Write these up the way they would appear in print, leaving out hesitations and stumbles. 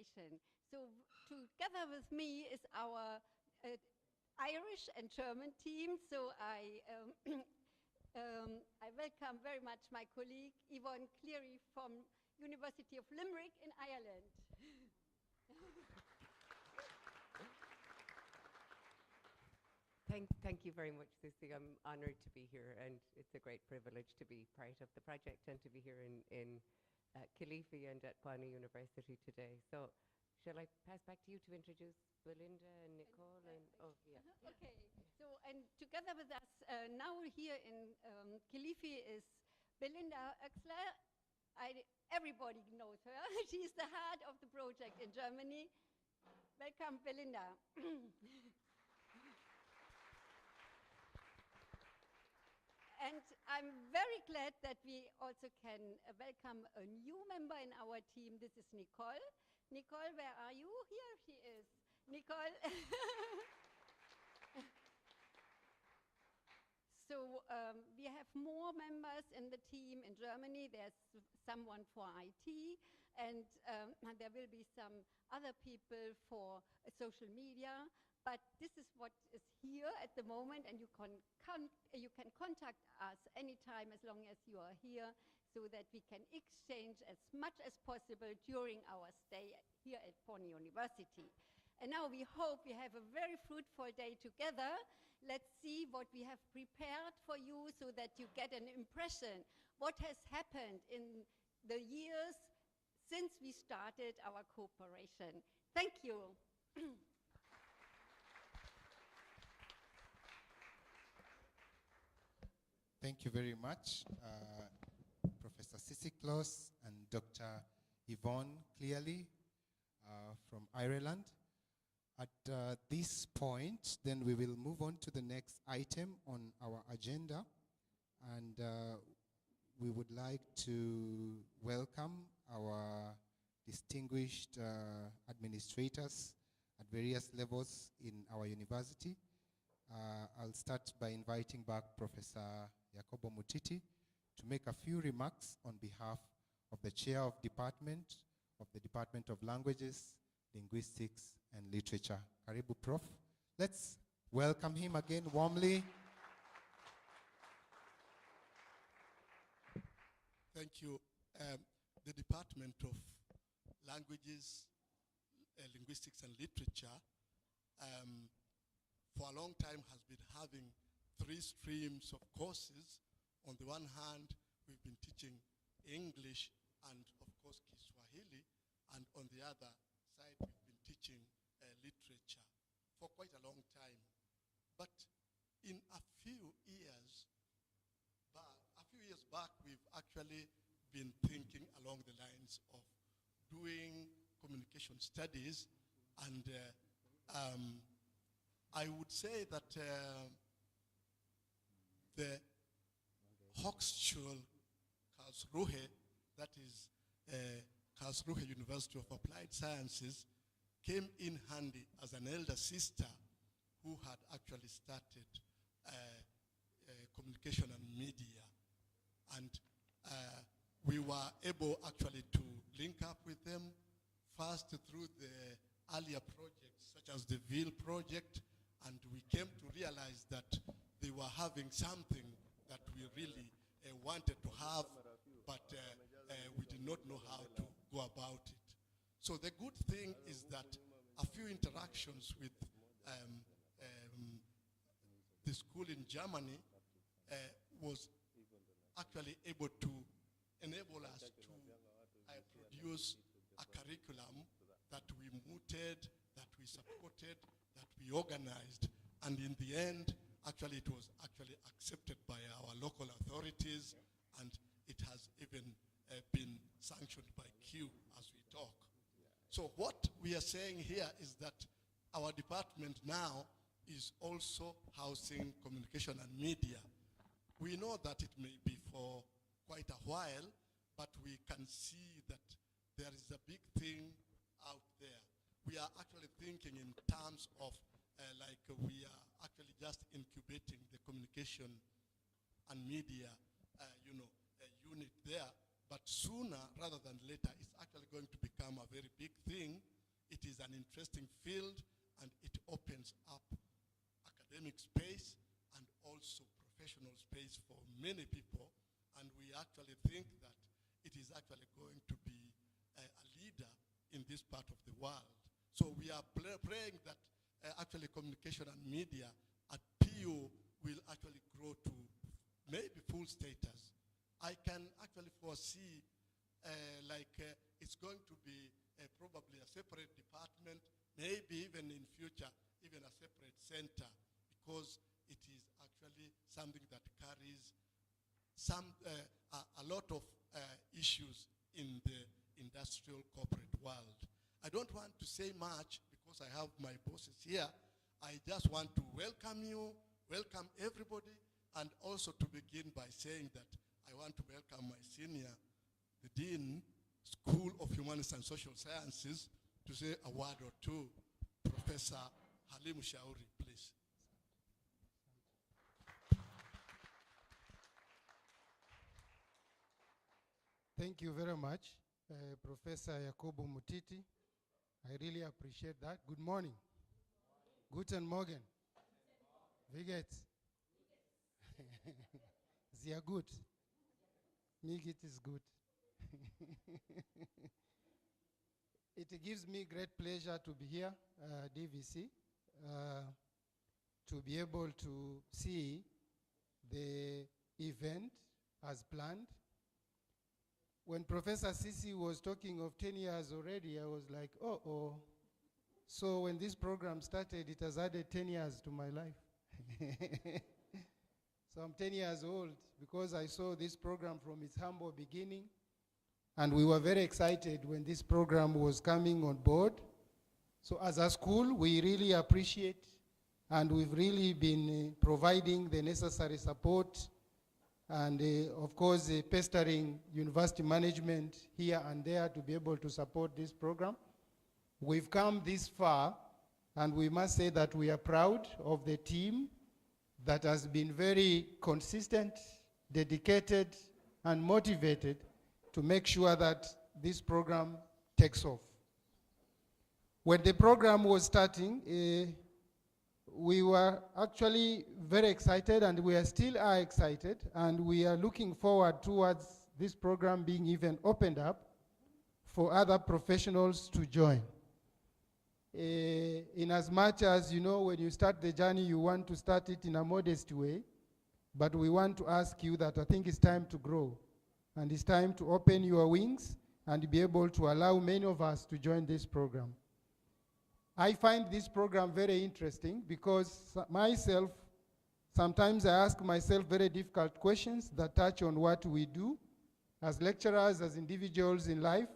cooperation. So together with me is our Irish and German team. So I welcome very much my colleague Yvonne Cleary from University of Limerick in Ireland. Thank you very much, Susie. I'm honored to be here, and it's a great privilege to be part of the project and to be here in Kilifi and at Pwani University today. So, shall I pass back to you to introduce Belinda and Nicole? Okay. So, and together with us now here in Kilifi is Belinda Oechsler. Everybody knows her. She's the heart of the project in Germany. Welcome, Belinda. And I'm very glad that we also can welcome a new member in our team. This is Nicole. Nicole, where are you? Here she is. Nicole. So we have more members in the team in Germany. There's someone for IT, and there will be some other people for social media. But this is what is here at the moment, and you can contact us anytime as long as you are here, so that we can exchange as much as possible during our stay here at Pwani University. And now we hope we have a very fruitful day together. Let's see what we have prepared for you so that you get an impression what has happened in the years since we started our cooperation. Thank you. Thank you very much, Professor Sisiklos and Dr. Yvonne Cleary from Ireland. At this point, then we will move on to the next item on our agenda. And we would like to welcome our distinguished administrators at various levels in our university. I'll start by inviting back Professor Yakobo Mutiti to make a few remarks on behalf of the Chair of the Department of Languages, Linguistics, and Literature. Karibu, Prof. Let's welcome him again warmly. Thank you. The Department of Languages, Linguistics, and Literature for a long time has been having 3 streams of courses. On the one hand, we've been teaching English and, of course, Kiswahili, and on the other side, we've been teaching literature for quite a long time. But in a few years back, we've actually been thinking along the lines of doing communication studies, and I would say that the Hochschule Karlsruhe, that is Karlsruhe University of Applied Sciences, came in handy as an elder sister who had actually started communication and media. And we were able actually to link up with them, first through the earlier projects, such as the VIL project, and we came to realize that they were having something that we really wanted to have, but we did not know how to go about it. So the good thing is that a few interactions with the school in Germany was actually able to enable us to produce a curriculum that we mooted, that we supported, that we organized, and in the end, actually it was actually accepted by our local authorities, and it has even been sanctioned by Q as we talk. So what we are saying here is that our department now is also housing communication and media. We know that it may be for quite a while, but we can see that there is a big thing out there. We are actually thinking in terms of like we are actually just incubating the communication and media, unit there. But sooner rather than later, it's actually going to become a very big thing. it is an interesting field, and it opens up academic space and also professional space for many people. And we actually think that it is actually going to be a leader in this part of the world. So we are praying that actually communication and media at PU will actually grow to maybe full status. I can actually foresee it's going to be probably a separate department, maybe even in future, even a separate center, because it is actually something that carries a lot of issues in the industrial corporate world. I don't want to say much because I have my bosses here. I just want to welcome you, welcome everybody, and also to begin by saying that I want to welcome my senior, the Dean, School of Humanities and Social Sciences, to say a word or two. Professor Halim Shauri, please. Thank you very much, Professor Yakubu Mutiti. I really appreciate that. Good morning. Guten Morgen. Wie geht's? Sehr gut. Mir geht es gut. It gives me great pleasure to be here, DVC, to be able to see the event as planned. When Professor Sisi was talking of 10 years already, I was like, oh. So when this program started, it has added 10 years to my life. So I'm 10 years old because I saw this program from its humble beginning. And we were very excited when this program was coming on board. So as a school, we really appreciate, and we've really been providing the necessary support and of course pestering university management here and there to be able to support this program. We've come this far, and we must say that we are proud of the team that has been very consistent, dedicated, and motivated to make sure that this program takes off. When the program was starting, we were actually very excited, and we still are excited, and we are looking forward towards this program being even opened up for other professionals to join. In as much as, you know, when you start the journey, you want to start it in a modest way, but we want to ask you that I think it's time to grow, and it's time to open your wings and be able to allow many of us to join this program. I find this program very interesting because myself, sometimes I ask myself very difficult questions that touch on what we do as lecturers, as individuals in life,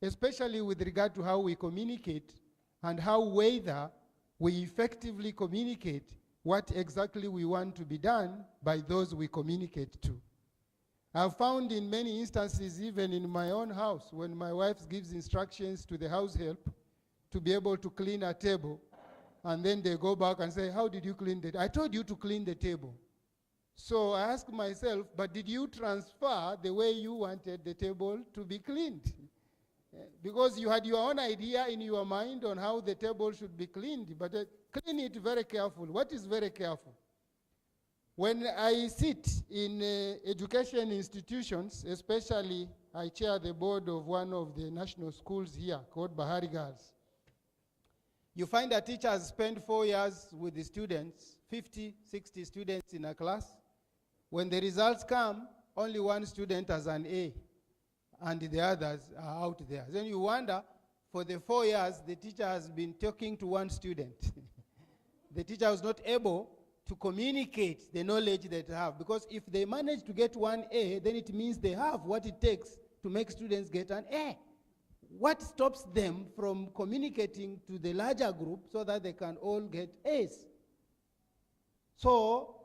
especially with regard to how we communicate and how whether we effectively communicate what exactly we want to be done by those we communicate to. I've found in many instances, even in my own house, when my wife gives instructions to the house help to be able to clean a table, and then they go back and say, how did you clean the table? I told you to clean the table. So I ask myself, but did you transfer the way you wanted the table to be cleaned? Because you had your own idea in your mind on how the table should be cleaned, but clean it very careful. What is very careful? When I sit in education institutions, especially I chair the board of one of the national schools here called Bahari Girls. You find that teachers spend 4 years with the students, 50, 60 students in a class. When the results come, only one student has an A, and the others are out there. Then you wonder, for the 4 years, the teacher has been talking to one student. The teacher was not able to communicate the knowledge that they have, because if they manage to get one A, then it means they have what it takes to make students get an A. What stops them from communicating to the larger group so that they can all get A's? So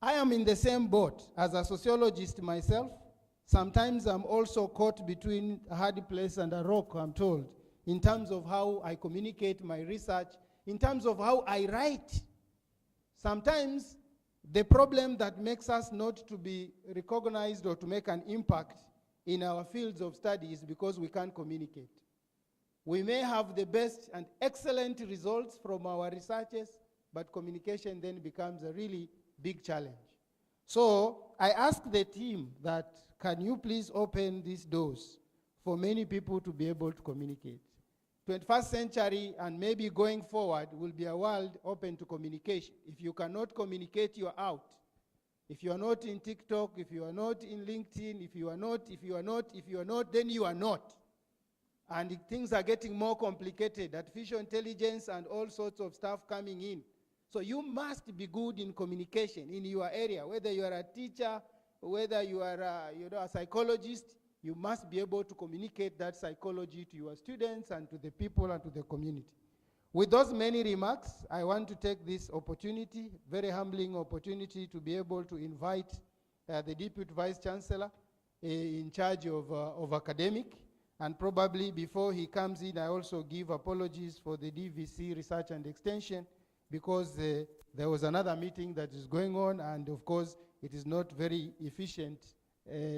I am in the same boat as a sociologist myself. Sometimes I'm also caught between a hard place and a rock, I'm told, in terms of how I communicate my research, in terms of how I write. Sometimes the problem that makes us not to be recognized or to make an impact in our fields of study is because we can't communicate. We may have the best and excellent results from our researches, but communication then becomes a really big challenge. So I asked the team that, can you please open these doors for many people to be able to communicate? 21st century and maybe going forward will be a world open to communication. If you cannot communicate, you're out. If you are not in TikTok, if you are not in LinkedIn, if you are not, then you are not. And things are getting more complicated, artificial intelligence and all sorts of stuff coming in. So you must be good in communication in your area, whether you are a teacher, whether you are a psychologist, you must be able to communicate that psychology to your students and to the people and to the community. With those many remarks, I want to take this opportunity, very humbling opportunity, to be able to invite the Deputy Vice Chancellor in charge of academic. And probably before he comes in, I also give apologies for the DVC Research and Extension, because there was another meeting that is going on, and of course, it is not very efficient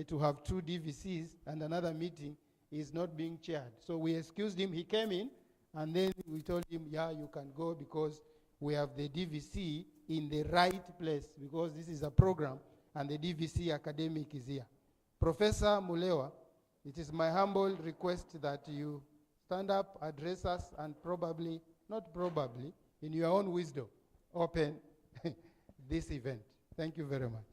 to have two DVCs, and another meeting is not being chaired. So we excused him. He came in, and then we told him, yeah, you can go, because we have the DVC in the right place, because this is a program, and the DVC academic is here. Professor Mulewa, it is my humble request that you stand up, address us, and probably, not probably, in your own wisdom, open this event. Thank you very much.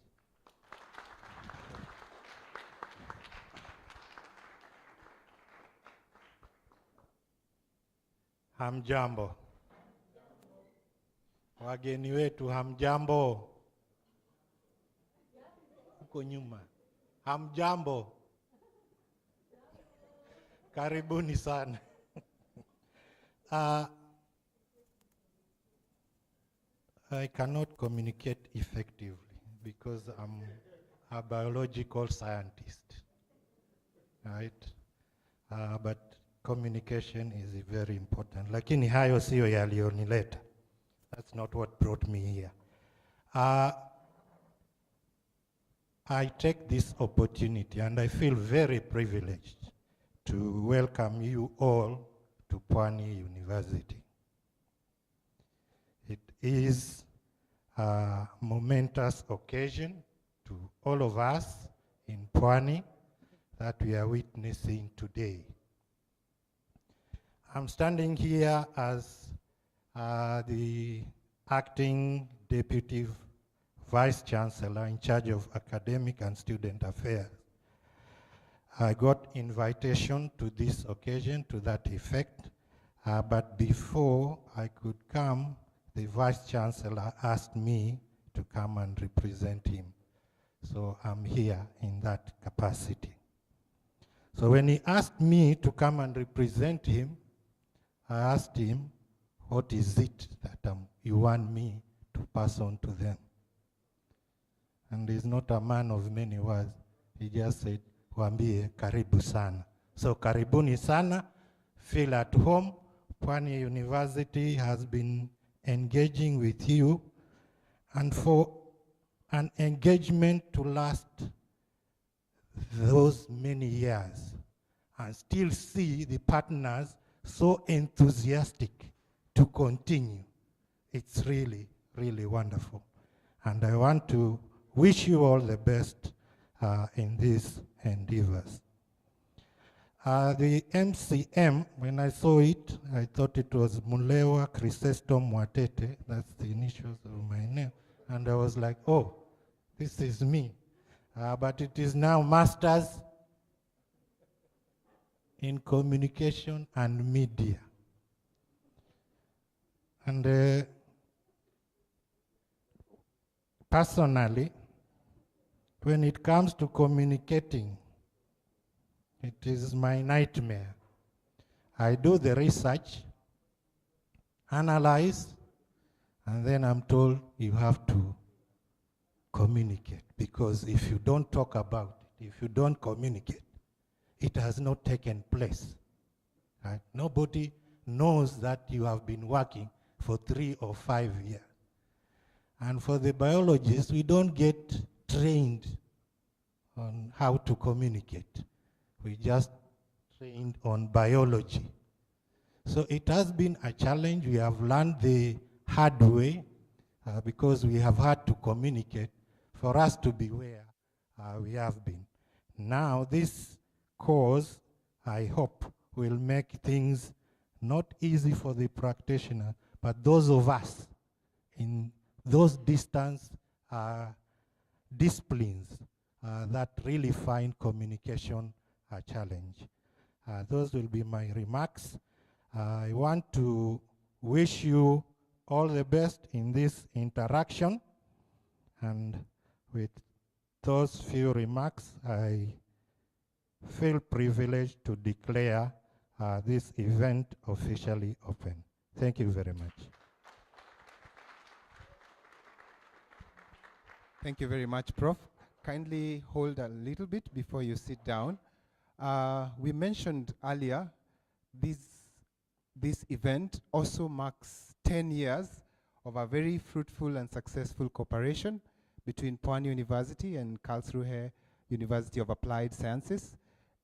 Hamjambo. Wageni wetu hamjambo. Huko nyuma. Hamjambo. Karibuni sana. I cannot communicate effectively because I'm a biological scientist, right? But communication is very important. Lakini hayo siyo yaliyonileta. That's not what brought me here. I take this opportunity and I feel very privileged to welcome you all to Pwani University. It is a momentous occasion to all of us in Pwani that we are witnessing today. I'm standing here as the acting Deputy Vice Chancellor in charge of academic and student affairs. I got invitation to this occasion to that effect, but before I could come, the Vice Chancellor asked me to come and represent him. So I'm here in that capacity. So when he asked me to come and represent him, I asked him, what is it that you want me to pass on to them? And he's not a man of many words. He just said, Wambie karibu sana. So karibuni sana, feel at home. Pwani University has been engaging with you, and for an engagement to last those many years and still see the partners so enthusiastic to continue, it's really, really wonderful. And I want to wish you all the best in these endeavors. The MCM, when I saw it, I thought it was Mulewa Chrysostom Mwatete. That's the initials of my name. And I was like, oh, this is me. But it is now Masters in Communication and Media. And personally, when it comes to communicating, it is my nightmare. I do the research, analyze, and then I'm told you have to communicate. Because if you don't talk about it, if you don't communicate, it has not taken place. Right? Nobody knows that you have been working for 3 or 5 years. And for the biologists, we don't get trained on how to communicate. We just trained on biology. So it has been a challenge. We have learned the hard way because we have had to communicate for us to be where we have been. Now this course, I hope, will make things not easy for the practitioner, but those of us in those distance disciplines that really find communication a challenge. Those will be my remarks. I want to wish you all the best in this interaction, and with those few remarks, I feel privileged to declare this event officially open. Thank you very much. Thank you very much, Prof. Kindly hold a little bit before you sit down. We mentioned earlier, this event also marks 10 years of a very fruitful and successful cooperation between Pwani University and Karlsruhe University of Applied Sciences.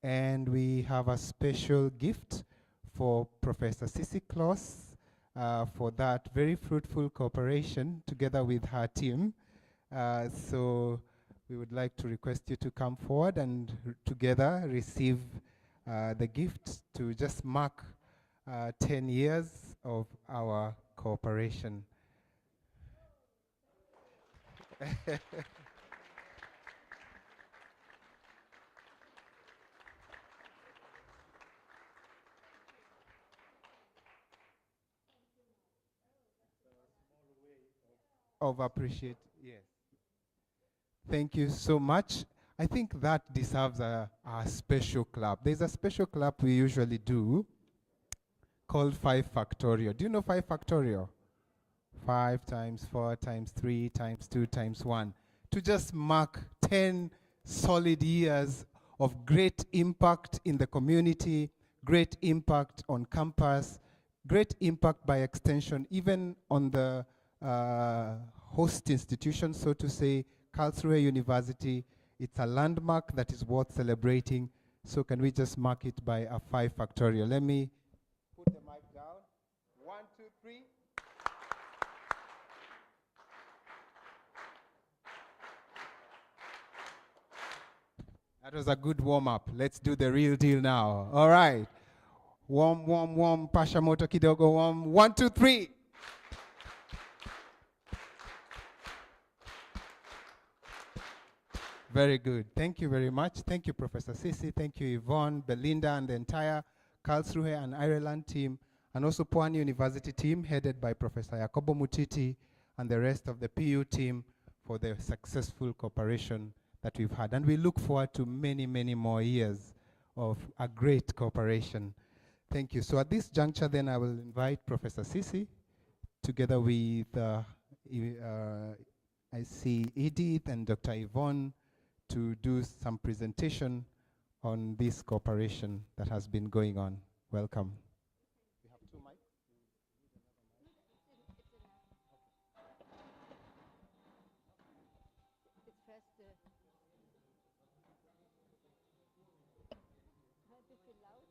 And we have a special gift for Professor Sisi Kloss for that very fruitful cooperation together with her team. So we would like to request you to come forward and together receive the gift to just mark 10 years of our cooperation. Of appreciate, yes. Thank you so much. I think that deserves a special clap. There's a special clap we usually do called 5 factorial. Do you know 5 factorial? 5 times 4 times 3 times 2 times 1. To just mark 10 solid years of great impact in the community, great impact on campus, great impact by extension, even on the host institution, so to say, Karlsruhe University. It's a landmark that is worth celebrating. So can we just mark it by a 5 factorial? Let me put the mic down. 1, 2, 3. That was a good warm-up. Let's do the real deal now. All right. Warm, warm, warm. Pasha moto kidogo warm. 1, 2, 3. Very good. Thank you very much. Thank you, Professor Sisi. Thank you, Yvonne, Belinda, and the entire Karlsruhe and Ireland team, and also Pwani University team, headed by Professor Jacobo Mutiti, and the rest of the PU team for the successful cooperation that we've had. And we look forward to many, many more years of a great cooperation. Thank you. So at this juncture, then, I will invite Professor Sisi, together with, I see Edith and Dr. Yvonne, to do some presentation on this cooperation that has been going on. Welcome. We have 2 mics. It's first. Is it loud?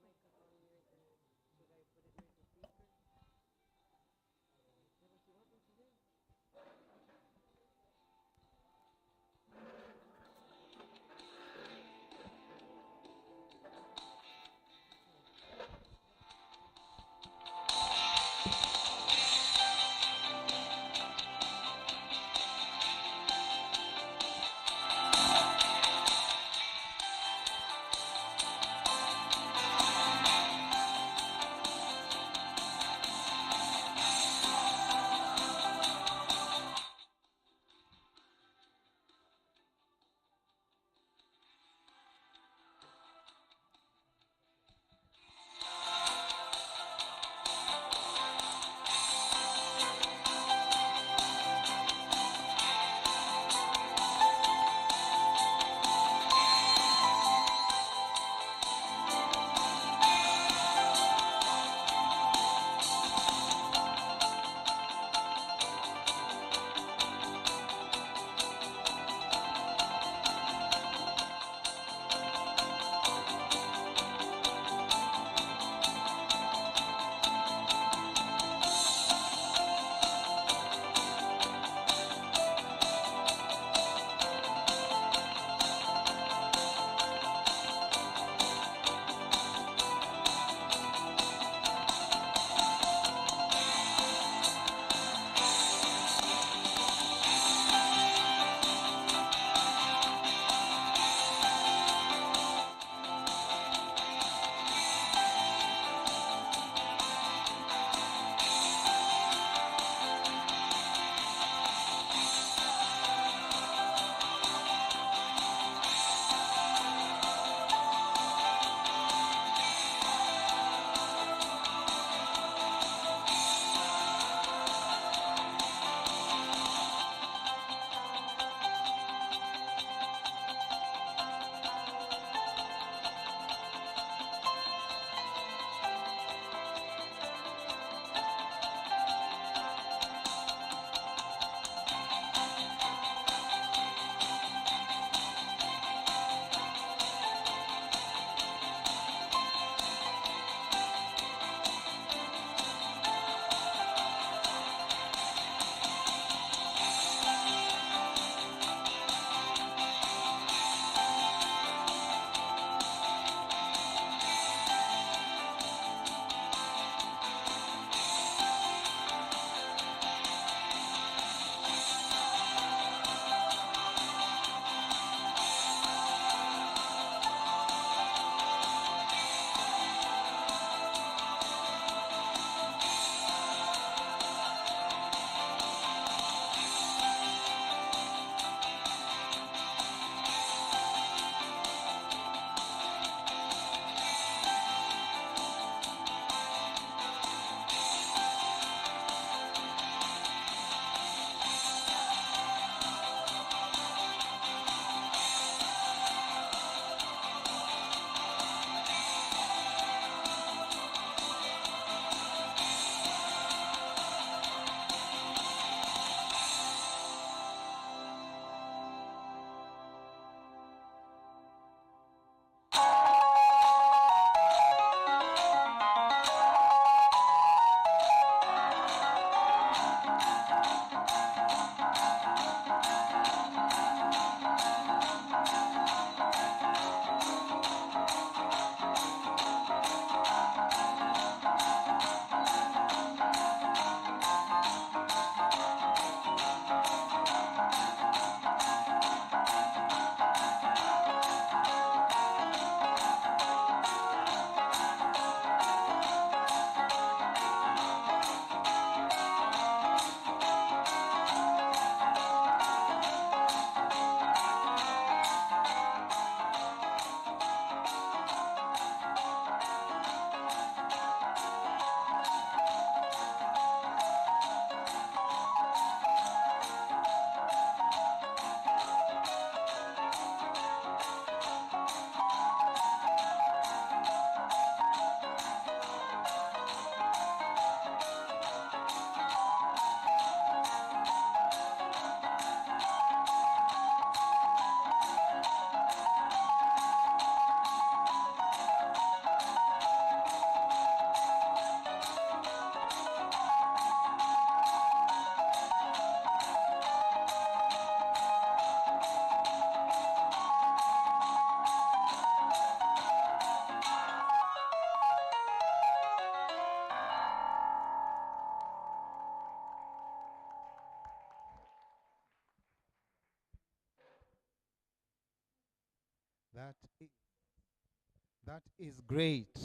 that is great.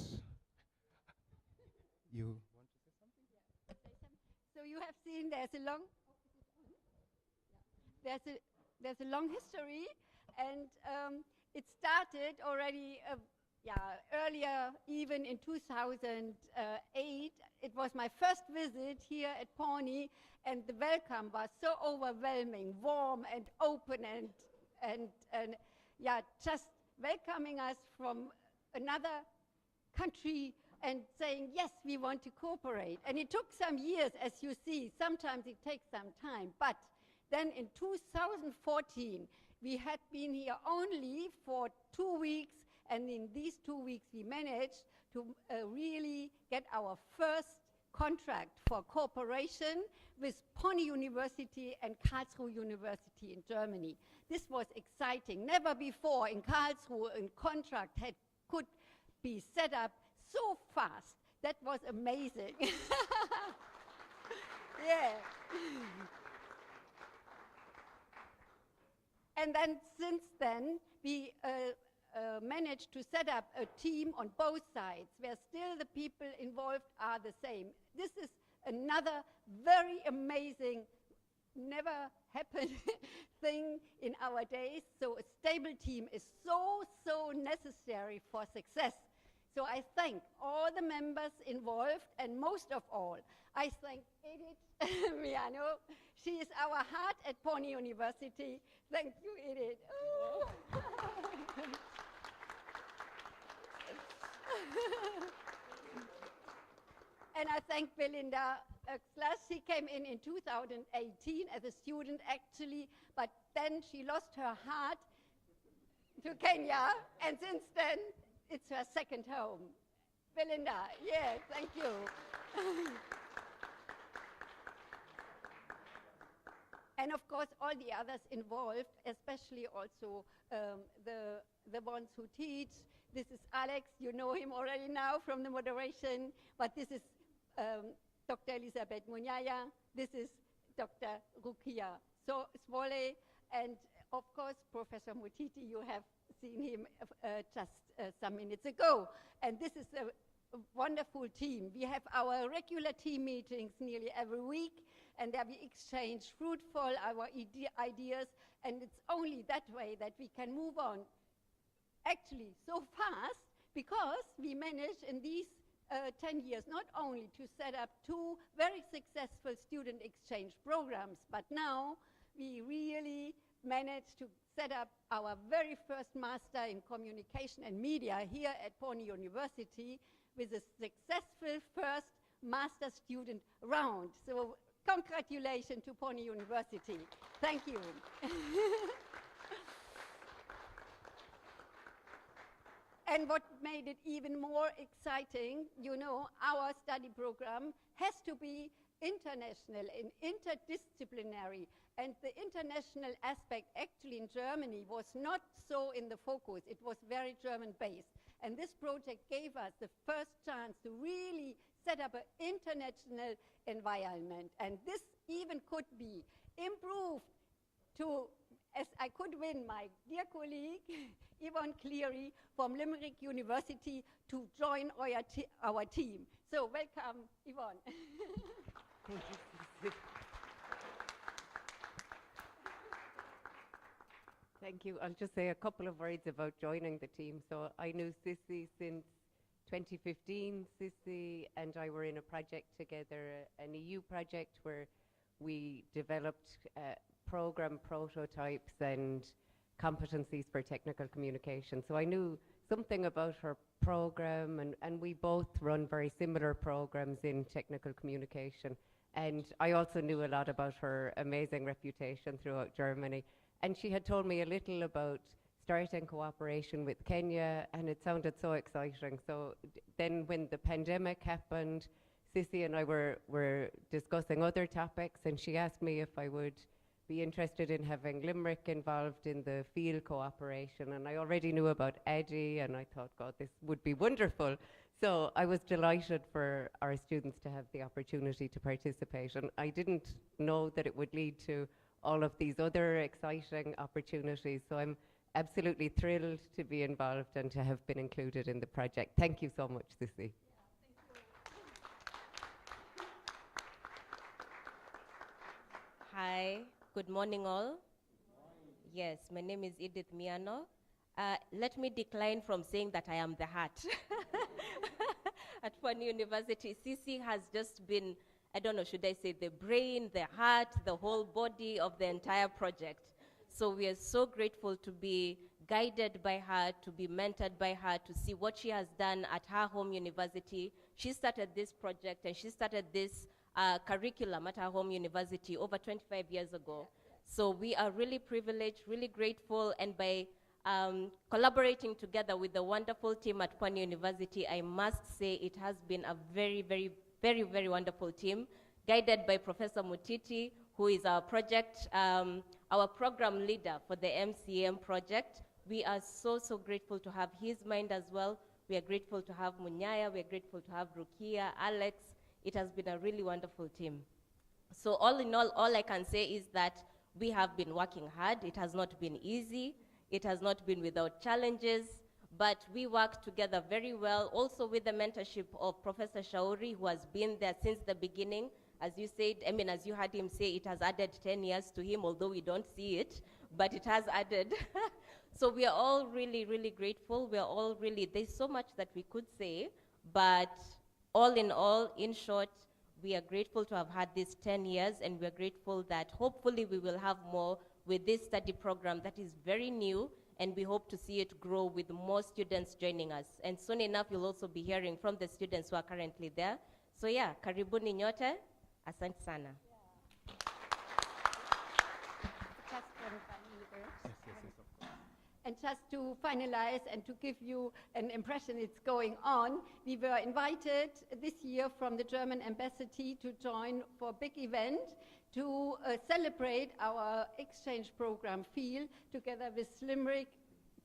You want to say something? So you have seen there's a long history, and it started already earlier, even in 2008. It was my first visit here at Pwani, and the welcome was so overwhelming, warm and open, and just welcoming us from another country and saying, yes, we want to cooperate. And it took some years, as you see. Sometimes it takes some time. But then in 2014, we had been here only for 2 weeks, and in these 2 weeks, we managed to really get our first contract for cooperation with Pwani University and Karlsruhe University in Germany. This was exciting. Never before in Karlsruhe a contract could be set up so fast. That was amazing. Yeah. And then since then, we managed to set up a team on both sides where still the people involved are the same. This is another very amazing, never happened thing in our days. So a stable team is so necessary for success. So I thank all the members involved, and most of all, I thank Edith Miano. She is our heart at Pwani University. Thank you, Edith. Oh. And I thank Belinda Oxlas. She came in 2018 as a student, actually, but then she lost her heart to Kenya, and since then, it's her second home. Belinda, yes, thank you. And of course, all the others involved, especially also the ones who teach. This is Alex, you know him already now from the moderation, but this is Dr. Elisabeth Munyaya, this is Dr. Rukia Swole, and of course, Professor Mutiti, you have seen him just some minutes ago. And this is a wonderful team. We have our regular team meetings nearly every week, and there we exchange fruitful our ideas, and it's only that way that we can move on actually so fast, because we managed in these 10 years not only to set up 2 very successful student exchange programs, but now we really managed to set up our very first master in communication and media here at Pwani University with a successful first master student round. So congratulations to Pwani University. Thank you. And what made it even more exciting, you know, our study program has to be international and interdisciplinary. And the international aspect actually in Germany was not so in the focus. It was very German-based. And this project gave us the first chance to really set up an international environment. And this even could be improved to, as I could win my dear colleague, Yvonne Cleary from Limerick University to join our team. So welcome, Yvonne. Thank you. Thank you. I'll just say a couple of words about joining the team. So I knew Sissy since 2015. Sissy and I were in a project together, an EU project where we developed program prototypes and competencies for technical communication. So I knew something about her program, and we both run very similar programs in technical communication. And I also knew a lot about her amazing reputation throughout Germany. And she had told me a little about starting cooperation with Kenya, and it sounded so exciting. So then when the pandemic happened, Sissy and I were discussing other topics, and she asked me if I would be interested in having Limerick involved in the field cooperation. And I already knew about Eddie, and I thought, God, this would be wonderful. So I was delighted for our students to have the opportunity to participate. And I didn't know that it would lead to all of these other exciting opportunities. So I'm absolutely thrilled to be involved and to have been included in the project. Thank you so much, Sissy. Hi, good morning all. Yes, my name is Edith Miano. Let me decline from saying that I am the heart. At Pwani University, Sisi has just been, I don't know, should I say the brain, the heart, the whole body of the entire project. So we are so grateful to be guided by her, to be mentored by her, to see what she has done at her home university. She started this project and she started this curriculum at her home university over 25 years ago. So we are really privileged, really grateful, and by collaborating together with the wonderful team at Pwani University, I must say it has been a very, very, very, very wonderful team, guided by Professor Mutiti, who is our project, our program leader for the MCM project. We are so, so grateful to have his mind as well. We are grateful to have Munyaya, we are grateful to have Rukia, Alex. It has been a really wonderful team. So all in all I can say is that we have been working hard. It has not been easy. It has not been without challenges, but we work together very well, also with the mentorship of Professor Shauri, who has been there since the beginning. As you said, as you heard him say, it has added 10 years to him, although we don't see it, but it has added. So we are all really, really grateful. We are all really, there's so much that we could say, but all, in short, we are grateful to have had these 10 years, and we are grateful that hopefully we will have more with this study program that is very new, and we hope to see it grow with more students joining us. And soon enough, you'll also be hearing from the students who are currently there. So yeah, karibuni nyote, asante sana. And just to finalize and to give you an impression it's going on, we were invited this year from the German embassy to join for a big event to celebrate our exchange program field together with Limerick,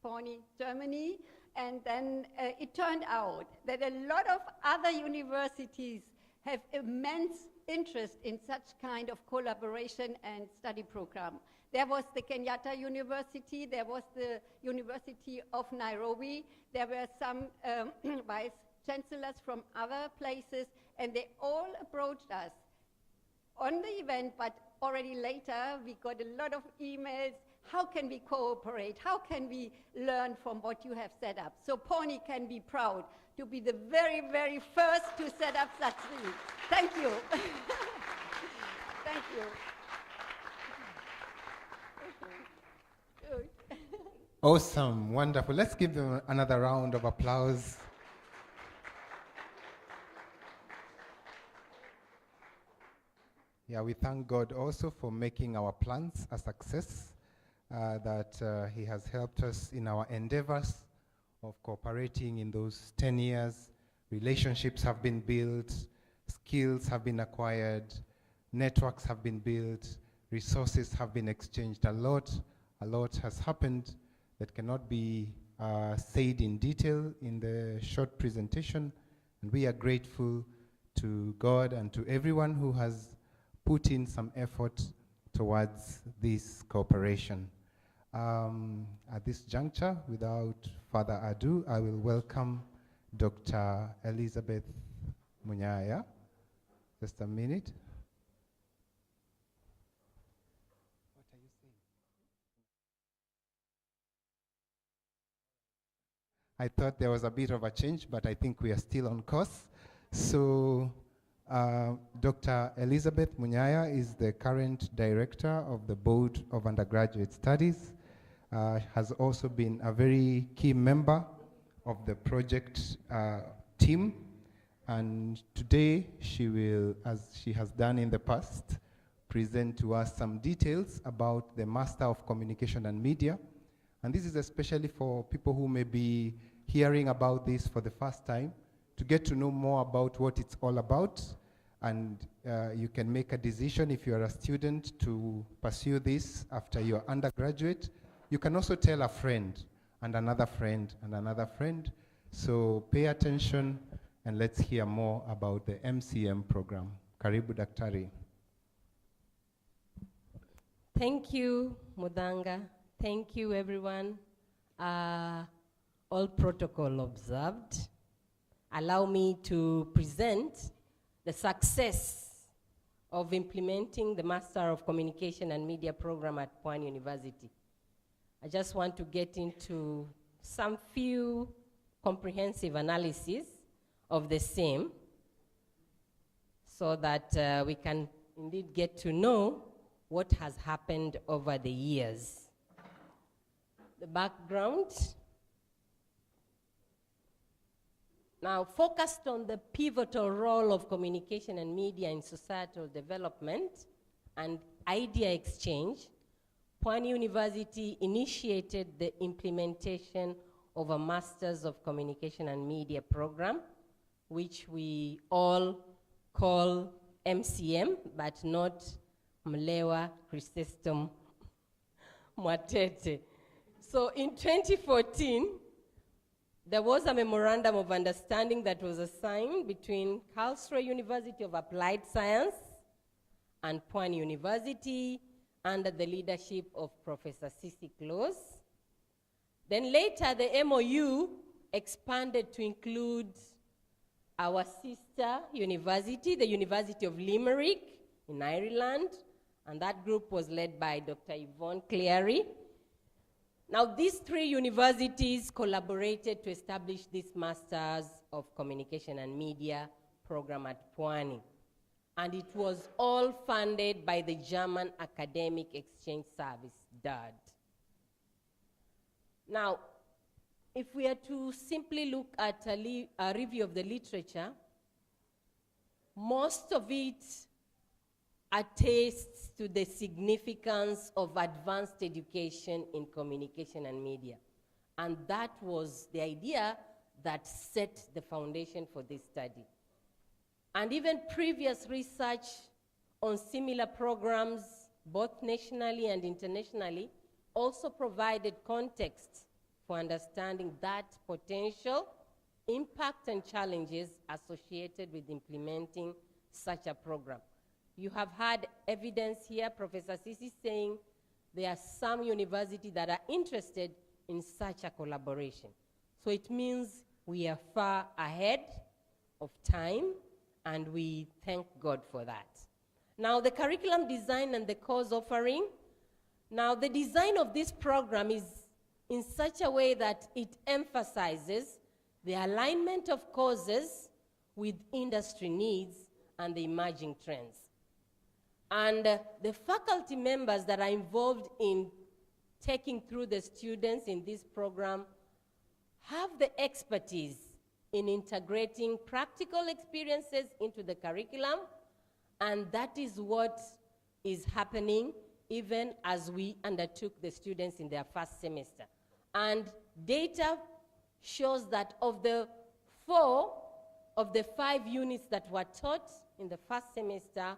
Pwani, Germany. And then it turned out that a lot of other universities have immense interest in such kind of collaboration and study program. There was the Kenyatta University, there was the University of Nairobi, there were some vice chancellors from other places, and they all approached us on the event, but already later we got a lot of emails. How can we cooperate? How can we learn from what you have set up? So Pwani can be proud to be the very, very first to set up such things. Thank you. Thank you. Awesome, wonderful. Let's give them another round of applause. Yeah, we thank God also for making our plans a success, that He has helped us in our endeavors of cooperating in those 10 years. Relationships have been built, skills have been acquired, networks have been built, resources have been exchanged. A lot has happened that cannot be said in detail in the short presentation. And we are grateful to God and to everyone who has put in some effort towards this cooperation. At this juncture, without further ado, I will welcome Dr. Elizabeth Munyaya. Just a minute. What are you saying? I thought there was a bit of a change, but I think we are still on course. So Dr. Elizabeth Munyaya is the current director of the Board of Undergraduate Studies, has also been a very key member of the project team, and today she will, as she has done in the past, present to us some details about the Master of Communication and Media. And this is especially for people who may be hearing about this for the first time, to get to know more about what it's all about. And you can make a decision if you are a student to pursue this after your undergraduate. You can also tell a friend and another friend and another friend. So pay attention and let's hear more about the MCM program. Karibu Daktari. Thank you, Mudanga. Thank you, everyone. All protocol observed. Allow me to present the success of implementing the Master of Communication and Media program at Pwani University. I just want to get into some few comprehensive analysis of the same so that we can indeed get to know what has happened over the years. The background. Now, focused on the pivotal role of communication and media in societal development and idea exchange, Pwani University initiated the implementation of a Masters of Communication and Media program, which we all call MCM, but not Mlewa Chrysostom Mwatete. So in 2014, there was a memorandum of understanding that was signed between Karlsruhe University of Applied Science and Pwani University under the leadership of Professor Sisi Close. Then later, the MOU expanded to include our sister university, the University of Limerick in Ireland, and that group was led by Dr. Yvonne Cleary. Now, these three universities collaborated to establish this Masters of Communication and Media program at Pwani. And it was all funded by the German Academic Exchange Service, DAD. Now, if we are to simply look at a review of the literature, most of it attests to the significance of advanced education in communication and media. And that was the idea that set the foundation for this study. And even previous research on similar programs, both nationally and internationally, also provided context for understanding that potential, impact, and challenges associated with implementing such a program. You have had evidence here, Professor Sisi saying there are some universities that are interested in such a collaboration. So it means we are far ahead of time, and we thank God for that. Now, the curriculum design and the course offering. Now, the design of this program is in such a way that it emphasizes the alignment of courses with industry needs and the emerging trends. And the faculty members that are involved in taking through the students in this program have the expertise in integrating practical experiences into the curriculum, and that is what is happening even as we undertook the students in their first semester. And data shows that of the 4 of the 5 units that were taught in the first semester,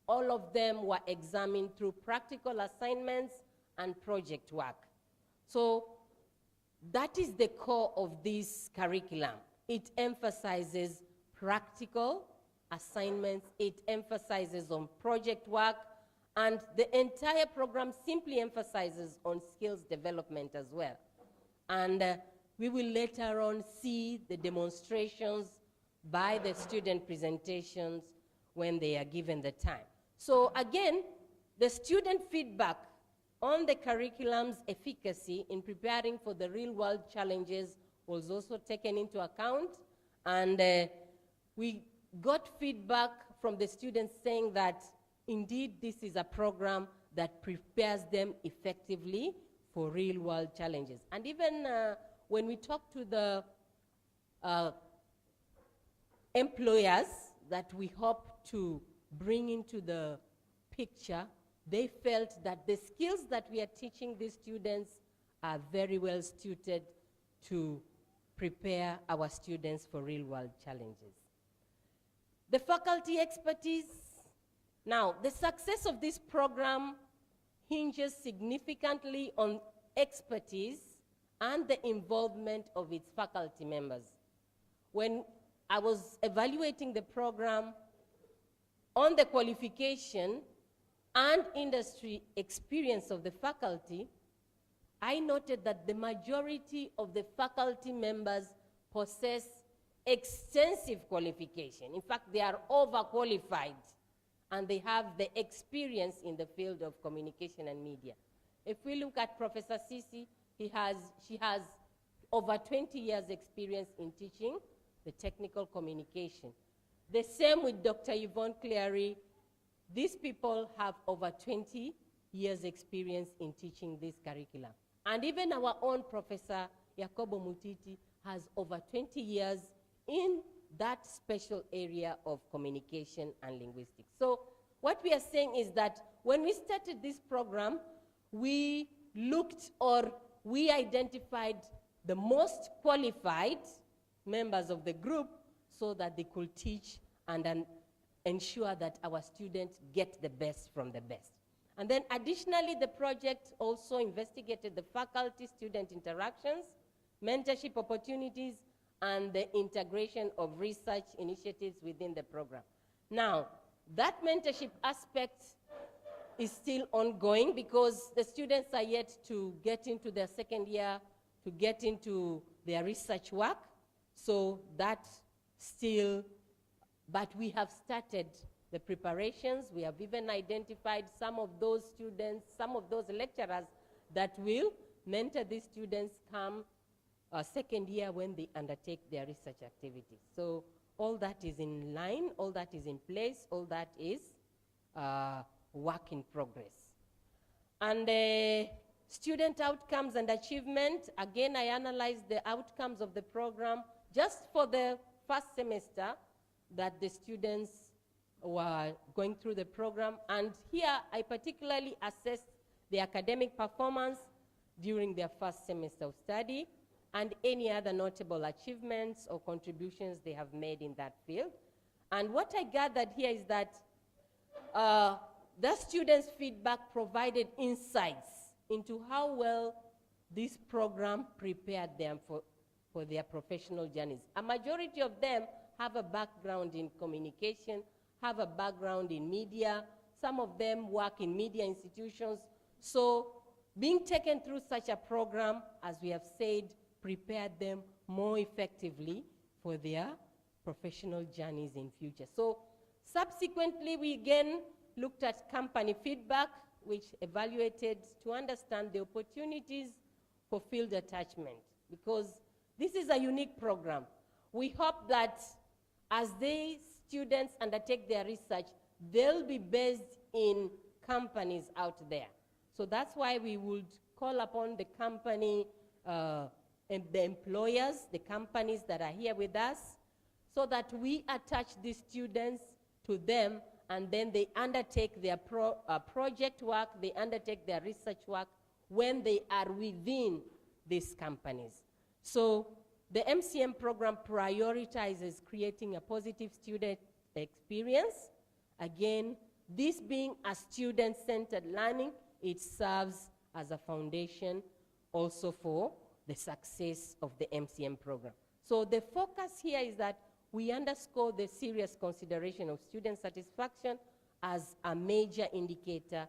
all of them were examined through practical assignments and project work. So that is the core of this curriculum. It emphasizes practical assignments, it emphasizes on project work, and the entire program simply emphasizes on skills development as well. And we will later on see the demonstrations by the student presentations when they are given the time. So again, the student feedback on the curriculum's efficacy in preparing for the real-world challenges was also taken into account, and we got feedback from the students saying that indeed this is a program that prepares them effectively for real-world challenges. And even when we talk to the employers that we hope to bring into the picture, they felt that the skills that we are teaching these students are very well suited to prepare our students for real-world challenges. The faculty expertise. Now, the success of this program hinges significantly on expertise and the involvement of its faculty members. When I was evaluating the program on the qualification and industry experience of the faculty, I noted that the majority of the faculty members possess extensive qualification. In fact, they are overqualified, and they have the experience in the field of communication and media. If we look at Professor Sisi, she has over 20 years experience in teaching the technical communication. The same with Dr. Yvonne Cleary. These people have over 20 years experience in teaching this curriculum. And even our own Professor Yakobo Mutiti has over 20 years in that special area of communication and linguistics. So what we are saying is that when we started this program, we looked, or we identified the most qualified members of the group so that they could teach and ensure that our students get the best from the best. And then additionally, the project also investigated the faculty-student interactions, mentorship opportunities, and the integration of research initiatives within the program. Now, that mentorship aspect is still ongoing because the students are yet to get into their second year, to get into their research work. So that still, but we have started the preparations. We have even identified some of those students, some of those lecturers that will mentor these students come second year when they undertake their research activities. So all that is in line, all that is in place, all that is work in progress. And student outcomes and achievement, again, I analyzed the outcomes of the program just for the first semester that the students were going through the program. And here, I particularly assessed the academic performance during their first semester of study and any other notable achievements or contributions they have made in that field. And what I gathered here is that the students' feedback provided insights into how well this program prepared them for their professional journeys. A majority of them have a background in communication, have a background in media. Some of them work in media institutions. So being taken through such a program, as we have said, prepared them more effectively for their professional journeys in future. So subsequently, we again looked at company feedback, which evaluated to understand the opportunities for field attachment, because this is a unique program. We hope that as these students undertake their research, they'll be based in companies out there. So that's why we would call upon the company and the employers, the companies that are here with us, so that we attach these students to them, and then they undertake their project work, they undertake their research work when they are within these companies. So the MCM program prioritizes creating a positive student experience. Again, this being a student-centered learning, it serves as a foundation also for the success of the MCM program. So the focus here is that we underscore the serious consideration of student satisfaction as a major indicator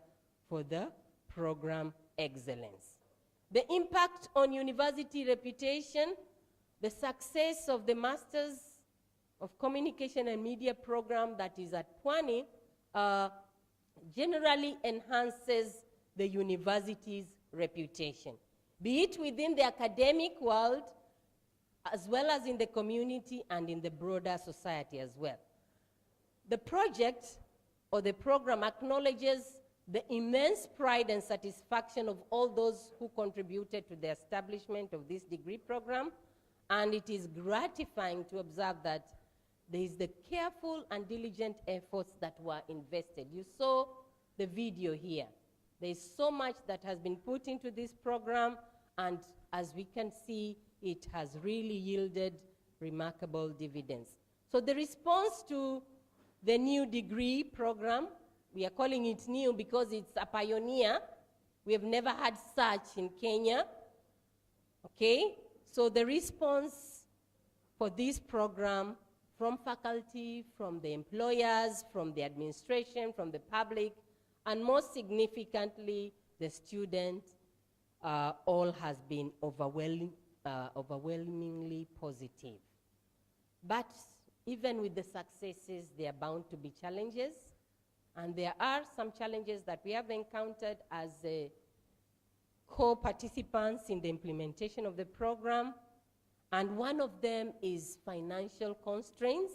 for the program excellence. The impact on university reputation, the success of the Masters of Communication and Media program that is at Pwani generally enhances the university's reputation, be it within the academic world, as well as in the community and in the broader society as well. The project or the program acknowledges the immense pride and satisfaction of all those who contributed to the establishment of this degree program, and it is gratifying to observe that there is the careful and diligent efforts that were invested. You saw the video here. There is so much that has been put into this program, and as we can see, it has really yielded remarkable dividends. So the response to the new degree program, we are calling it new because it's a pioneer. We have never had such in Kenya. Okay? So the response for this program from faculty, from the employers, from the administration, from the public, and most significantly, the students all has been overwhelmingly positive. But even with the successes, there are bound to be challenges. And there are some challenges that we have encountered as co-participants in the implementation of the program. And one of them is financial constraints,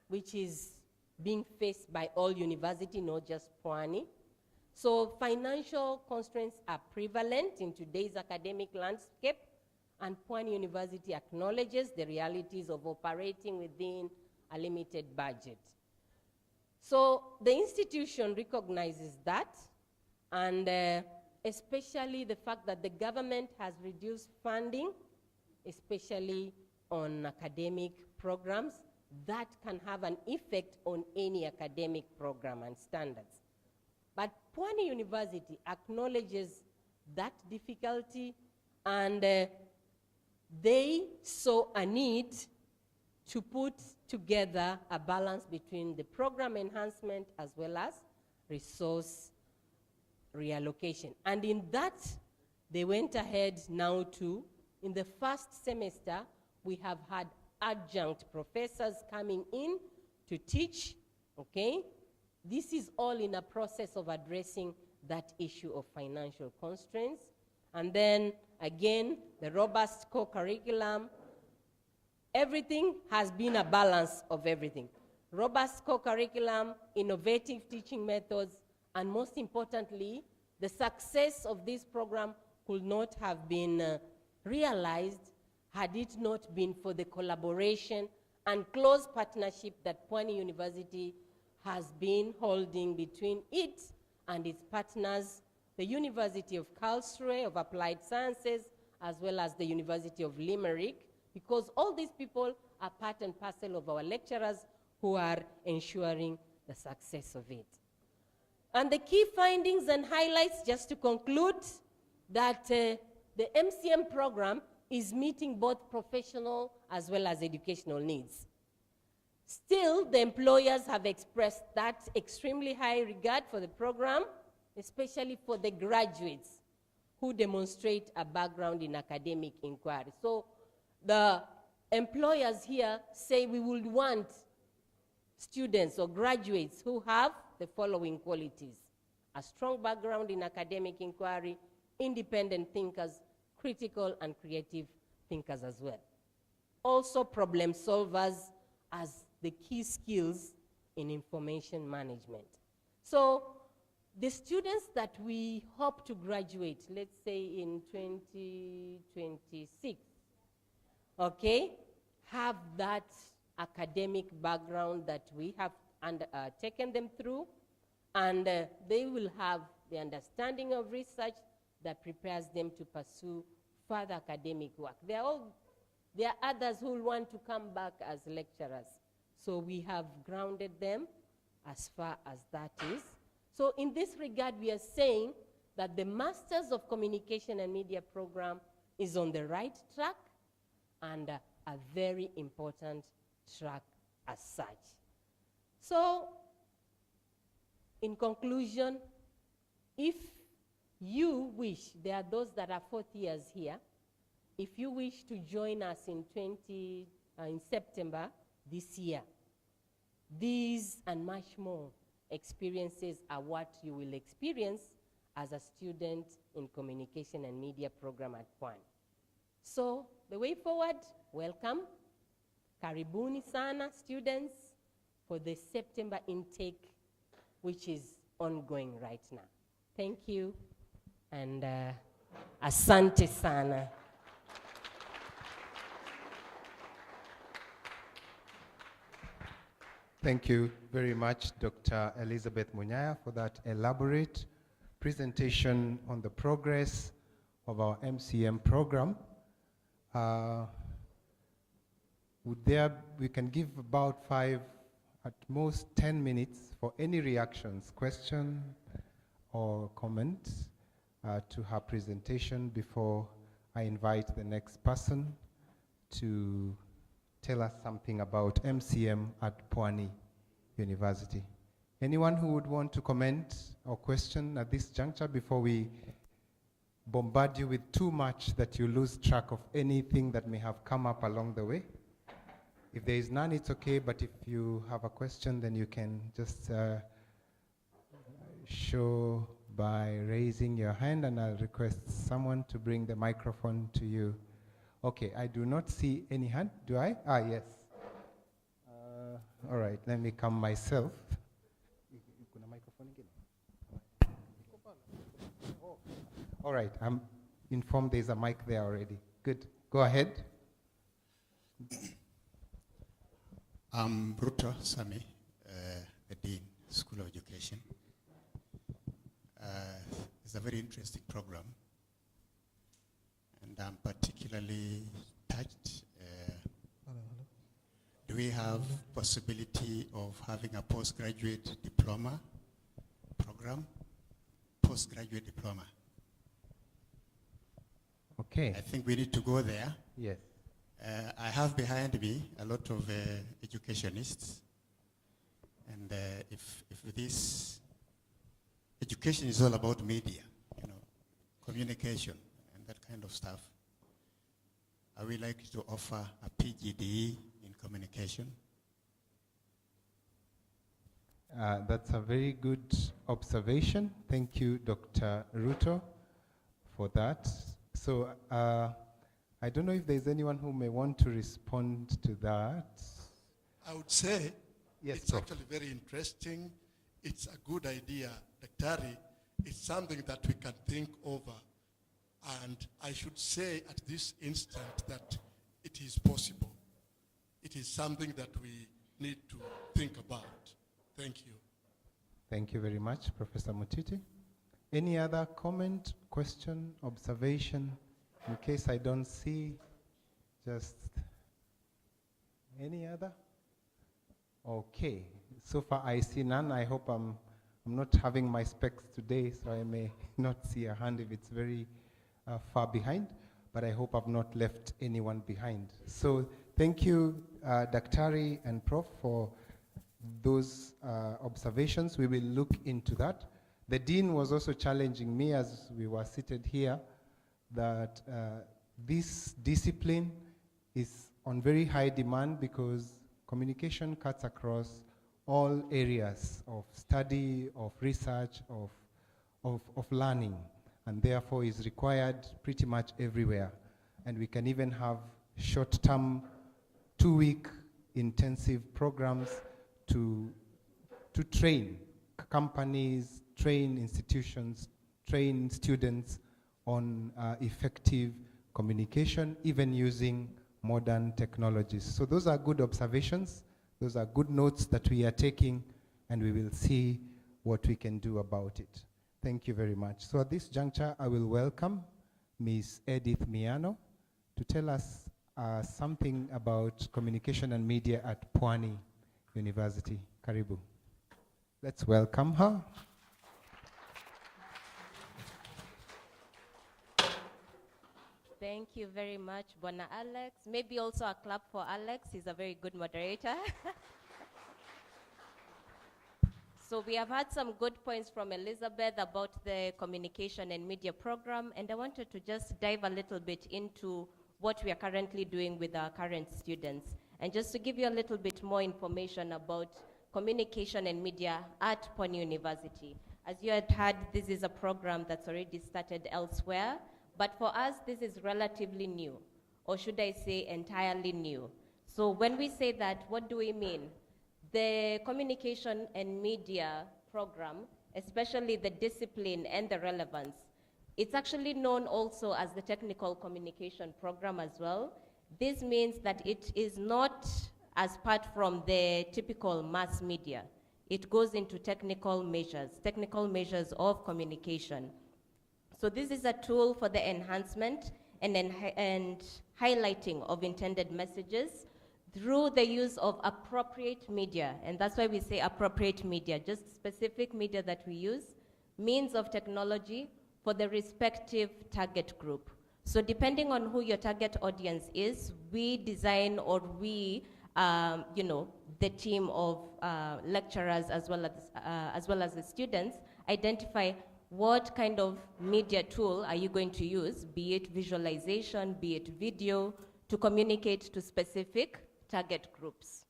which is being faced by all universities, not just Pwani. So financial constraints are prevalent in today's academic landscape, and Pwani University acknowledges the realities of operating within a limited budget. So the institution recognizes that, and especially the fact that the government has reduced funding, especially on academic programs, that can have an effect on any academic program and standards. But Pwani University acknowledges that difficulty, and they saw a need to put together a balance between the program enhancement as well as resource reallocation. And in that, they went ahead now to, in the first semester, we have had adjunct professors coming in to teach, okay? This is all in a process of addressing that issue of financial constraints. And then, again, the robust co-curriculum. Everything has been a balance of everything. Robust co-curriculum, innovative teaching methods, and most importantly, the success of this program could not have been realized had it not been for the collaboration and close partnership that Pwani University has been holding between it and its partners, the University of Karlsruhe of Applied Sciences, as well as the University of Limerick, because all these people are part and parcel of our lecturers who are ensuring the success of it. And the key findings and highlights, just to conclude, that the MCM program is meeting both professional as well as educational needs. Still, the employers have expressed that extremely high regard for the program, especially for the graduates who demonstrate a background in academic inquiry. So the employers here say we would want students or graduates who have the following qualities: a strong background in academic inquiry, independent thinkers, critical and creative thinkers as well. Also problem solvers as the key skills in information management. So the students that we hope to graduate, let's say in 2026, okay, have that academic background that we have taken them through, and they will have the understanding of research that prepares them to pursue further academic work. There are others who will want to come back as lecturers. So we have grounded them as far as that is. So in this regard, we are saying that the Masters of Communication and Media program is on the right track, and a very important track as such. So in conclusion, if you wish, there are those that are 4th years here, if you wish to join us in September this year, these and much more experiences are what you will experience as a student in Communication and Media program at Pwani. So the way forward, welcome. Karibuni sana, students, for the September intake, which is ongoing right now. Thank you, and asante sana. Thank you very much, Dr. Elizabeth Munyaya, for that elaborate presentation on the progress of our MCM program. We can give about 5, at most 10 minutes for any reactions, question or comments to her presentation before I invite the next person to tell us something about MCM at Pwani University. Anyone who would want to comment or question at this juncture before we bombard you with too much that you lose track of anything that may have come up along the way. If there is none, it's okay, but if you have a question, then you can just show by raising your hand, and I'll request someone to bring the microphone to you. Okay, I do not see any hand. Do I? Ah, yes. All right, let me come myself. All right, I'm informed there's a mic there already. Good. Go ahead. I'm Ruto Sami, the Dean, School of Education. It's a very interesting program, and I'm particularly touched. Do we have possibility of having a postgraduate diploma program? Postgraduate diploma. Okay. I think we need to go there. Yes. I have behind me a lot of educationists, and if this education is all about media, you know, communication and that kind of stuff, are we likely to offer a PGDE in communication? That's a very good observation. Thank you, Dr. Ruto, for that. So I don't know if there's anyone who may want to respond to that. I would say Yes, it's Prof. actually very interesting. It's a good idea, Daktari. It's something that we can think over. And I should say at this instant that it is possible. It is something that we need to think about. Thank you. Thank you very much, Professor Mutiti. Any other comment, question, observation? In case I don't see, just any other? Okay, so far I see none. I hope I'm not having my specs today, so I may not see a hand if it's very far behind, but I hope I've not left anyone behind. So thank you, Daktari and Prof, for those observations. We will look into that. The Dean was also challenging me as we were seated here that this discipline is on very high demand because communication cuts across all areas of study, of research, of learning, and therefore is required pretty much everywhere. And we can even have short-term, 2-week intensive programs to train companies, train institutions, train students on effective communication, even using modern technologies. So those are good observations. Those are good notes that we are taking, and we will see what we can do about it. Thank you very much. So at this juncture, I will welcome Ms. Edith Miano to tell us something about communication and media at Pwani University. Karibu. Let's welcome her. Thank you very much, Bwana Alex. Maybe also a clap for Alex. He's a very good moderator. So we have had some good points from Elizabeth about the communication and media program, and I wanted to just dive a little bit into what we are currently doing with our current students. And just to give you a little bit more information about communication and media at Pwani University. As you had heard, this is a program that's already started elsewhere, but for us, this is relatively new, or should I say entirely new. So when we say that, what do we mean? The communication and media program, especially the discipline and the relevance, it's actually known also as the technical communication program as well. This means that it is not as part from the typical mass media. It goes into technical measures of communication. So this is a tool for the enhancement and highlighting of intended messages through the use of appropriate media. And that's why we say appropriate media, just specific media that we use, means of technology for the respective target group. So depending on who your target audience is, we design or we, the team of lecturers as well as the students, identify what kind of media tool are you going to use, be it visualization, be it video, to communicate to specific target groups.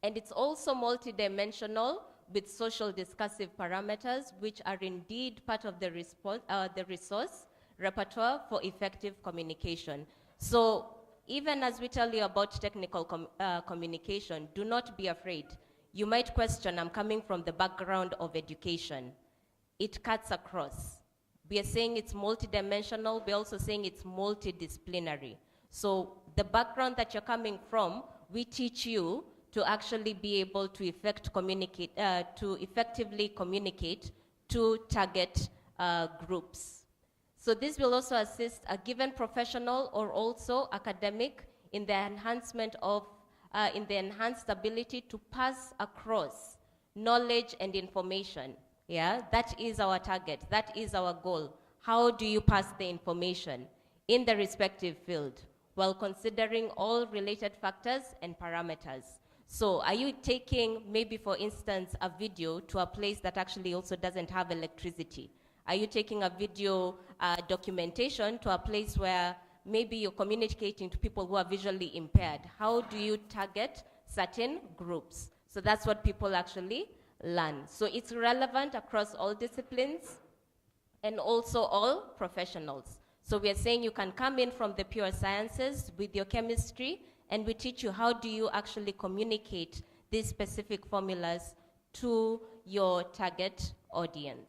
And it's also multidimensional with social discursive parameters, which are indeed part of the resource repertoire for effective communication. So even as we tell you about technical communication, do not be afraid. You might question, I'm coming from the background of education. It cuts across. We are saying it's multidimensional, we're also saying it's multidisciplinary. So the background that you're coming from, we teach you to actually be able to effectively communicate to target groups. So this will also assist a given professional or also academic in the enhancement of, in the enhanced ability to pass across knowledge and information. Yeah, that is our target, that is our goal. How do you pass the information in the respective field while considering all related factors and parameters? So are you taking, maybe for instance, a video to a place that actually also doesn't have electricity? Are you taking a video documentation to a place where maybe you're communicating to people who are visually impaired? How do you target certain groups? So that's what people actually learn. So it's relevant across all disciplines and also all professionals. So we are saying you can come in from the pure sciences with your chemistry, and we teach you how do you actually communicate these specific formulas to your target audience.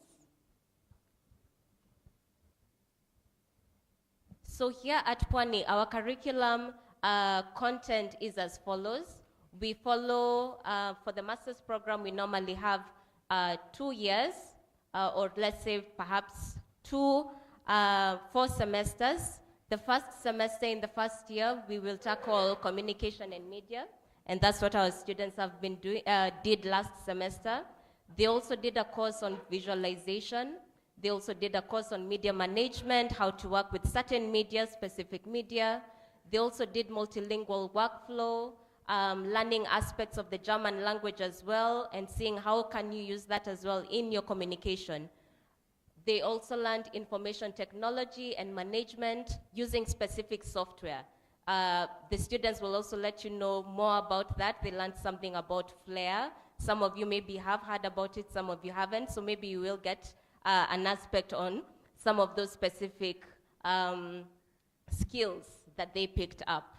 So here at Pwani, our curriculum content is as follows. We follow, for the master's program, we normally have 2 years, or let's say perhaps 4 semesters. The first semester in the first year, we will tackle communication and media, and that's what our students have been doing, did last semester. They also did a course on visualization. They also did a course on media management, how to work with certain media, specific media. They also did multilingual workflow, learning aspects of the German language as well, and seeing how can you use that as well in your communication. They also learned information technology and management using specific software. The students will also let you know more about that. They learned something about Flair. Some of you maybe have heard about it, some of you haven't, so maybe you will get an aspect on some of those specific skills that they picked up.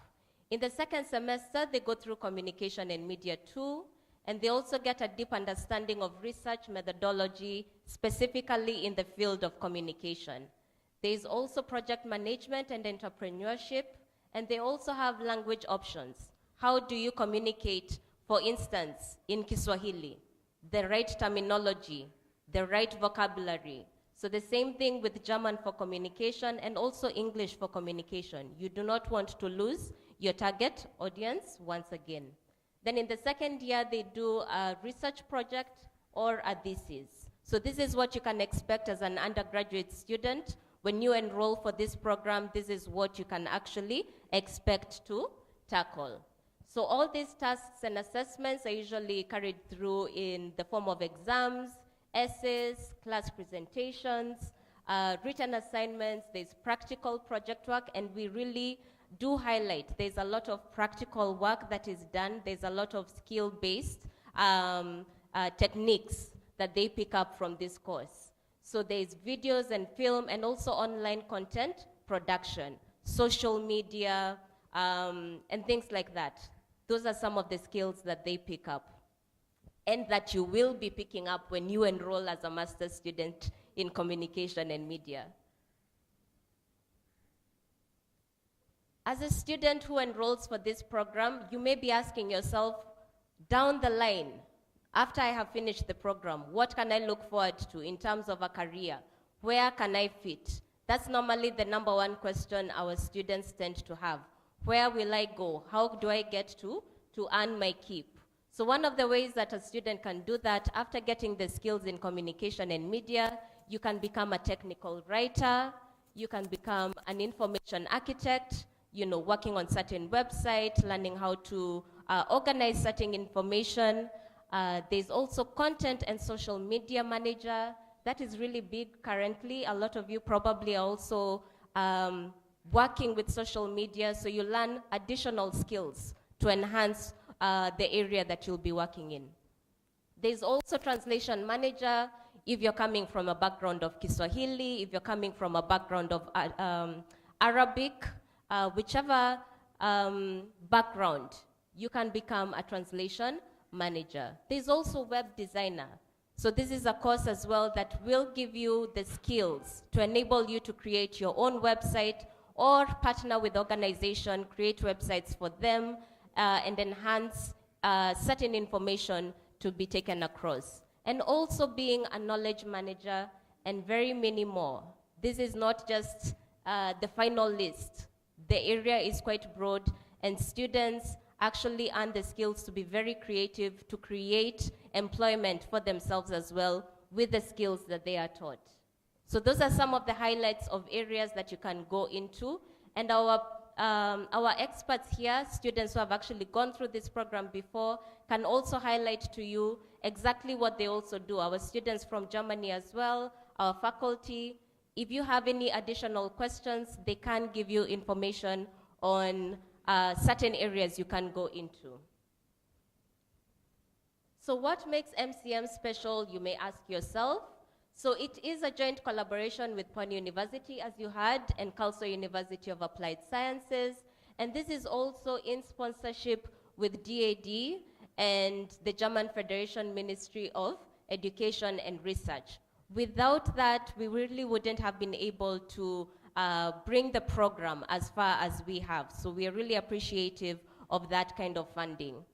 In the second semester, they go through communication and media too, and they also get a deep understanding of research methodology, specifically in the field of communication. There is also project management and entrepreneurship, and they also have language options. How do you communicate, for instance, in Kiswahili? The right terminology, the right vocabulary. So the same thing with German for communication and also English for communication. You do not want to lose your target audience once again. Then in the second year, they do a research project or a thesis. So this is what you can expect as an undergraduate student. When you enroll for this program, this is what you can actually expect to tackle. So all these tasks and assessments are usually carried through in the form of exams, essays, class presentations, written assignments, there's practical project work, and we really do highlight there's a lot of practical work that is done, there's a lot of skill-based techniques that they pick up from this course. So there's videos and film and also online content production, social media, and things like that. Those are some of the skills that they pick up and that you will be picking up when you enroll as a master's student in communication and media. As a student who enrolls for this program, you may be asking yourself, down the line, after I have finished the program, what can I look forward to in terms of a career? Where can I fit? That's normally the number one question our students tend to have. Where will I go? How do I get to earn my keep? So one of the ways that a student can do that, after getting the skills in communication and media, you can become a technical writer, you can become an information architect, you know, working on certain websites, learning how to organize certain information. There's also content and social media manager, that is really big currently. A lot of you probably are also working with social media, so you learn additional skills to enhance the area that you'll be working in. There's also translation manager if you're coming from a background of Kiswahili, if you're coming from a background of Arabic, whichever background, you can become a translation manager. There's also web designer. So this is a course as well that will give you the skills to enable you to create your own website or partner with organization, create websites for them, and enhance certain information to be taken across. And also being a knowledge manager and very many more. This is not just the final list. The area is quite broad, and students actually earn the skills to be very creative, to create employment for themselves as well with the skills that they are taught. So those are some of the highlights of areas that you can go into. And our experts here, students who have actually gone through this program before, can also highlight to you exactly what they also do. Our students from Germany as well, our faculty. If you have any additional questions, they can give you information on certain areas you can go into. So what makes MCM special, you may ask yourself? So it is a joint collaboration with Pwani University, as you heard, and Calso University of Applied Sciences. And this is also in sponsorship with DAD and the German Federation Ministry of Education and Research. Without that, we really wouldn't have been able to bring the program as far as we have. So we are really appreciative of that kind of funding.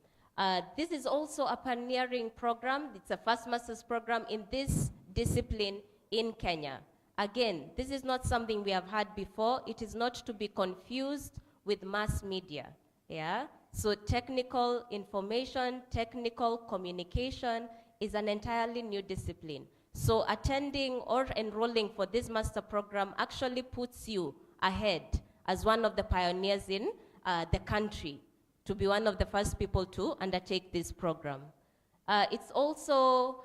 This is also a pioneering program. It's a first master's program in this discipline in Kenya. Again, this is not something we have had before. It is not to be confused with mass media, yeah? So technical information, technical communication is an entirely new discipline. So attending or enrolling for this master program actually puts you ahead as one of the pioneers in the country, to be one of the first people to undertake this program. It's also,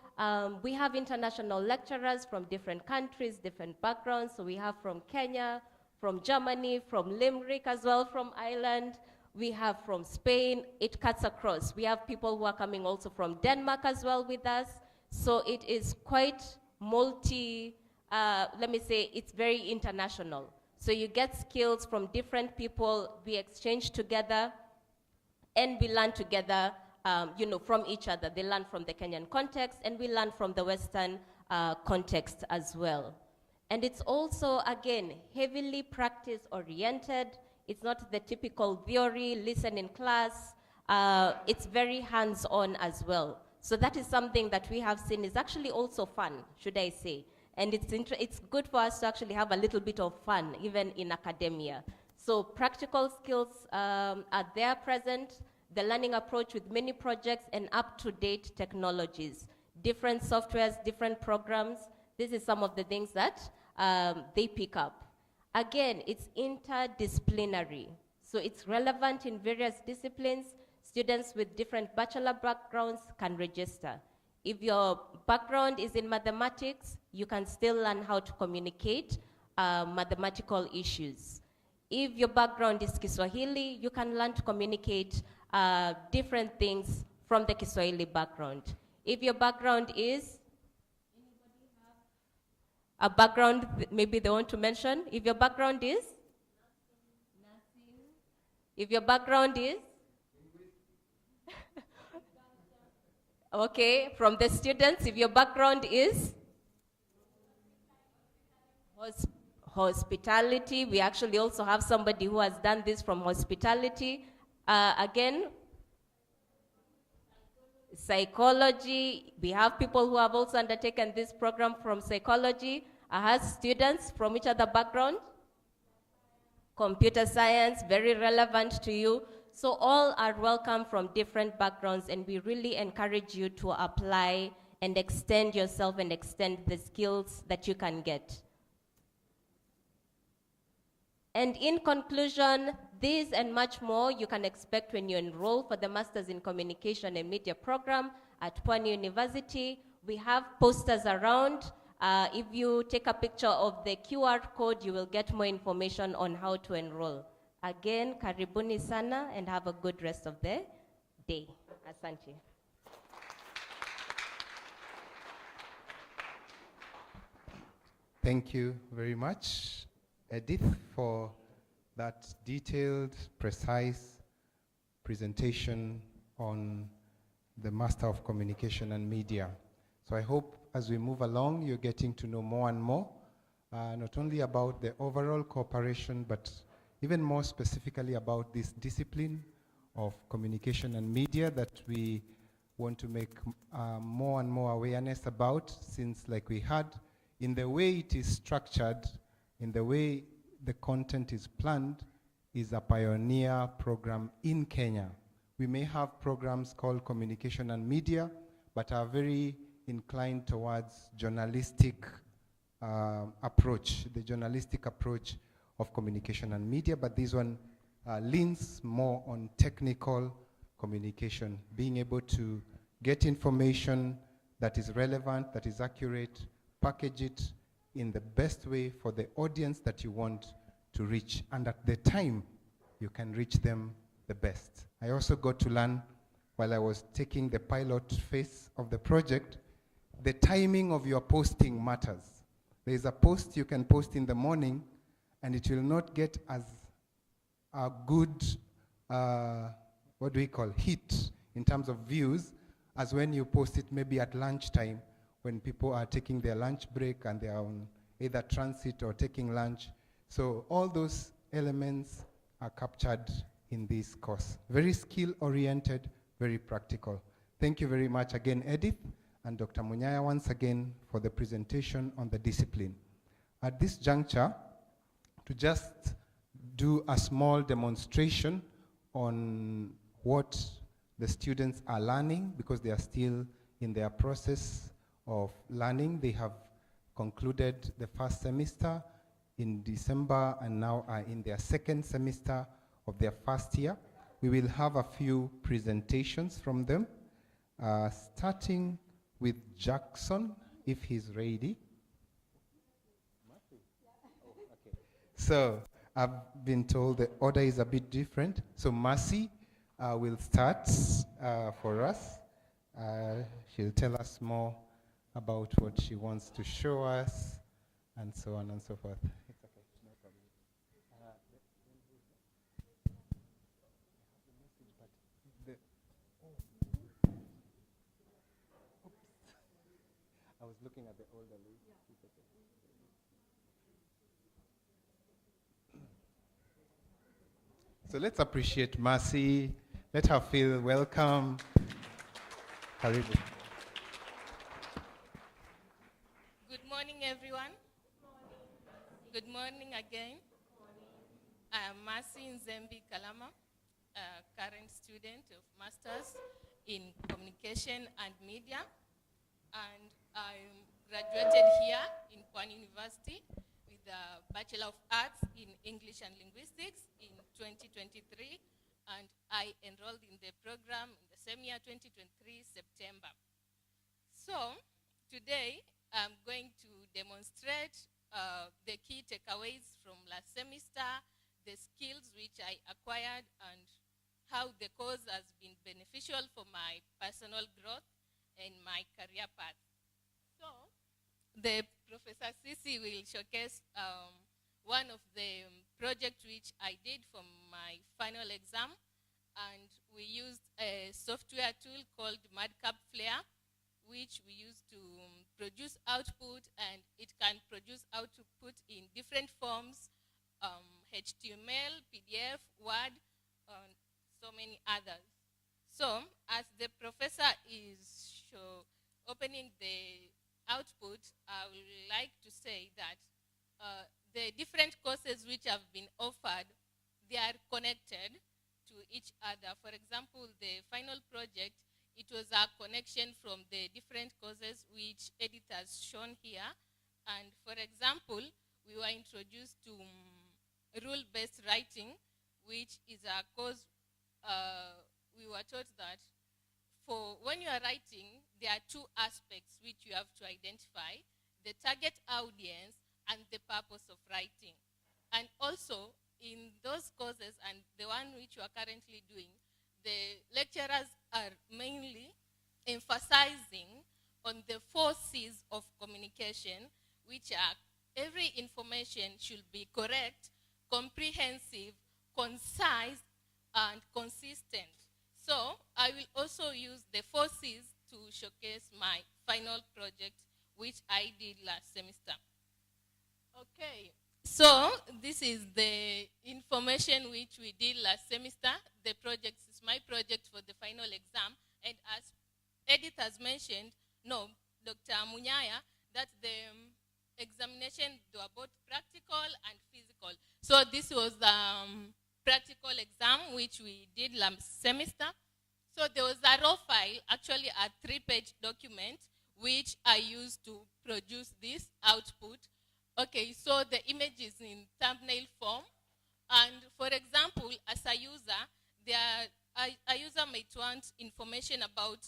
we have international lecturers from different countries, different backgrounds. So we have from Kenya, from Germany, from Limerick as well, from Ireland. We have from Spain. It cuts across. We have people who are coming also from Denmark as well with us. So it is quite let me say, it's very international. So you get skills from different people, we exchange together, and we learn together, you know, from each other. They learn from the Kenyan context, and we learn from the Western context as well. And it's also, again, heavily practice-oriented. It's not the typical theory, listen in class. It's very hands-on as well. So that is something that we have seen is actually also fun, should I say. And it's good for us to actually have a little bit of fun, even in academia. So practical skills are there present, the learning approach with many projects and up-to-date technologies, different softwares, different programs. This is some of the things that they pick up. Again, it's interdisciplinary. So it's relevant in various disciplines. Students with different bachelor backgrounds can register. If your background is in mathematics, you can still learn how to communicate mathematical issues. If your background is Kiswahili, you can learn to communicate different things from the Kiswahili background. If your background is, anybody have a background maybe they want to mention? If your background is? Nothing. If your background is? Okay, from the students, if your background is? Hospitality, we actually also have somebody who has done this from hospitality. Again, psychology, we have people who have also undertaken this program from psychology. I have students from each other background. Computer science, very relevant to you. So all are welcome from different backgrounds, and we really encourage you to apply and extend yourself and extend the skills that you can get. And in conclusion, this and much more you can expect when you enroll for the Masters in Communication and Media program at Pwani University. We have posters around If you take a picture of the QR code, you will get more information on how to enroll. Again, karibuni sana and have a good rest of the day. Asante. Thank you very much, Edith, for that detailed, precise presentation on the Master of Communication and Media. So I hope as we move along, you're getting to know more and more, not only about the overall cooperation, but even more specifically about this discipline of communication and media that we want to make more and more awareness about, since like we had, in the way it is structured, in the way the content is planned, is a pioneer program in Kenya. We may have programs called communication and media, but are very inclined towards journalistic approach, the journalistic approach of communication and media, but this one leans more on technical communication, being able to get information that is relevant, that is accurate, package it in the best way for the audience that you want to reach, and at the time you can reach them the best. I also got to learn while I was taking the pilot phase of the project, the timing of your posting matters. There is a post you can post in the morning and it will not get as a good, hit in terms of views as when you post it maybe at lunchtime when people are taking their lunch break and they are on either transit or taking lunch. So all those elements are captured in this course. Very skill-oriented, very practical. Thank you very much again, Edith, and Dr. Munyaya once again for the presentation on the discipline. At this juncture, to just do a small demonstration on what the students are learning, because they are still in their process of learning. They have concluded the first semester in December and now are in their second semester of their first year. We will have a few presentations from them, starting with Jackson, if he's ready. So I've been told the order is a bit different. So Mercy will start for us. She'll tell us more about what she wants to show us, and so on and so forth. It's okay, no problem. I was looking at the older list. It's okay. So let's appreciate Mercy. Let her feel welcome. Karibu. Good morning, everyone. Good morning again. I am Mercy Nzembi Kalama, a current student of Masters in Communication and Media, and I graduated here in Pwani University with a Bachelor of Arts in English and Linguistics in 2023, and I enrolled in the program in the same year, 2023, September. So today, I'm going to demonstrate the key takeaways from last semester, the skills which I acquired, and how the course has been beneficial for my personal growth and my career path. So, the Professor Sisi will showcase one of the projects which I did for my final exam, and we used a software tool called Madcap Flare, which we use to produce output, and it can produce output in different forms, HTML, PDF, Word, and so many others. So, as the professor is opening the output, I would like to say that the different courses which have been offered, they are connected to each other. For example, the final project, it was a connection from the different courses which Edith has shown here. And for example, we were introduced to rule-based writing, which is a course we were taught that for when you are writing, there are two aspects which you have to identify. the target audience, and the purpose of writing. And also, in those courses and the one which you are currently doing, the lecturers are mainly emphasizing on the 4 C's of communication, which are every information should be correct, comprehensive, concise, and consistent. So I will also use the 4 C's to showcase my final project, which I did last semester. Okay, so this is the information which we did last semester. The project is my project for the final exam. And as Edith has mentioned, no, Dr. Munyaya, that the examination were both practical and physical. So this was the practical exam which we did last semester. So there was a raw file, actually a 3-page document, which I used to produce this output. Okay, so the image is in thumbnail form. And for example, as a user, a user might want information about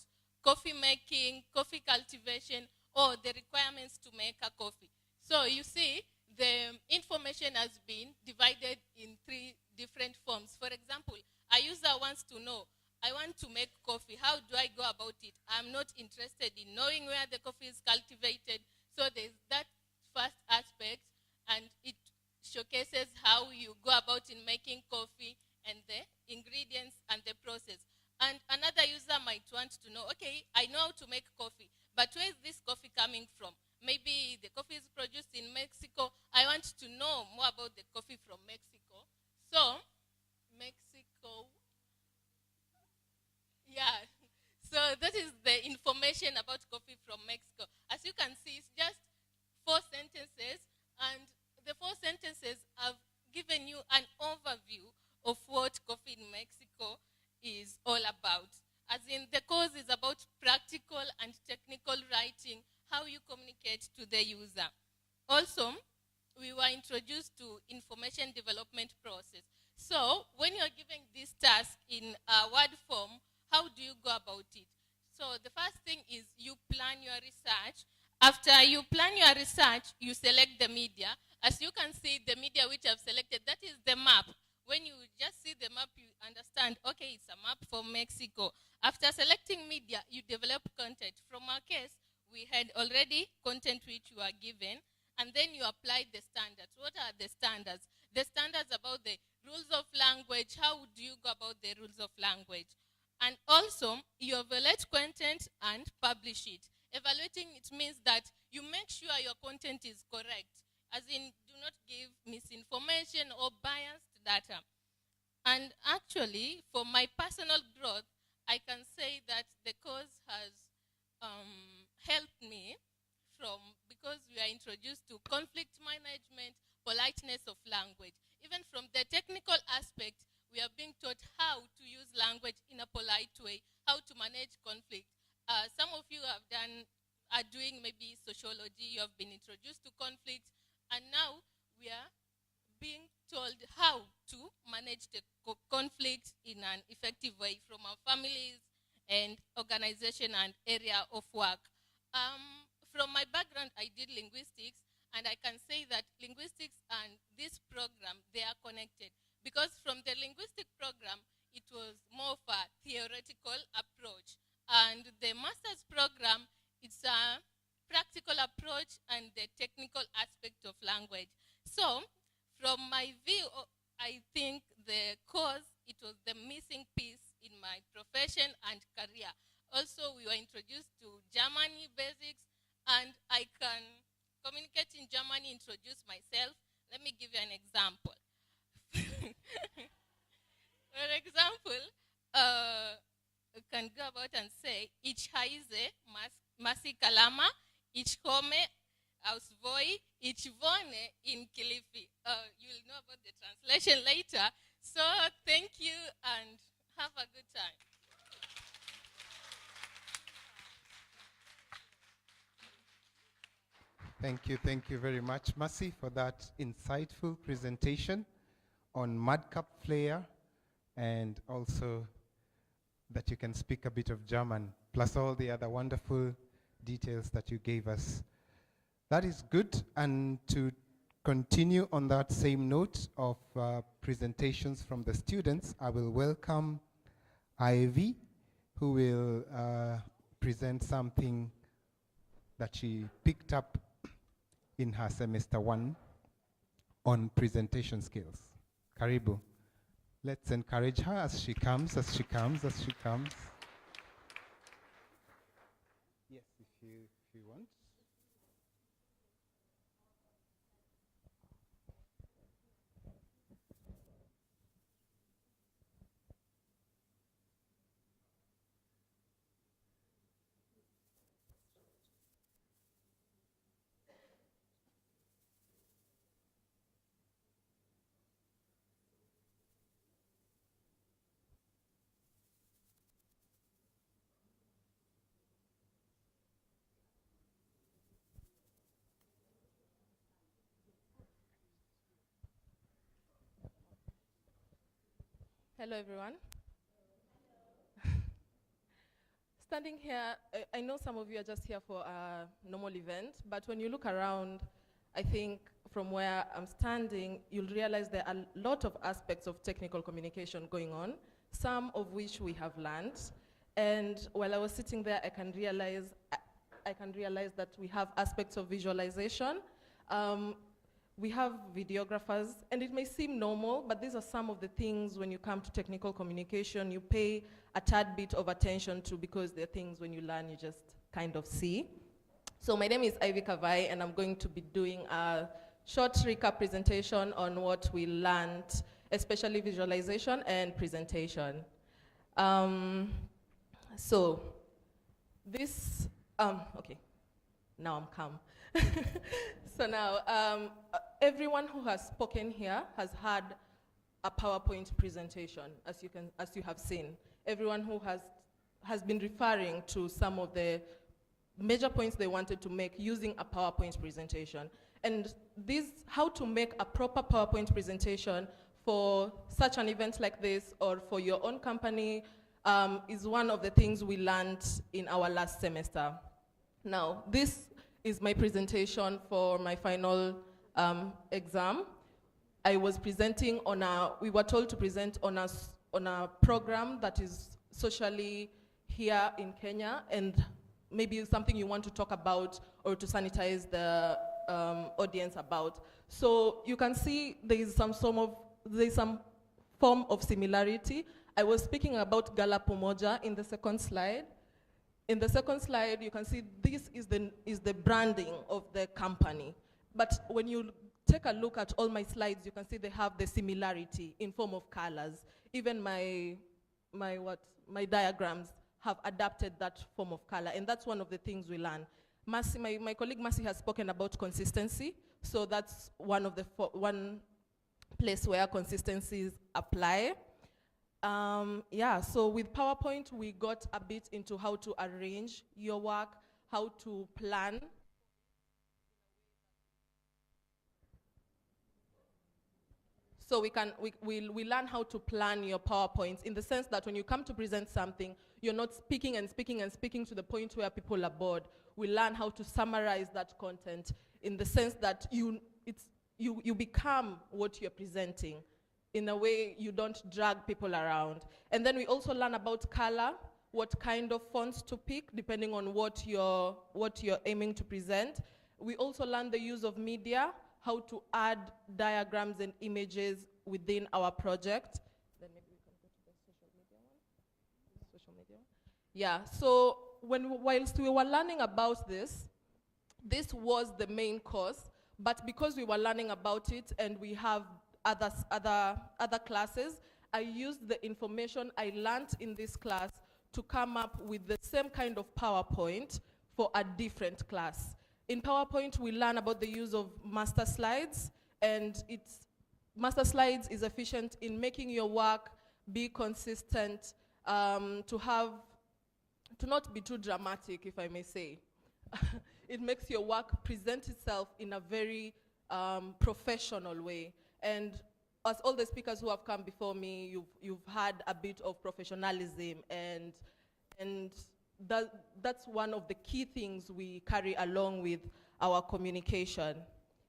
coffee making, coffee cultivation, or the requirements to make a coffee. So you see, the information has been divided in 3 different forms. For example, a user wants to know, I want to make coffee. How do I go about it? I'm not interested in knowing where the coffee is cultivated. So there's that first aspect, and it showcases how you go about in making coffee and the ingredients and the process. And another user might want to know, okay, I know how to make coffee, but where is this coffee coming from? Maybe the coffee is produced in Mexico. I want to know more about the coffee from Mexico. So, Mexico. Yeah. So that is the information about coffee from Mexico. As you can see, it's just 4 sentences, and the 4 sentences have given you an overview of what coffee in Mexico is all about. As in, the course is about practical and technical writing, how you communicate to the user. Also, we were introduced to information development process. So when you're giving this task in a Word form, how do you go about it? So the first thing is you plan your research. After you plan your research, you select the media. As you can see, the media which I've selected, that is the map. When you just see the map, you understand, okay, it's a map for Mexico. After selecting media, you develop content. From our case, we had already content which you are given, and then you apply the standards. What are the standards? The standards about the rules of language. How do you go about the rules of language? And also, you evaluate content and publish it. Evaluating, it means that you make sure your content is correct. As in, do not give misinformation or biased data. And actually, for my personal growth, I can say that the course has helped me because we are introduced to conflict management, politeness of language. Even from the technical aspect, we are being taught how to use language in a polite way, how to manage conflict. Some of you are doing maybe sociology, you have been introduced to conflict, and now we are being told how to manage the conflict in an effective way from our families and organization and area of work. From my background, I did linguistics, and I can say that linguistics and this program, they are connected. Because from the linguistic program, it was more of a theoretical approach. And the master's program, it's a practical approach and the technical aspect of language. So, from my view, I think the course, it was the missing piece in my profession and career. Also, we were introduced to Germany basics, and I can communicate in Germany, introduce myself. Let me give you an example. For example, you can go about and say, Ich heiße Masi Kalama, ich komme aus Voi, ich wohne in Kilifi. You'll know about the translation later. So thank you and have a good time. Thank you very much, Masi, for that insightful presentation on Madcap Flair, and also that you can speak a bit of German, plus all the other wonderful details that you gave us. That is good. And to continue on that same note of presentations from the students, I will welcome Ivy, who will present something that she picked up in her semester 1 on presentation skills. Karibu. Let's encourage her as she comes, as she comes, as she comes. Yes, if you want. Hello, everyone. Standing here, I know some of you are just here for a normal event, but when you look around, I think from where I'm standing, you'll realize there are a lot of aspects of technical communication going on, some of which we have learned. And while I was sitting there, I can realize that we have aspects of visualization. We have videographers, and it may seem normal, but these are some of the things when you come to technical communication, you pay a tad bit of attention to, because they're things when you learn, you just kind of see. So my name is Ivy Kavai, and I'm going to be doing a short recap presentation on what we learned, especially visualization and presentation. So this, okay, now I'm calm. So now, everyone who has spoken here has had a PowerPoint presentation, as you have seen. Everyone who has been referring to some of the major points they wanted to make using a PowerPoint presentation. And how to make a proper PowerPoint presentation for such an event like this or for your own company is one of the things we learned in our last semester. Now, this is my presentation for my final exam. I was presenting we were told to present on a program that is socially here in Kenya, and maybe something you want to talk about or to sanitize the audience about. So you can see there is some form of similarity. I was speaking about Gala Pomoja in the second slide. In the second slide, you can see this is the branding of the company. But when you take a look at all my slides, you can see they have the similarity in form of colors. Even my diagrams have adapted that form of color, and that's one of the things we learn. Mercy, my colleague Mercy has spoken about consistency, so that's one place where consistencies apply. So with PowerPoint, we got a bit into how to arrange your work, how to plan. So we learn how to plan your PowerPoints in the sense that when you come to present something, you're not speaking and speaking and speaking to the point where people are bored. We learn how to summarize that content in the sense that you become what you're presenting. In a way, you don't drag people around. And then we also learn about color, what kind of fonts to pick, depending on what you're aiming to present. We also learn the use of media, how to add diagrams and images within our project. Then maybe we can go to the social media one. Social media one. Yeah, so whilst we were learning about this was the main course, but because we were learning about it and we have other classes, I used the information I learned in this class to come up with the same kind of PowerPoint for a different class. In PowerPoint, we learn about the use of master slides, and master slides is efficient in making your work be consistent, to not be too dramatic, if I may say. It makes your work present itself in a very professional way. And as all the speakers who have come before me, you've had a bit of professionalism, and that's one of the key things we carry along with our communication.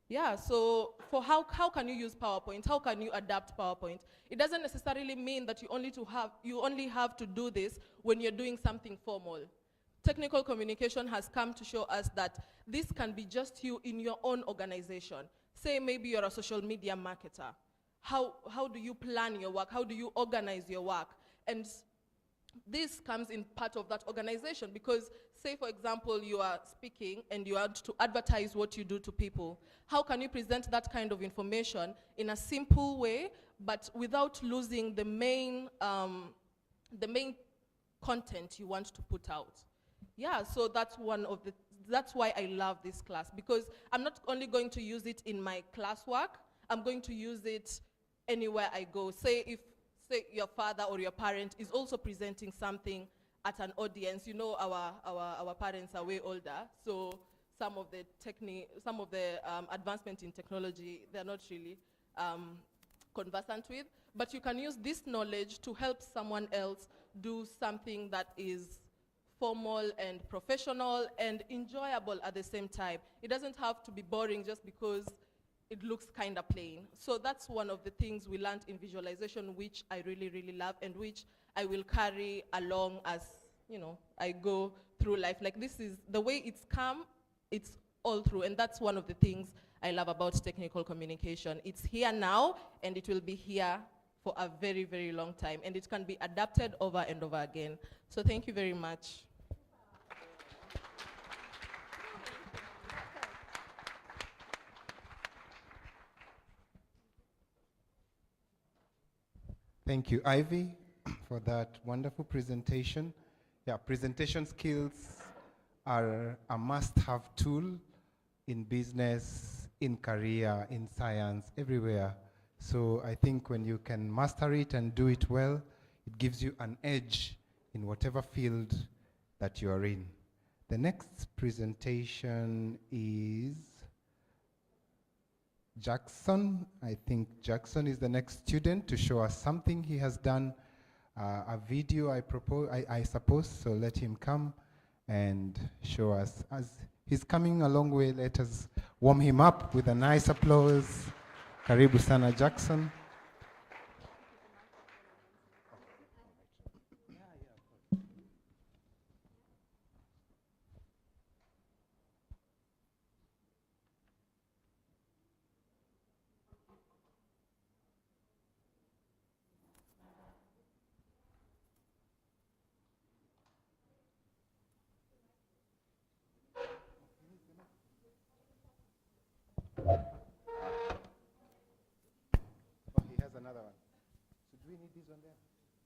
Yeah, so for how can you use PowerPoint? How can you adapt PowerPoint? It doesn't necessarily mean that you only have to do this when you're doing something formal. Technical communication has come to show us that this can be just you in your own organization. Say maybe you're a social media marketer. How do you plan your work? How do you organize your work? And this comes in part of that organization because, say for example, you are speaking and you want to advertise what you do to people. How can you present that kind of information in a simple way, but without losing the main content you want to put out? Yeah, so that's why I love this class, because I'm not only going to use it in my classwork, I'm going to use it anywhere I go. Say your father or your parent is also presenting something at an audience. You know, our parents are way older, so some of the advancement in technology, they're not really conversant with. But you can use this knowledge to help someone else do something that is formal and professional and enjoyable at the same time. It doesn't have to be boring just because it looks kind of plain. So that's one of the things we learned in visualization, which I really, really love and which I will carry along as, you know, I go through life. Like, this is the way it's come, it's all through. And that's one of the things I love about technical communication. It's here now and it will be here for a very, very long time. And it can be adapted over and over again. So thank you very much. Thank you, Ivy, for that wonderful presentation. Yeah, presentation skills are a must-have tool in business, in career, in science, everywhere. So I think when you can master it and do it well, it gives you an edge in whatever field that you are in. The next presentation is Jackson. I think Jackson is the next student to show us something he has done, a video I suppose, so let him come and show us. As he's coming a long way, let us warm him up with a nice applause. Karibu sana, Jackson.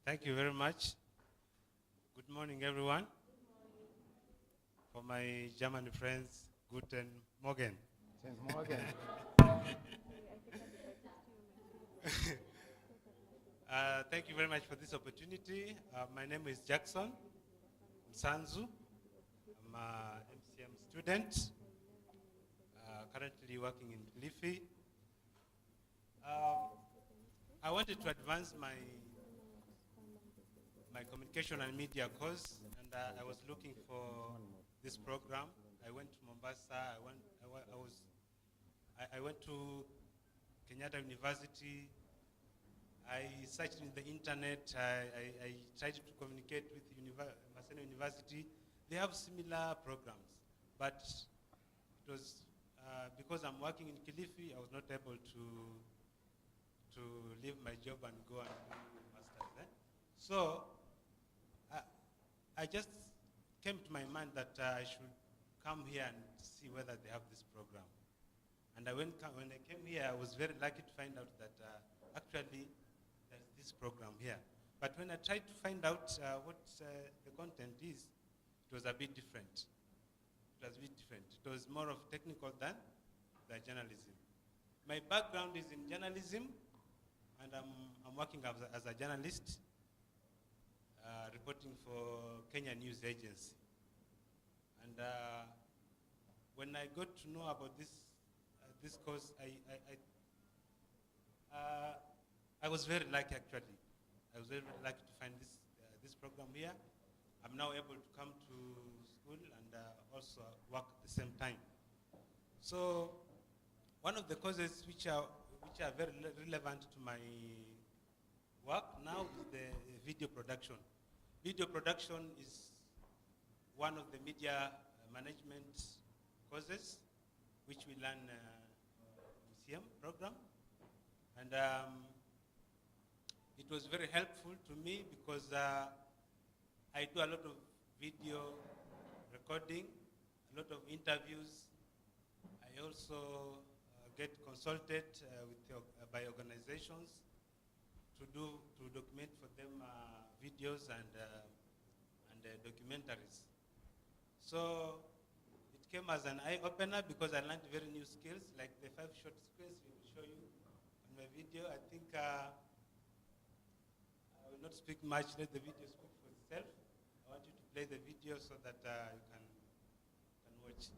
Thank you very much. Good morning, everyone. For my German friends, guten Morgen. Guten Morgen. Thank you very much for this opportunity. My name is Jackson Msanzu. I'm an MCM student, currently working in Kilifi. I wanted to advance my communication and media course, and I was looking for this program. I went to Mombasa. I went to Kenyatta University. I searched in the internet. I tried to communicate with Maseno University. They have similar programs, but it was because I'm working in Kilifi, I was not able to leave my job and go and do masters there. So I just came to my mind that I should come here and see whether they have this program. And when I came here, I was very lucky to find out that actually there's this program here. But when I tried to find out what the content is, it was a bit different. It was a bit different. It was more of technical than the journalism. My background is in journalism, and I'm working as a journalist, reporting for Kenya News Agency. And when I got to know about this course, I was very lucky, actually. I was very lucky to find this program here. I'm now able to come to school and also work at the same time. So one of the causes which are very relevant to my work now is the video production. Video production is one of the media management courses which we learn museum program. And it was very helpful to me because I do a lot of video recording, a lot of interviews. I also get consulted by organizations to document for them videos and documentaries. So it came as an eye-opener because I learned very new skills, like the 5 short sequence we will show you on my video. I think I will not speak much, let the video speak for itself. I want you to play the video so that you can watch.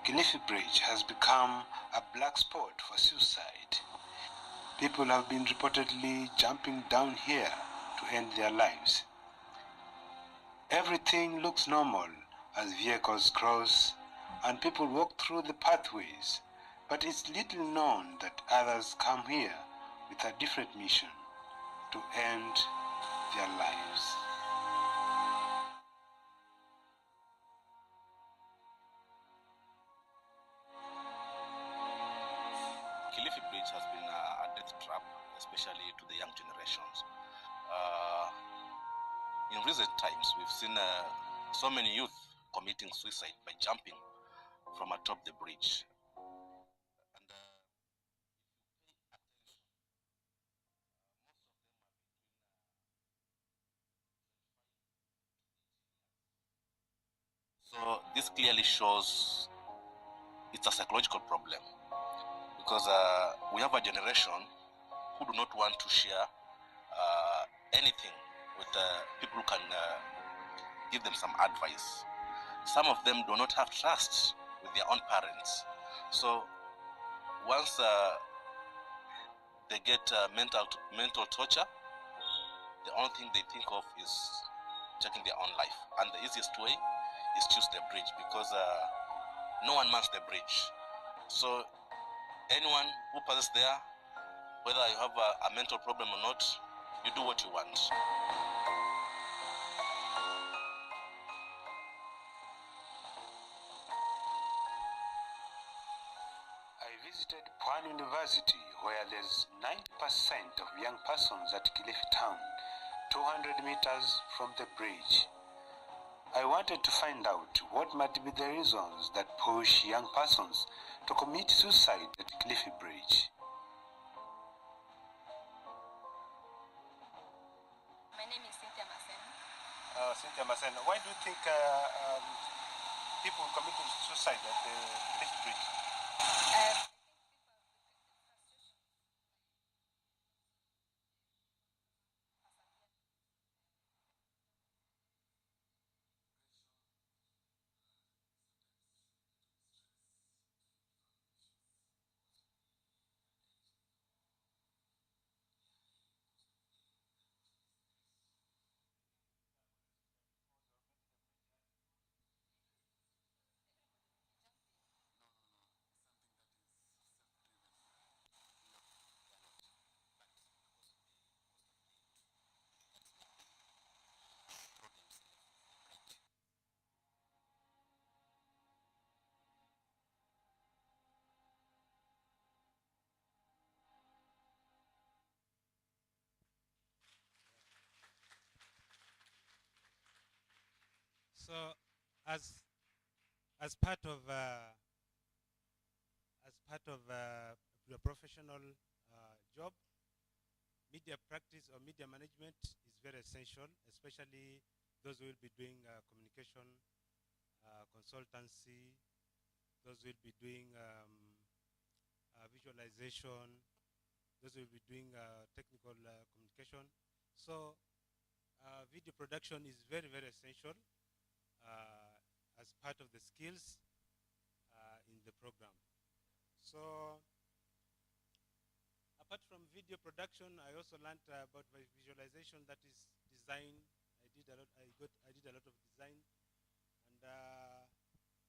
Kilifi Bridge has become a black spot for suicide. People have been reportedly jumping down here to end their lives. Everything looks normal as vehicles cross and people walk through the pathways, but it's little known that others come here with a different mission, to end their lives. Kilifi Bridge has been a death trap, especially to the young generations. In recent times, we've seen so many youth committing suicide by jumping from atop the bridge. So this clearly shows it's a psychological problem, because we have a generation who do not want to share anything with people who can give them some advice. Some of them do not have trust with their own parents. So once they get mental torture, the only thing they think of is taking their own life. And the easiest way is choose the bridge, because no one mans the bridge. So anyone who passes there, whether you have a mental problem or not, you do what you want. I visited Pwani University, where there's 90% of young persons at Kilifi town, 200 meters from the bridge. I wanted to find out what might be the reasons that push young persons to commit suicide at Kilifi Bridge. My name is Cynthia Masen. Cynthia Masen, why do you think people committing suicide at the Kilifi Bridge? So, as part of your professional job, media practice or media management is very essential, especially those who will be doing communication consultancy, those who will be doing visualization, those who will be doing technical communication. So, video production is very, very essential as part of the skills in the program. So, apart from video production, I also learned about visualization, that is design. I did a lot of design, and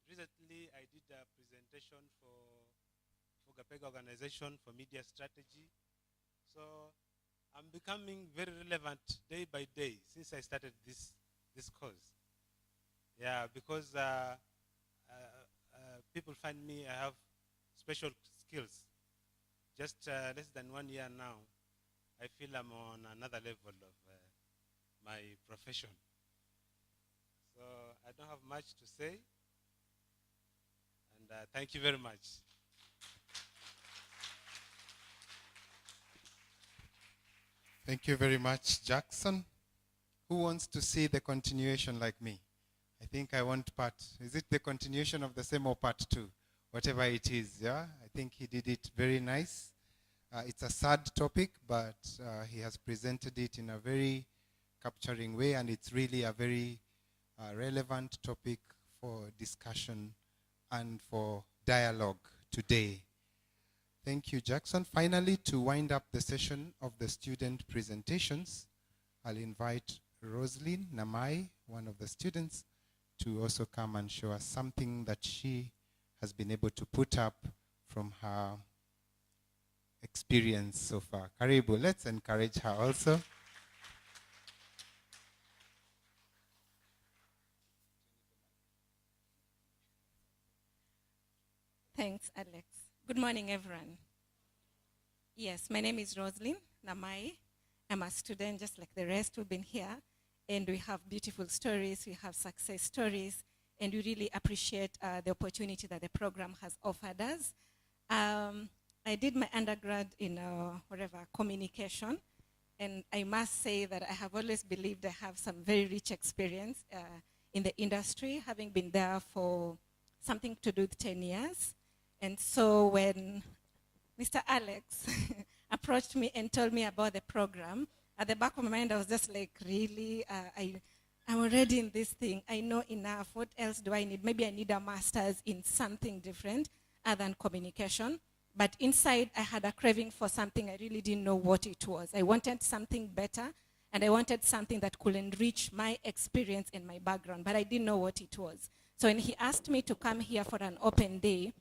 recently I did a presentation for Gapega organization for media strategy. So I'm becoming very relevant day by day since I started this course. Yeah, because people find me, I have special skills. Just less than 1 year now, I feel I'm on another level of my profession. So I don't have much to say, and thank you very much. Thank you very much, Jackson. Who wants to see the continuation like me? I think I want part. Is it the continuation of the same or part 2? Whatever it is, yeah? I think he did it very nice. It's a sad topic, but he has presented it in a very capturing way, and it's really a very relevant topic for discussion and for dialogue today. Thank you, Jackson. Finally, to wind up the session of the student presentations, I'll invite Roslyn Namai, one of the students, to also come and show us something that she has been able to put up from her experience so far. Karibu, let's encourage her also. Thanks, Alex. Good morning, everyone. Yes, my name is Roslyn Namai. I'm a student just like the rest who've been here, and we have beautiful stories, we have success stories, and we really appreciate the opportunity that the program has offered us. I did my undergrad in communication, and I must say that I have always believed I have some very rich experience in the industry, having been there for something to do with 10 years. And so when Mr. Alex approached me and told me about the program, at the back of my mind, I was just like, really? I'm already in this thing. I know enough. What else do I need? Maybe I need a master's in something different other than communication. But inside, I had a craving for something. I really didn't know what it was. I wanted something better, and I wanted something that could enrich my experience and my background, but I didn't know what it was. So when he asked me to come here for an open day,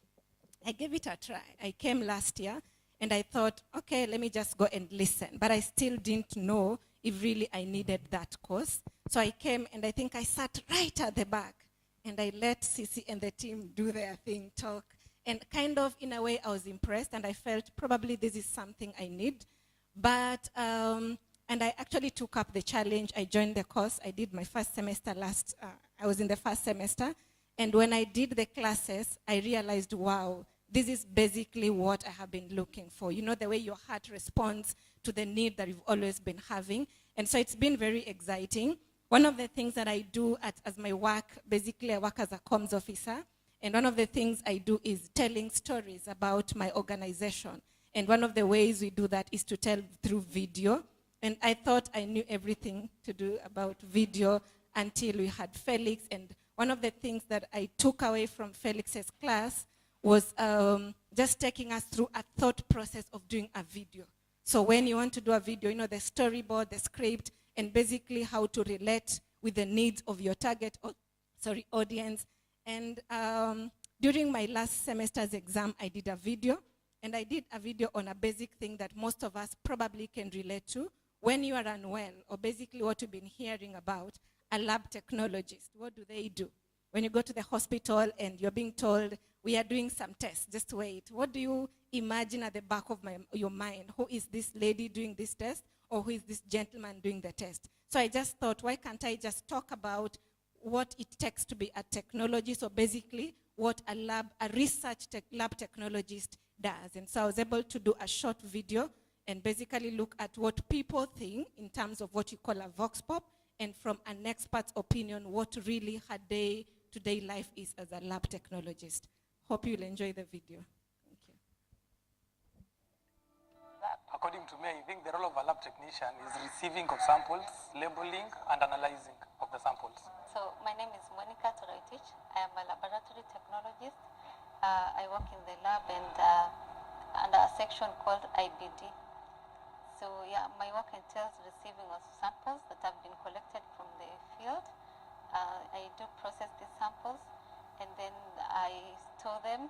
I gave it a try. I came last year, and I thought, okay, let me just go and listen. But I still didn't know if really I needed that course. So I came, and I think I sat right at the back, and I let Sisi and the team do their thing, talk. And kind of, in a way, I was impressed, and I felt probably this is something I need. But, and I actually took up the challenge. I joined the course. I did my first semester I was in the first semester. And when I did the classes, I realized, wow, this is basically what I have been looking for. You know, the way your heart responds to the need that you've always been having. And so it's been very exciting. One of the things that I do as my work, basically I work as a comms officer. And one of the things I do is telling stories about my organization. And one of the ways we do that is to tell through video. And I thought I knew everything to do about video until we had Felix. And one of the things that I took away from Felix's class was just taking us through a thought process of doing a video. So when you want to do a video, you know, the storyboard, the script, and basically how to relate with the needs of your target audience. And during my last semester's exam, I did a video. And I did a video on a basic thing that most of us probably can relate to. When you are unwell, or basically what you've been hearing about, a lab technologist, what do they do? When you go to the hospital and you're being told, we are doing some tests, just wait. What do you imagine at the back of your mind? Who is this lady doing this test? Or who is this gentleman doing the test? So I just thought, why can't I just talk about what it takes to be a technologist, so basically what a research lab technologist does. And so I was able to do a short video and basically look at what people think in terms of what you call a vox pop, and from an expert's opinion, what really her day-to-day life is as a lab technologist. Hope you'll enjoy the video. Thank you. According to me, I think the role of a lab technician is receiving of samples, labeling, and analyzing of the samples. So my name is Monica Toroitich. I am a laboratory technologist. I work in the lab and under a section called IBD. So yeah, my work entails receiving of samples that have been collected from the field. I do process these samples, and then I store them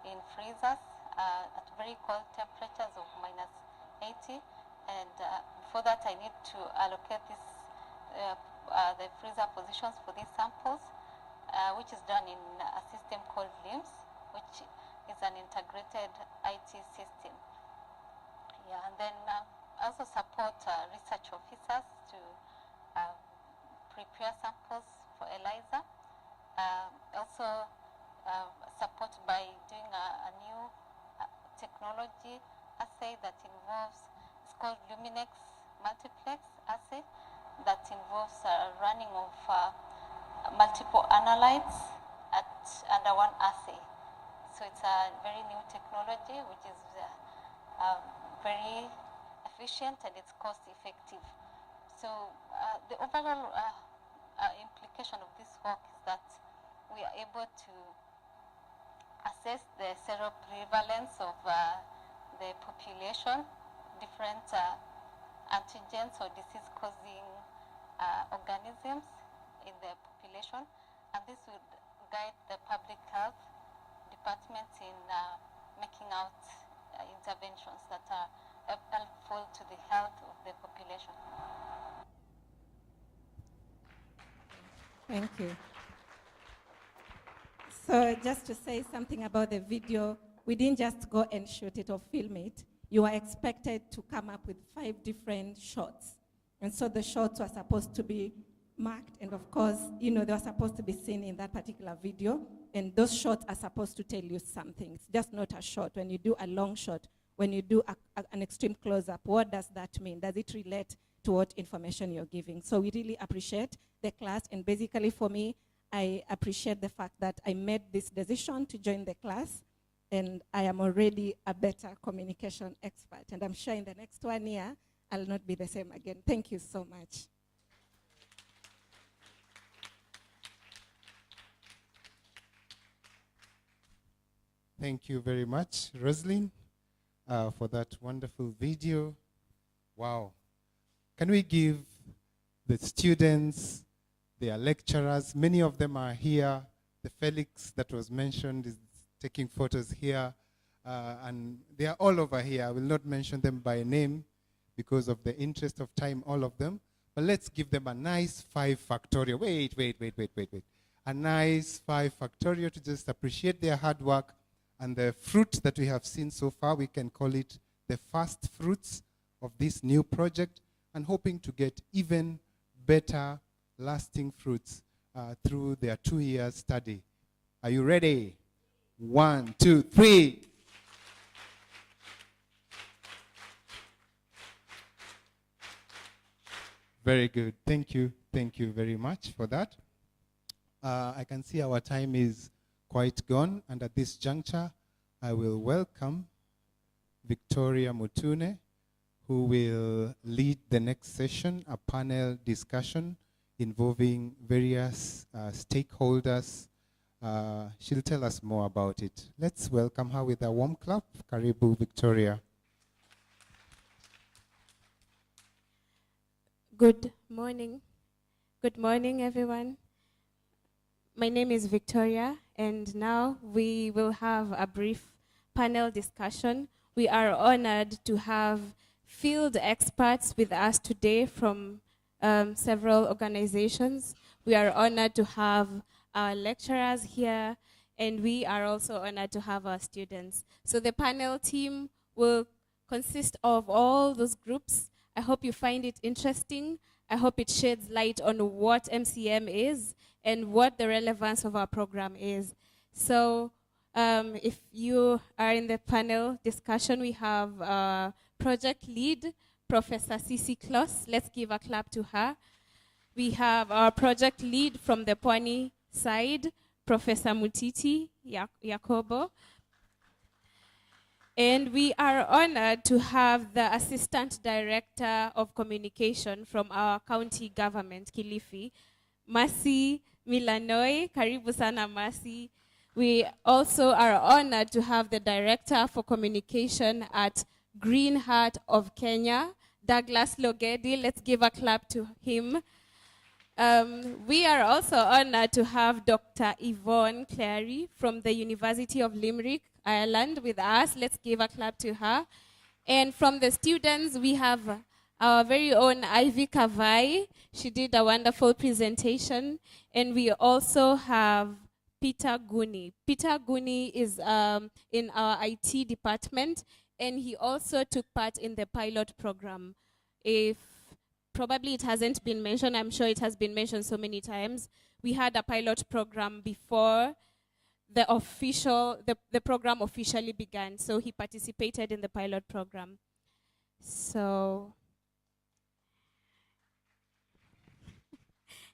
in freezers at very cold temperatures of -80. And before that, I need to allocate the freezer positions for these samples, which is done in a system called LIMS, which is an integrated IT system. Yeah, and then I also support research officers to prepare samples for ELISA. Also support by doing a new technology assay that involves, it's called Luminex multiplex assay, that involves running of multiple analytes under one assay. So it's a very new technology which is very efficient and it's cost effective. So the overall implication of this work is that we are able to assess the seroprevalence of the population, different antigens or disease-causing organisms in the population, and this would guide the public health department in making out interventions that are helpful to the health of the population. Thank you. So just to say something about the video, we didn't just go and shoot it or film it. You are expected to come up with 5 different shots. And so the shots were supposed to be marked, and of course, they were supposed to be seen in that particular video, and those shots are supposed to tell you something. It's just not a shot. When you do a long shot, when you do an extreme close-up, what does that mean? Does it relate to what information you're giving? So we really appreciate the class, and basically for me, I appreciate the fact that I made this decision to join the class, and I am already a better communication expert, and I'm sure in the next 1 year, I'll not be the same again. Thank you so much. Thank you very much, Rosalind, for that wonderful video. Wow. Can we give the students, their lecturers, many of them are here. The Felix that was mentioned is taking photos here, and they are all over here. I will not mention them by name because of the interest of time, all of them. But let's give them a nice 5 factorial. Wait. A nice 5 factorial to just appreciate their hard work. And the fruit that we have seen so far, we can call it the first fruits of this new project, and hoping to get even better lasting fruits through their 2-year study. Are you ready? 1, 2, 3. Very good. Thank you. Thank you very much for that. I can see our time is quite gone, and at this juncture, I will welcome Victoria Mutune, who will lead the next session, a panel discussion involving various stakeholders. She'll tell us more about it. Let's welcome her with a warm clap. Karibu, Victoria. Good morning. Good morning, everyone. My name is Victoria, and now we will have a brief panel discussion. We are honored to have field experts with us today from several organizations. We are honored to have our lecturers here, and we are also honored to have our students. So the panel team will consist of all those groups. I hope you find it interesting. I hope it sheds light on what MCM is and what the relevance of our program is. So if you are in the panel discussion, we have project lead, Professor Cici Kloss. Let's give a clap to her. We have our project lead from the Pwani side, Professor Mutiti Yakobo. And we are honored to have the Assistant Director of Communication from our county government, Kilifi, Mercy Milanoi. Karibu sana, Mercy. We also are honored to have the Director for Communication at Green Heart of Kenya, Douglas Logedi. Let's give a clap to him. We are also honored to have Dr. Yvonne Clary from the University of Limerick, Ireland with us. Let's give a clap to her. And from the students, we have our very own Ivy Kavai. She did a wonderful presentation. And we also have Peter Guni. Peter Guni is in our IT department, and he also took part in the pilot program. If probably it hasn't been mentioned, I'm sure it has been mentioned so many times. We had a pilot program before the program officially began. So he participated in the pilot program. So,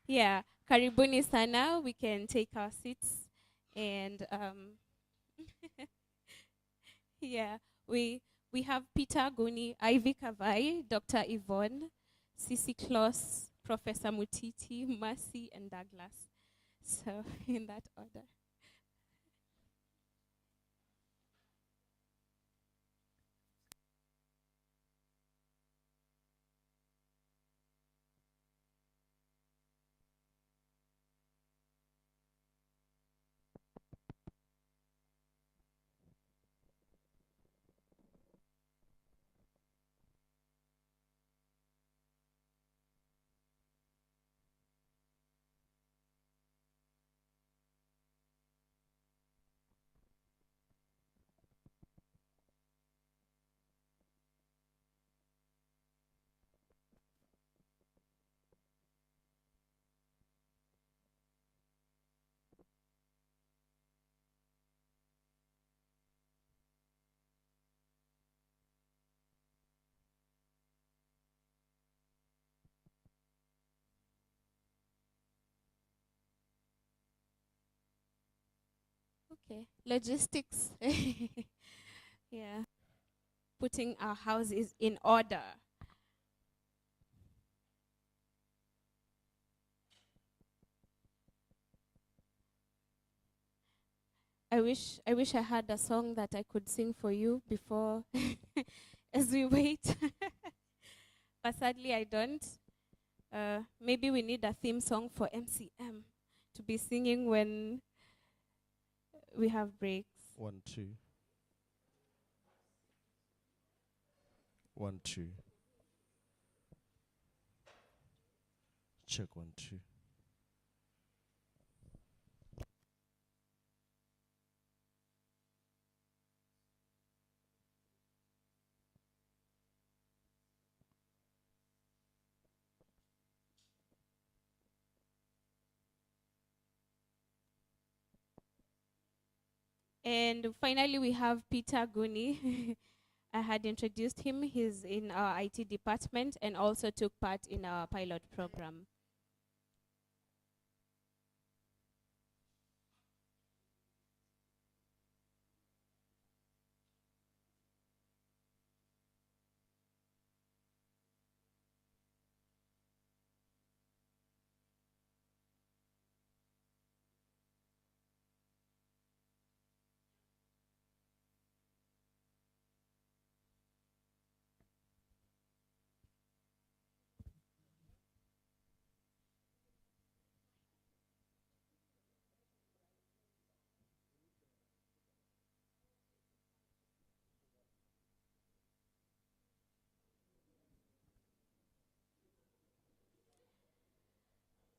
yeah, karibuni sana. We can take our seats. And yeah, we have Peter Guni, Ivy Kavai, Dr. Yvonne, Sisi Kloss, Professor Mutiti, Mercy, and Douglas. So in that order. Okay, logistics. Yeah, putting our houses in order. I wish I had a song that I could sing for you before as we wait. But sadly I don't. Maybe we need a theme song for MCM to be singing when we have breaks. 1, 2. 1, 2. Check 1, 2. And finally, we have Peter Guni. I had introduced him. He's in our IT department and also took part in our pilot program.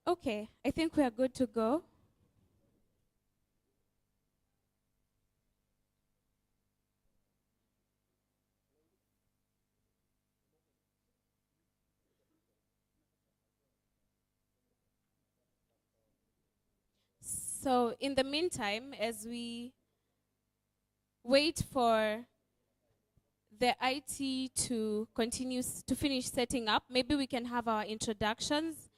Okay, I think we are good to go. So in the meantime, as we wait for the IT to finish setting up, maybe we can have our introductions,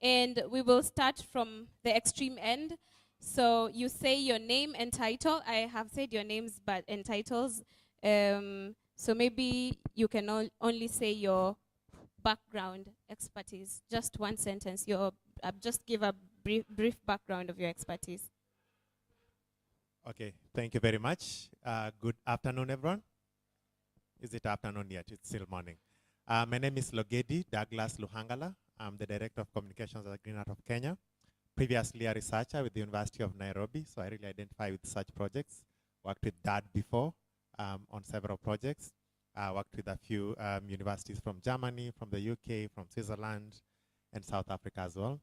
and we will start from the extreme end. So you say your name and title. I have said your names and titles. So maybe you can only say your background expertise, just one sentence. Just give a brief background of your expertise. Okay, thank you very much. Good afternoon, everyone. Is it afternoon yet? It's still morning. My name is Logedi Douglas Luhangala. I'm the Director of Communications at Green Heart of Kenya. Previously a researcher with the University of Nairobi, so I really identify with such projects. Worked with DAD before on several projects. Worked with a few universities from Germany, from the UK, from Switzerland, and South Africa as well.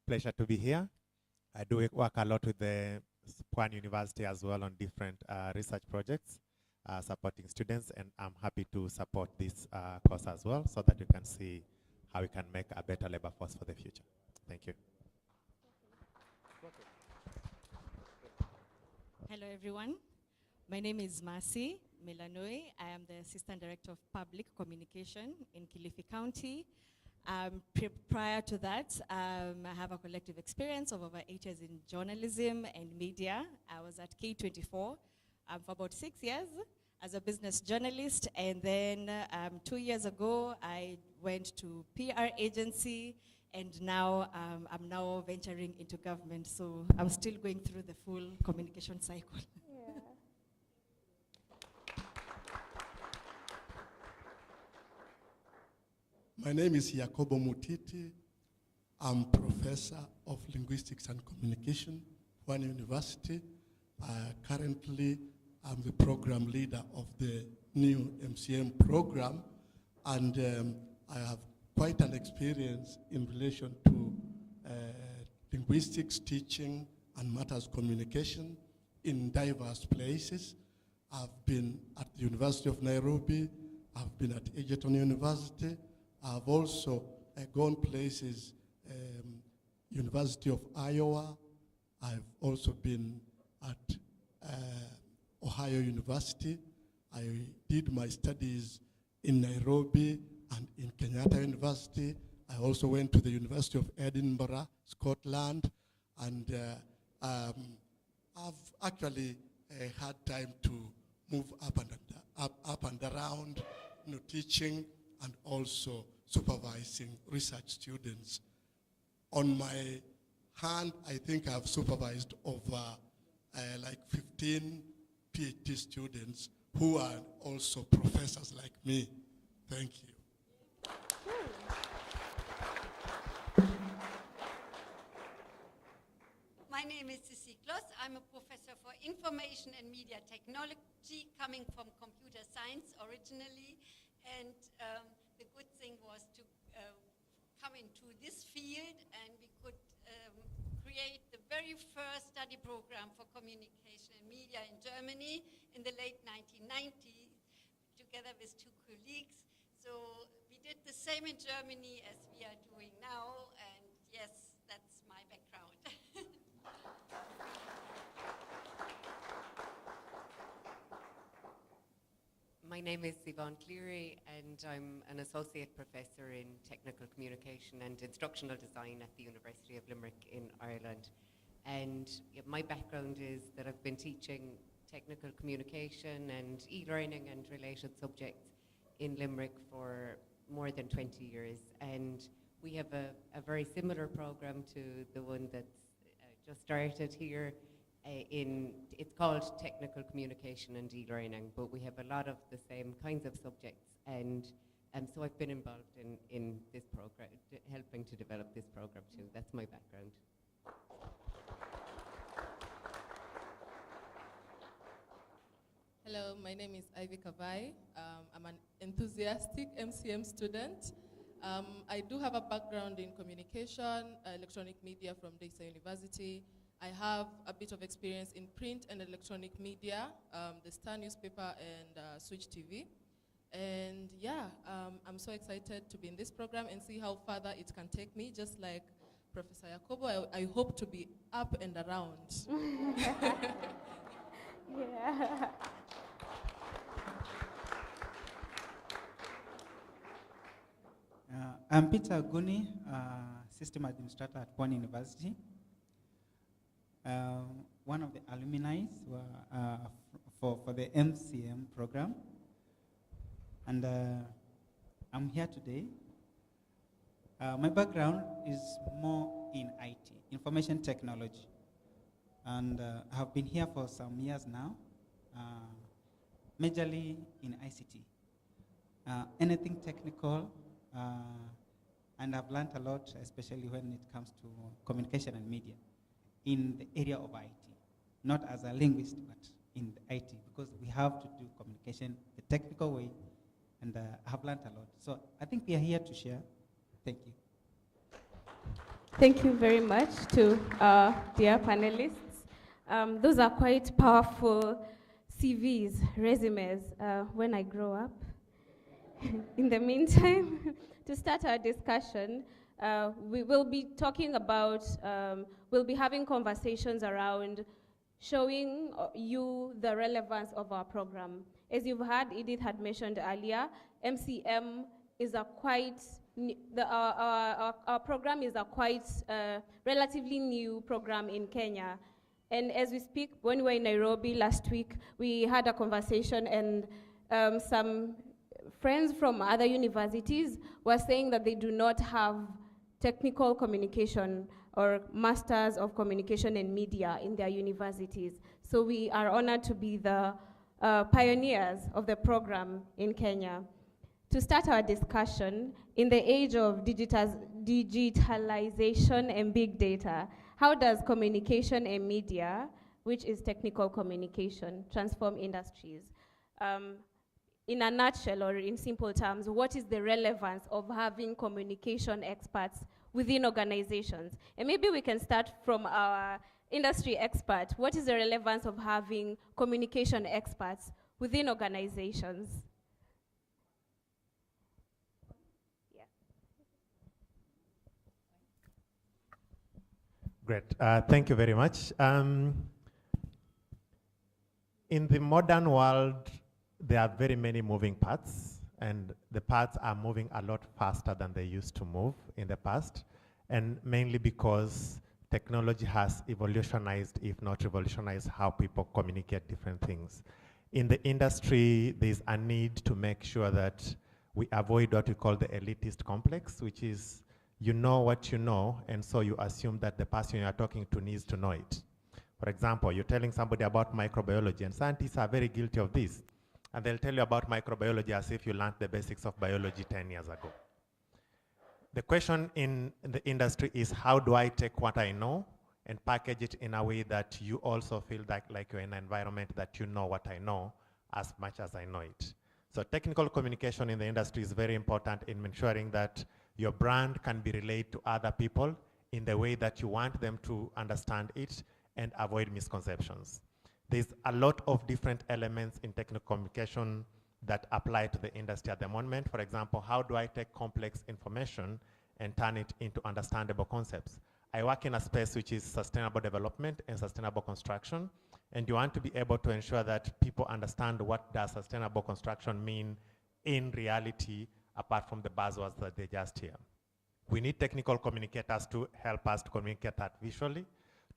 Pleasure to be here. I do work a lot with the Pwani University as well on different research projects, supporting students, and I'm happy to support this course as well so that you can see how we can make a better labor force for the future. Thank you. Hello, everyone. My name is Mercy Melanoe. I am the Assistant Director of Public Communication in Kilifi County. Prior to that, I have a collective experience of over 8 years in journalism and media. I was at K24 for about 6 years as a business journalist, and then 2 years ago, I went to PR agency, and now I'm now venturing into government, so I'm still going through the full communication cycle. My name is Yakobo Mutiti. I'm Professor of Linguistics and Communication, Pwani University. Currently, I'm the program leader of the new MCM program, and I have quite an experience in relation to linguistics teaching and matters communication in diverse places. I've been at the University of Nairobi, I've been at Egerton University, I've also gone places, University of Iowa, I've also been at Ohio University. I did my studies in Nairobi and in Kenyatta University. I also went to the University of Edinburgh, Scotland, and I've actually had time to move up and around, teaching and also supervising research students. On my hand, I think I've supervised over like 15 PhD students who are also professors like me. Thank you. My name is Sissi Kloss. I'm a professor for information and media technology, coming from computer science originally. And the good thing was to come into this field, and we could create the very first study program for communication and media in Germany in the late 1990s, together with 2 colleagues. So we did the same in Germany as we are doing now, and yes, that's my background. My name is Yvonne Cleary, and I'm an associate professor in technical communication and instructional design at the University of Limerick in Ireland. And my background is that I've been teaching technical communication and e-learning and related subjects in Limerick for more than 20 years. And we have a very similar program to the one that's just started here. It's called Technical Communication and E-Learning, but we have a lot of the same kinds of subjects, and so I've been involved in this program, helping to develop this program too. That's my background. Hello, my name is Ivy Kavai. I'm an enthusiastic MCM student. I do have a background in communication, electronic media from Desa University. I have a bit of experience in print and electronic media, the Star newspaper and Switch TV. And yeah, I'm so excited to be in this program and see how further it can take me. Just like Professor Yakobo, I hope to be up and around. Yeah. I'm Peter Guni, System Administrator at Pwani University. One of the alumni for the MCM program. And I'm here today. My background is more in IT, information technology. And I have been here for some years now, majorly in ICT. anything technical, and I've learned a lot, especially when it comes to communication and media in the area of IT, not as a linguist, but in the IT, because we have to do communication the technical way, and I have learned a lot. So I think we are here to share. Thank you. Thank you very much to dear panelists. Those are quite powerful CVs, resumes, when I grow up. In the meantime, to start our discussion, we will be talking about, we'll be having conversations around showing you the relevance of our program. As you've heard, Edith had mentioned earlier, MCM is a quite, our program is a quite relatively new program in Kenya. And as we speak, when we were in Nairobi last week, we had a conversation, and some friends from other universities were saying that they do not have technical communication or masters of communication and media in their universities. So we are honored to be the pioneers of the program in Kenya. To start our discussion, in the age of digitalization and big data, how does communication and media, which is technical communication, transform industries? In a nutshell, or in simple terms, what is the relevance of having communication experts within organizations? And maybe we can start from our industry expert. What is the relevance of having communication experts within organizations? Great. Thank you very much. In the modern world, there are very many moving parts, and the parts are moving a lot faster than they used to move in the past, and mainly because technology has evolutionized, if not revolutionized, how people communicate different things. In the industry, there's a need to make sure that we avoid what we call the elitist complex, which is you know what you know, and so you assume that the person you are talking to needs to know it. For example, you're telling somebody about microbiology, and scientists are very guilty of this. And they'll tell you about microbiology as if you learned the basics of biology 10 years ago. The question in the industry is, how do I take what I know and package it in a way that you also feel like you're in an environment that you know what I know as much as I know it? So technical communication in the industry is very important in ensuring that your brand can be relayed to other people in the way that you want them to understand it and avoid misconceptions. There's a lot of different elements in technical communication that apply to the industry at the moment. For example, how do I take complex information and turn it into understandable concepts? I work in a space which is sustainable development and sustainable construction, and you want to be able to ensure that people understand what does sustainable construction mean in reality, apart from the buzzwords that they just hear. We need technical communicators to help us to communicate that visually,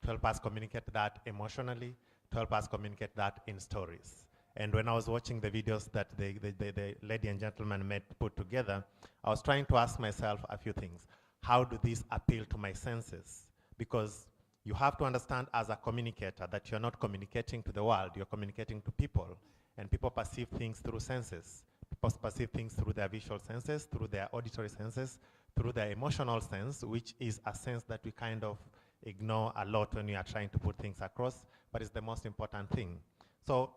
to help us communicate that emotionally, to help us communicate that in stories. And when I was watching the videos that the lady and gentleman put together, I was trying to ask myself a few things. How do these appeal to my senses? Because you have to understand as a communicator that you're not communicating to the world, you're communicating to people. And people perceive things through senses. People perceive things through their visual senses, through their auditory senses, through their emotional sense, which is a sense that we kind of ignore a lot when we are trying to put things across, but it's the most important thing. So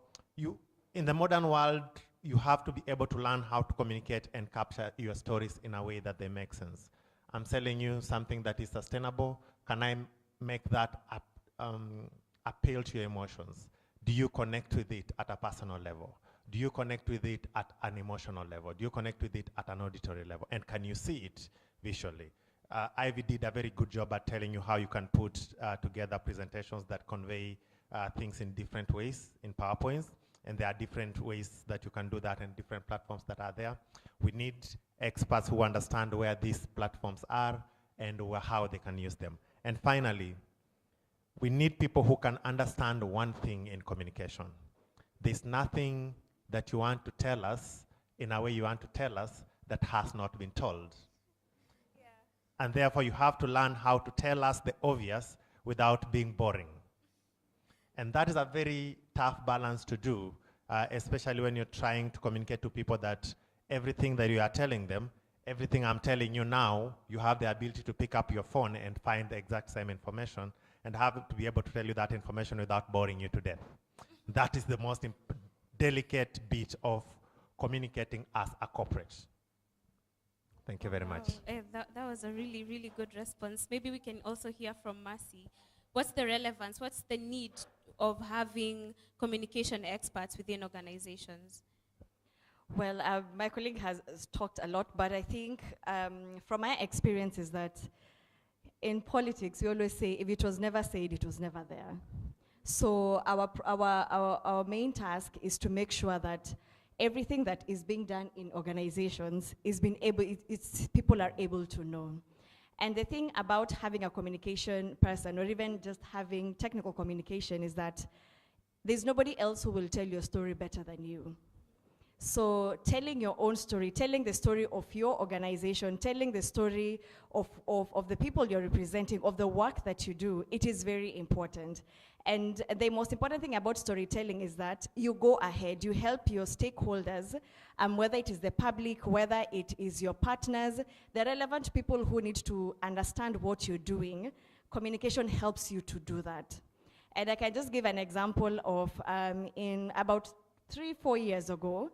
in the modern world, you have to be able to learn how to communicate and capture your stories in a way that they make sense. I'm selling you something that is sustainable. Can I make that appeal to your emotions? Do you connect with it at a personal level? Do you connect with it at an emotional level? Do you connect with it at an auditory level? And can you see it visually? Ivy did a very good job at telling you how you can put together presentations that convey things in different ways in PowerPoints. And there are different ways that you can do that and different platforms that are there. We need experts who understand where these platforms are and how they can use them. And finally, we need people who can understand one thing in communication. There's nothing that you want to tell us in a way you want to tell us that has not been told. And therefore, you have to learn how to tell us the obvious without being boring. And that is a very tough balance to do, especially when you're trying to communicate to people that everything that you are telling them, everything I'm telling you now, you have the ability to pick up your phone and find the exact same information and have to be able to tell you that information without boring you to death. That is the most delicate bit of communicating as a corporate. Thank you very much. That was a really, really good response. Maybe we can also hear from Mercy. What's the relevance? What's the need of having communication experts within organizations? Well, my colleague has talked a lot, but I think from my experience is that in politics, we always say, if it was never said, it was never there. So our main task is to make sure that everything that is being done in organizations is being able, people are able to know. And the thing about having a communication person or even just having technical communication is that there's nobody else who will tell your story better than you. So telling your own story, telling the story of your organization, telling the story of the people you're representing, of the work that you do, it is very important. And the most important thing about storytelling is that you go ahead, you help your stakeholders, whether it is the public, whether it is your partners, the relevant people who need to understand what you're doing. Communication helps you to do that. And I can just give an example of in about 3-4 years ago,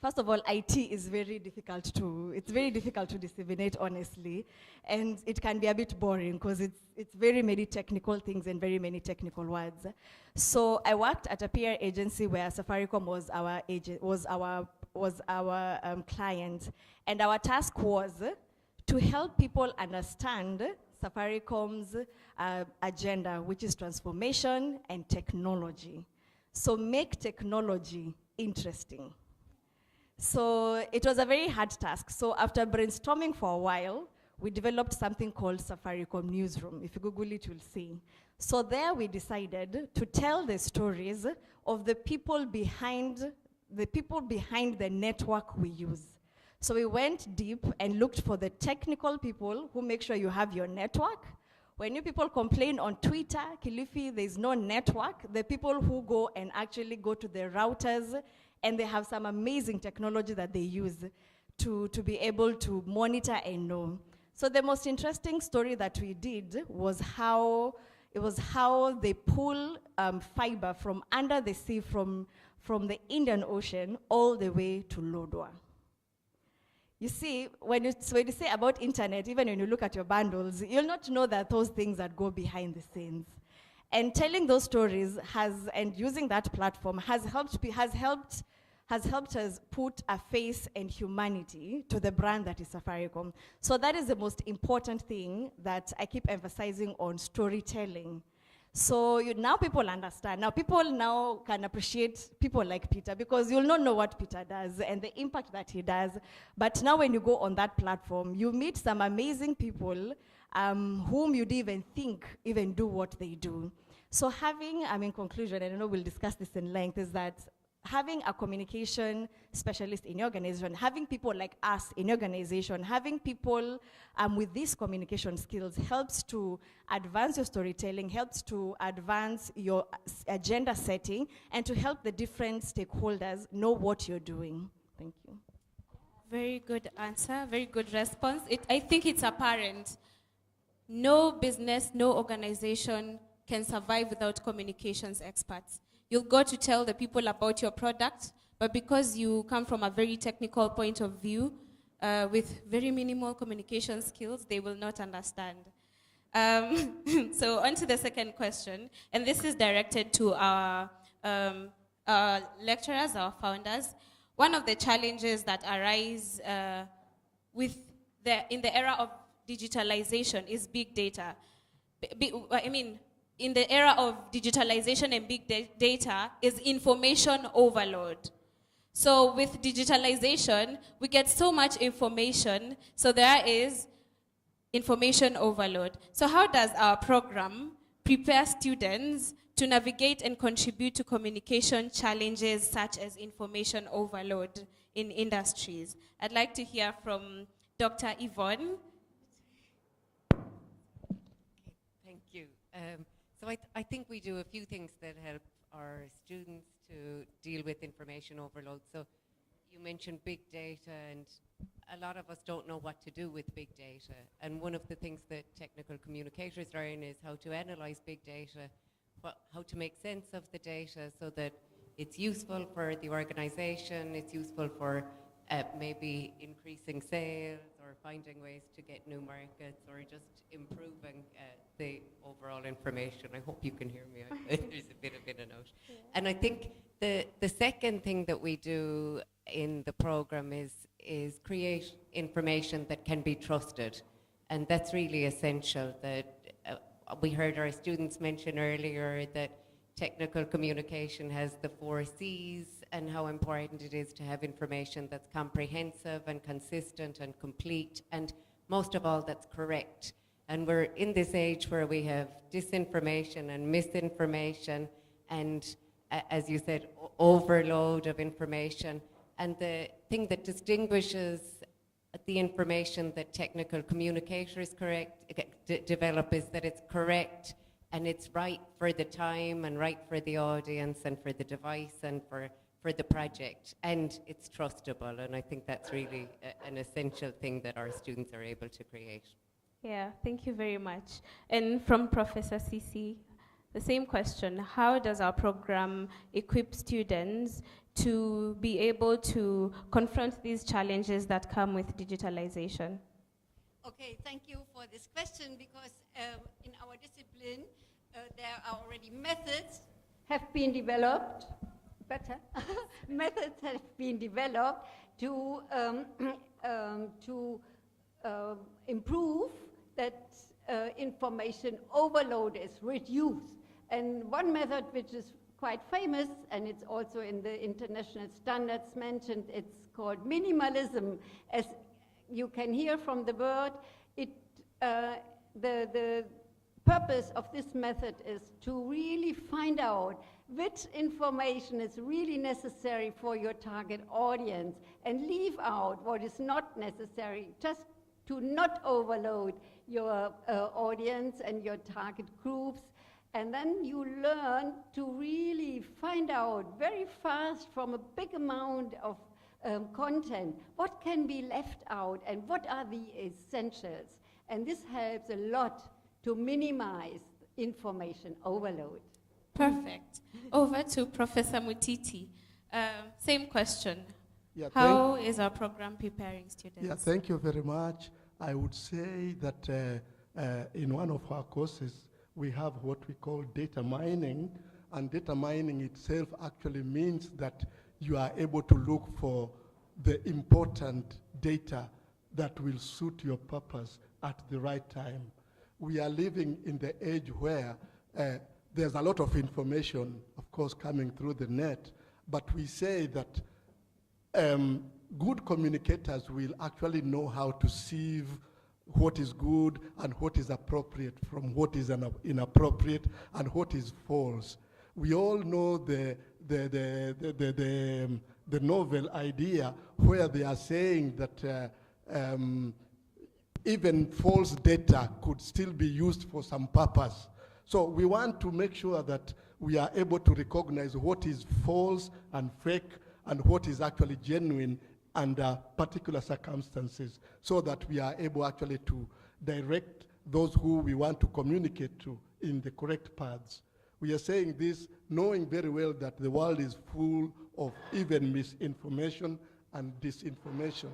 first of all, IT is very difficult to disseminate, honestly. And it can be a bit boring because it's very many technical things and very many technical words. So I worked at a PR agency where Safaricom was our agent, was our client. And our task was to help people understand Safaricom's agenda, which is transformation and technology. So make technology interesting. So it was a very hard task. So after brainstorming for a while, we developed something called Safaricom Newsroom. If you Google it, you'll see. So there we decided to tell the stories of the people behind the network we use. So we went deep and looked for the technical people who make sure you have your network. When you people complain on Twitter, Kilifi, there's no network, the people who go and actually go to the routers, and they have some amazing technology that they use to be able to monitor and know. So the most interesting story that we did was how they pull fiber from under the sea, from the Indian Ocean all the way to Lodwar. You see, when you say about internet, even when you look at your bundles, you'll not know that those things that go behind the scenes. And telling those stories and using that platform has helped us put a face and humanity to the brand that is Safaricom. So that is the most important thing that I keep emphasizing on storytelling. So now people understand. Now people can appreciate people like Peter, because you'll not know what Peter does and the impact that he does. But now when you go on that platform, you meet some amazing people whom you'd even think even do what they do. So in conclusion, and I know we'll discuss this in length, is that having a communication specialist in your organization, having people like us in your organization, having people with these communication skills helps to advance your storytelling, helps to advance your agenda setting, and to help the different stakeholders know what you're doing. Thank you. Very good answer, very good response. I think it's apparent. No business, no organization can survive without communications experts. You'll go to tell the people about your product, but because you come from a very technical point of view, with very minimal communication skills, they will not understand. So on to the second question, and this is directed to our lecturers, our founders. One of the challenges that arise in the era of digitalization is big data. In the era of digitalization and big data is information overload. So with digitalization, we get so much information, so there is information overload. So how does our program prepare students to navigate and contribute to communication challenges such as information overload in industries? I'd like to hear from Dr. Yvonne. Thank you. So I think we do a few things that help our students to deal with information overload. So You mentioned big data, and a lot of us don't know what to do with big data. And one of the things that technical communicators learn is how to analyze big data, how to make sense of the data so that it's useful for the organization, it's useful for maybe increasing sales or finding ways to get new markets or just improving the overall information. I hope you can hear me. There's a bit of in and out. Yeah. And I think the second thing that we do in the program is create information that can be trusted. And that's really essential. That we heard our students mention earlier that technical communication has the 4 C's and how important it is to have information that's comprehensive and consistent and complete, and most of all, that's correct. And we're in this age where we have disinformation and misinformation and, as you said, overload of information. And the thing that distinguishes the information that technical communicators develop is that it's correct and it's right for the time and right for the audience and for the device and for the project, and it's trustable. And I think that's really an essential thing that our students are able to create. Yeah, thank you very much. And from Professor Sisi, the same question: how does our program equip students to be able to confront these challenges that come with digitalization? Okay, thank you for this question, because in our discipline, there are already methods have been developed, methods have been developed to improve that information overload is reduced. And one method which is quite famous, and it's also in the international standards mentioned, it's called minimalism. As you can hear from the word, the purpose of this method is to really find out which information is really necessary for your target audience and leave out what is not necessary, just to not overload your audience and your target groups. And then you learn to really find out very fast from a big amount of content what can be left out and what are the essentials. And this helps a lot to minimize information overload. Perfect. Over to Professor Mutiti. Same question. Yeah, how is our program preparing students? Yeah, thank you very much. I would say that in one of our courses, we have what we call data mining, and data mining itself actually means that you are able to look for the important data that will suit your purpose at the right time. We are living in the age where there's a lot of information, of course, coming through the net, but we say that good communicators will actually know how to sieve what is good and what is appropriate from what is inappropriate and what is false. We all know the novel idea where they are saying that even false data could still be used for some purpose. So we want to make sure that we are able to recognize what is false and fake and what is actually genuine under particular circumstances, so that we are able actually to direct those who we want to communicate to in the correct paths. We are saying this knowing very well that the world is full of even misinformation and disinformation.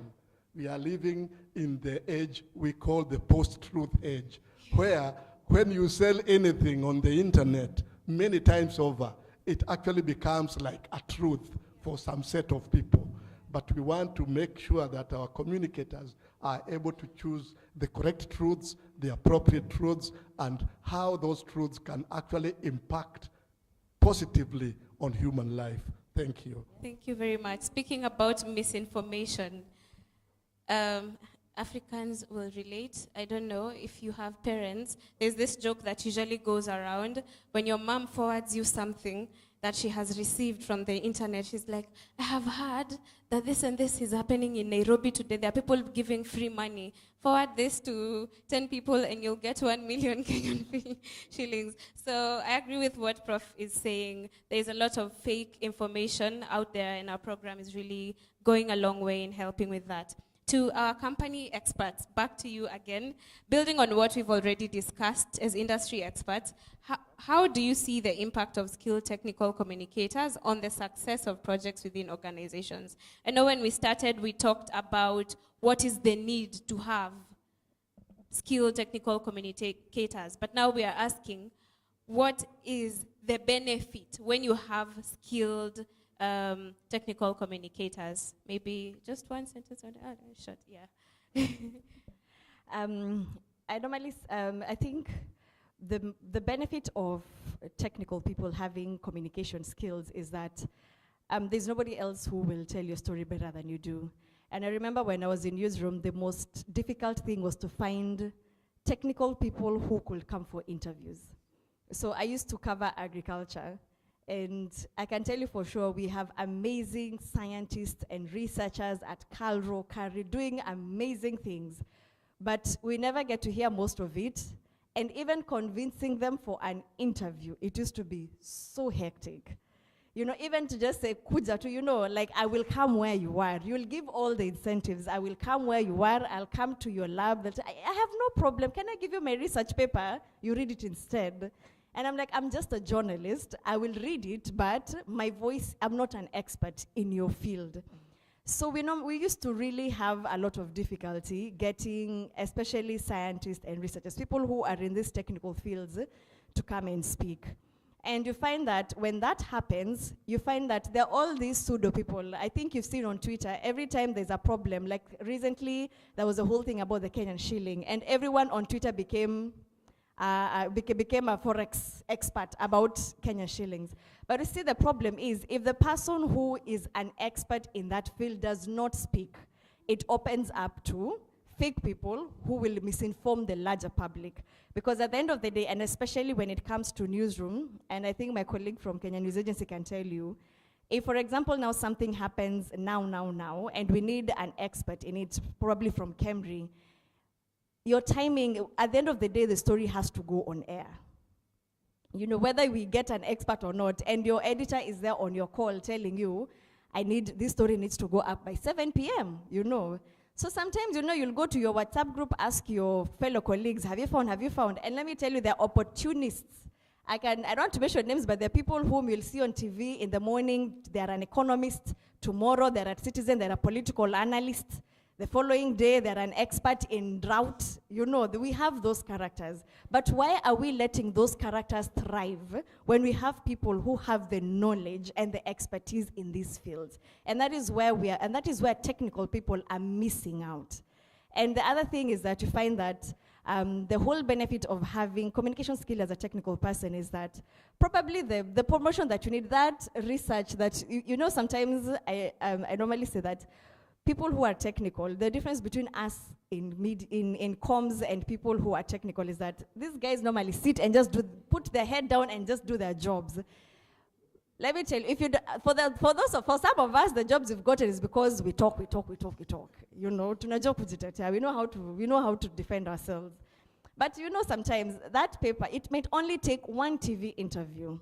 We are living in the age we call the post-truth age, where when you sell anything on the internet, many times over, it actually becomes like a truth for some set of people. But we want to make sure that our communicators are able to choose the correct truths, the appropriate truths, and how those truths can actually impact positively on human life. Thank you. Thank you very much. Speaking about misinformation, Africans will relate. I don't know if you have parents. There's this joke that usually goes around. When your mom forwards you something, that she has received from the internet. She's like, I have heard that this and this is happening in Nairobi today. There are people giving free money. Forward this to 10 people and you'll get 1 million Kenyan shillings. So I agree with what Prof is saying. There's a lot of fake information out there, and our program is really going a long way in helping with that. To our company experts, back to you again. Building on what we've already discussed as industry experts, how do you see the impact of skilled technical communicators on the success of projects within organizations? I know when we started, we talked about what is the need to have skilled technical communicators, but now we are asking, what is the benefit when you have skilled technical communicators? Maybe just one sentence on that. Short, yeah. I normally, I think the benefit of technical people having communication skills is that there's nobody else who will tell your story better than you do. And I remember when I was in newsroom, the most difficult thing was to find technical people who could come for interviews. So I used to cover agriculture. And I can tell you for sure, we have amazing scientists and researchers at Calro, Kari, doing amazing things. But we never get to hear most of it. And even convincing them for an interview, it used to be so hectic. You know, even to just say, kuja to, you know, like, I will come where you are. You'll give all the incentives. I will come where you are. I'll come to your lab. I have no problem. Can I give you my research paper? You read it instead. And I'm like, I'm just a journalist. I will read it, but my voice, I'm not an expert in your field. So we used to really have a lot of difficulty getting, especially scientists and researchers, people who are in these technical fields, to come and speak. And you find that when that happens, you find that there are all these pseudo people. I think you've seen on Twitter, every time there's a problem, like recently there was a whole thing about the Kenyan shilling, and everyone on Twitter became a forex expert about Kenyan shillings. But you see, the problem is, if the person who is an expert in that field does not speak, it opens up to fake people who will misinform the larger public. Because at the end of the day, and especially when it comes to newsroom, and I think my colleague from Kenya News Agency can tell you, if, for example, now something happens now, and we need an expert in it, probably from Cambridge, your timing, at the end of the day, the story has to go on air. You know, whether we get an expert or not, and your editor is there on your call telling you, this story needs to go up by 7 p.m., you know. So sometimes, you know, you'll go to your WhatsApp group, ask your fellow colleagues, have you found? And let me tell you, they're opportunists. I don't want to mention names, but there are people whom you'll see on TV in the morning. They're an economist. Tomorrow, they're a citizen. They're a political analyst. The following day, they're an expert in drought. You know, we have those characters. But why are we letting those characters thrive when we have people who have the knowledge and the expertise in these fields? And that is where technical people are missing out. And the other thing is that you find that the whole benefit of having communication skill as a technical person is that probably the promotion that you need, that research that, you know, sometimes I normally say that people who are technical, the difference between us in comms and people who are technical is that these guys normally sit and just put their head down and just do their jobs. Let me tell you, for some of us, the jobs we've gotten is because we talk. You know, we know how to defend ourselves. But you know, sometimes that paper, it might only take one TV interview,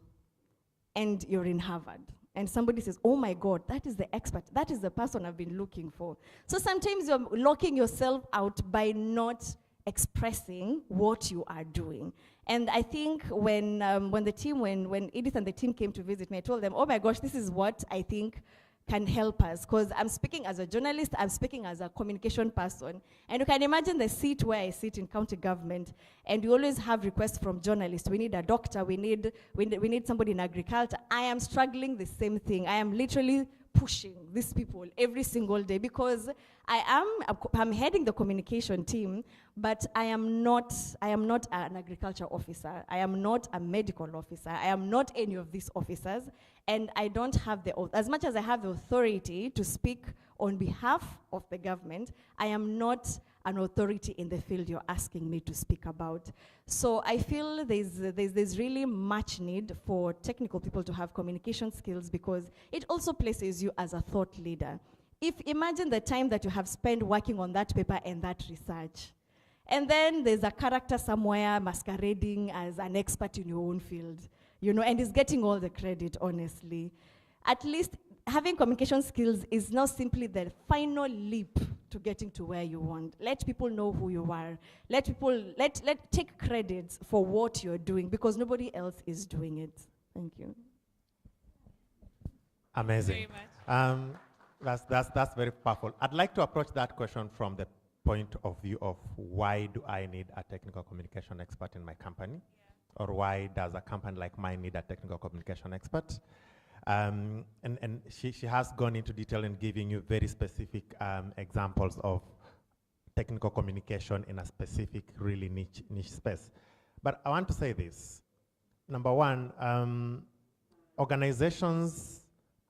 and you're in Harvard. And somebody says, oh my God, that is the expert. That is the person I've been looking for. So sometimes you're locking yourself out by not expressing what you are doing. And I think when Edith and the team came to visit me, I told them, oh my gosh, this is what I think can help us. Because I'm speaking as a journalist, I'm speaking as a communication person. And you can imagine the seat where I sit in county government, and we always have requests from journalists. We need a doctor, we need somebody in agriculture. I am struggling the same thing. I am literally pushing these people every single day because I'm heading the communication team, but I am not an agriculture officer. I am not a medical officer. I am not any of these officers, and I don't have as much as I have the authority to speak on behalf of the government, I am not an authority in the field you're asking me to speak about. So I feel there's really much need for technical people to have communication skills, because it also places you as a thought leader. Imagine the time that you have spent working on that paper and that research. And then there's a character somewhere masquerading as an expert in your own field, you know, and is getting all the credit, honestly. At least having communication skills is not simply the final leap to getting to where you want. Let people know who you are. Let take credit for what you're doing, because nobody else is doing it. Thank you. Amazing. That's very powerful. I'd like to approach that question from the point of view of why do I need a technical communication expert in my company? Or why does a company like mine need a technical communication expert? And she has gone into detail in giving you very specific examples of technical communication in a specific, really niche space. But I want to say this. Number one, organizations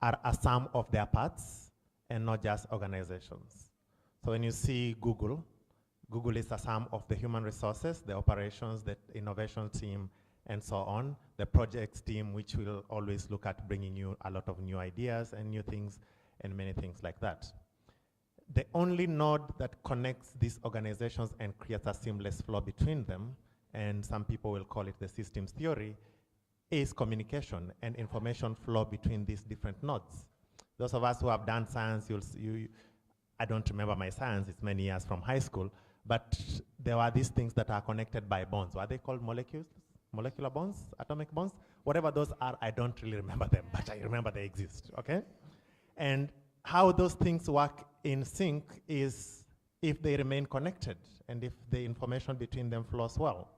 are a sum of their parts and not just organizations. So when you see Google, Google is a sum of the human resources, the operations, the innovation team, and so on, the projects team, which will always look at bringing you a lot of new ideas and new things and many things like that. The only node that connects these organizations and creates a seamless flow between them, and some people will call it the systems theory, is communication and information flow between these different nodes. Those of us who have done science, I don't remember my science, it's many years from high school, but there are these things that are connected by bonds. What are they called? Molecules? Molecular bonds? Atomic bonds? Whatever those are, I don't really remember them, but I remember they exist, okay? And how those things work in sync is if they remain connected and if the information between them flows well.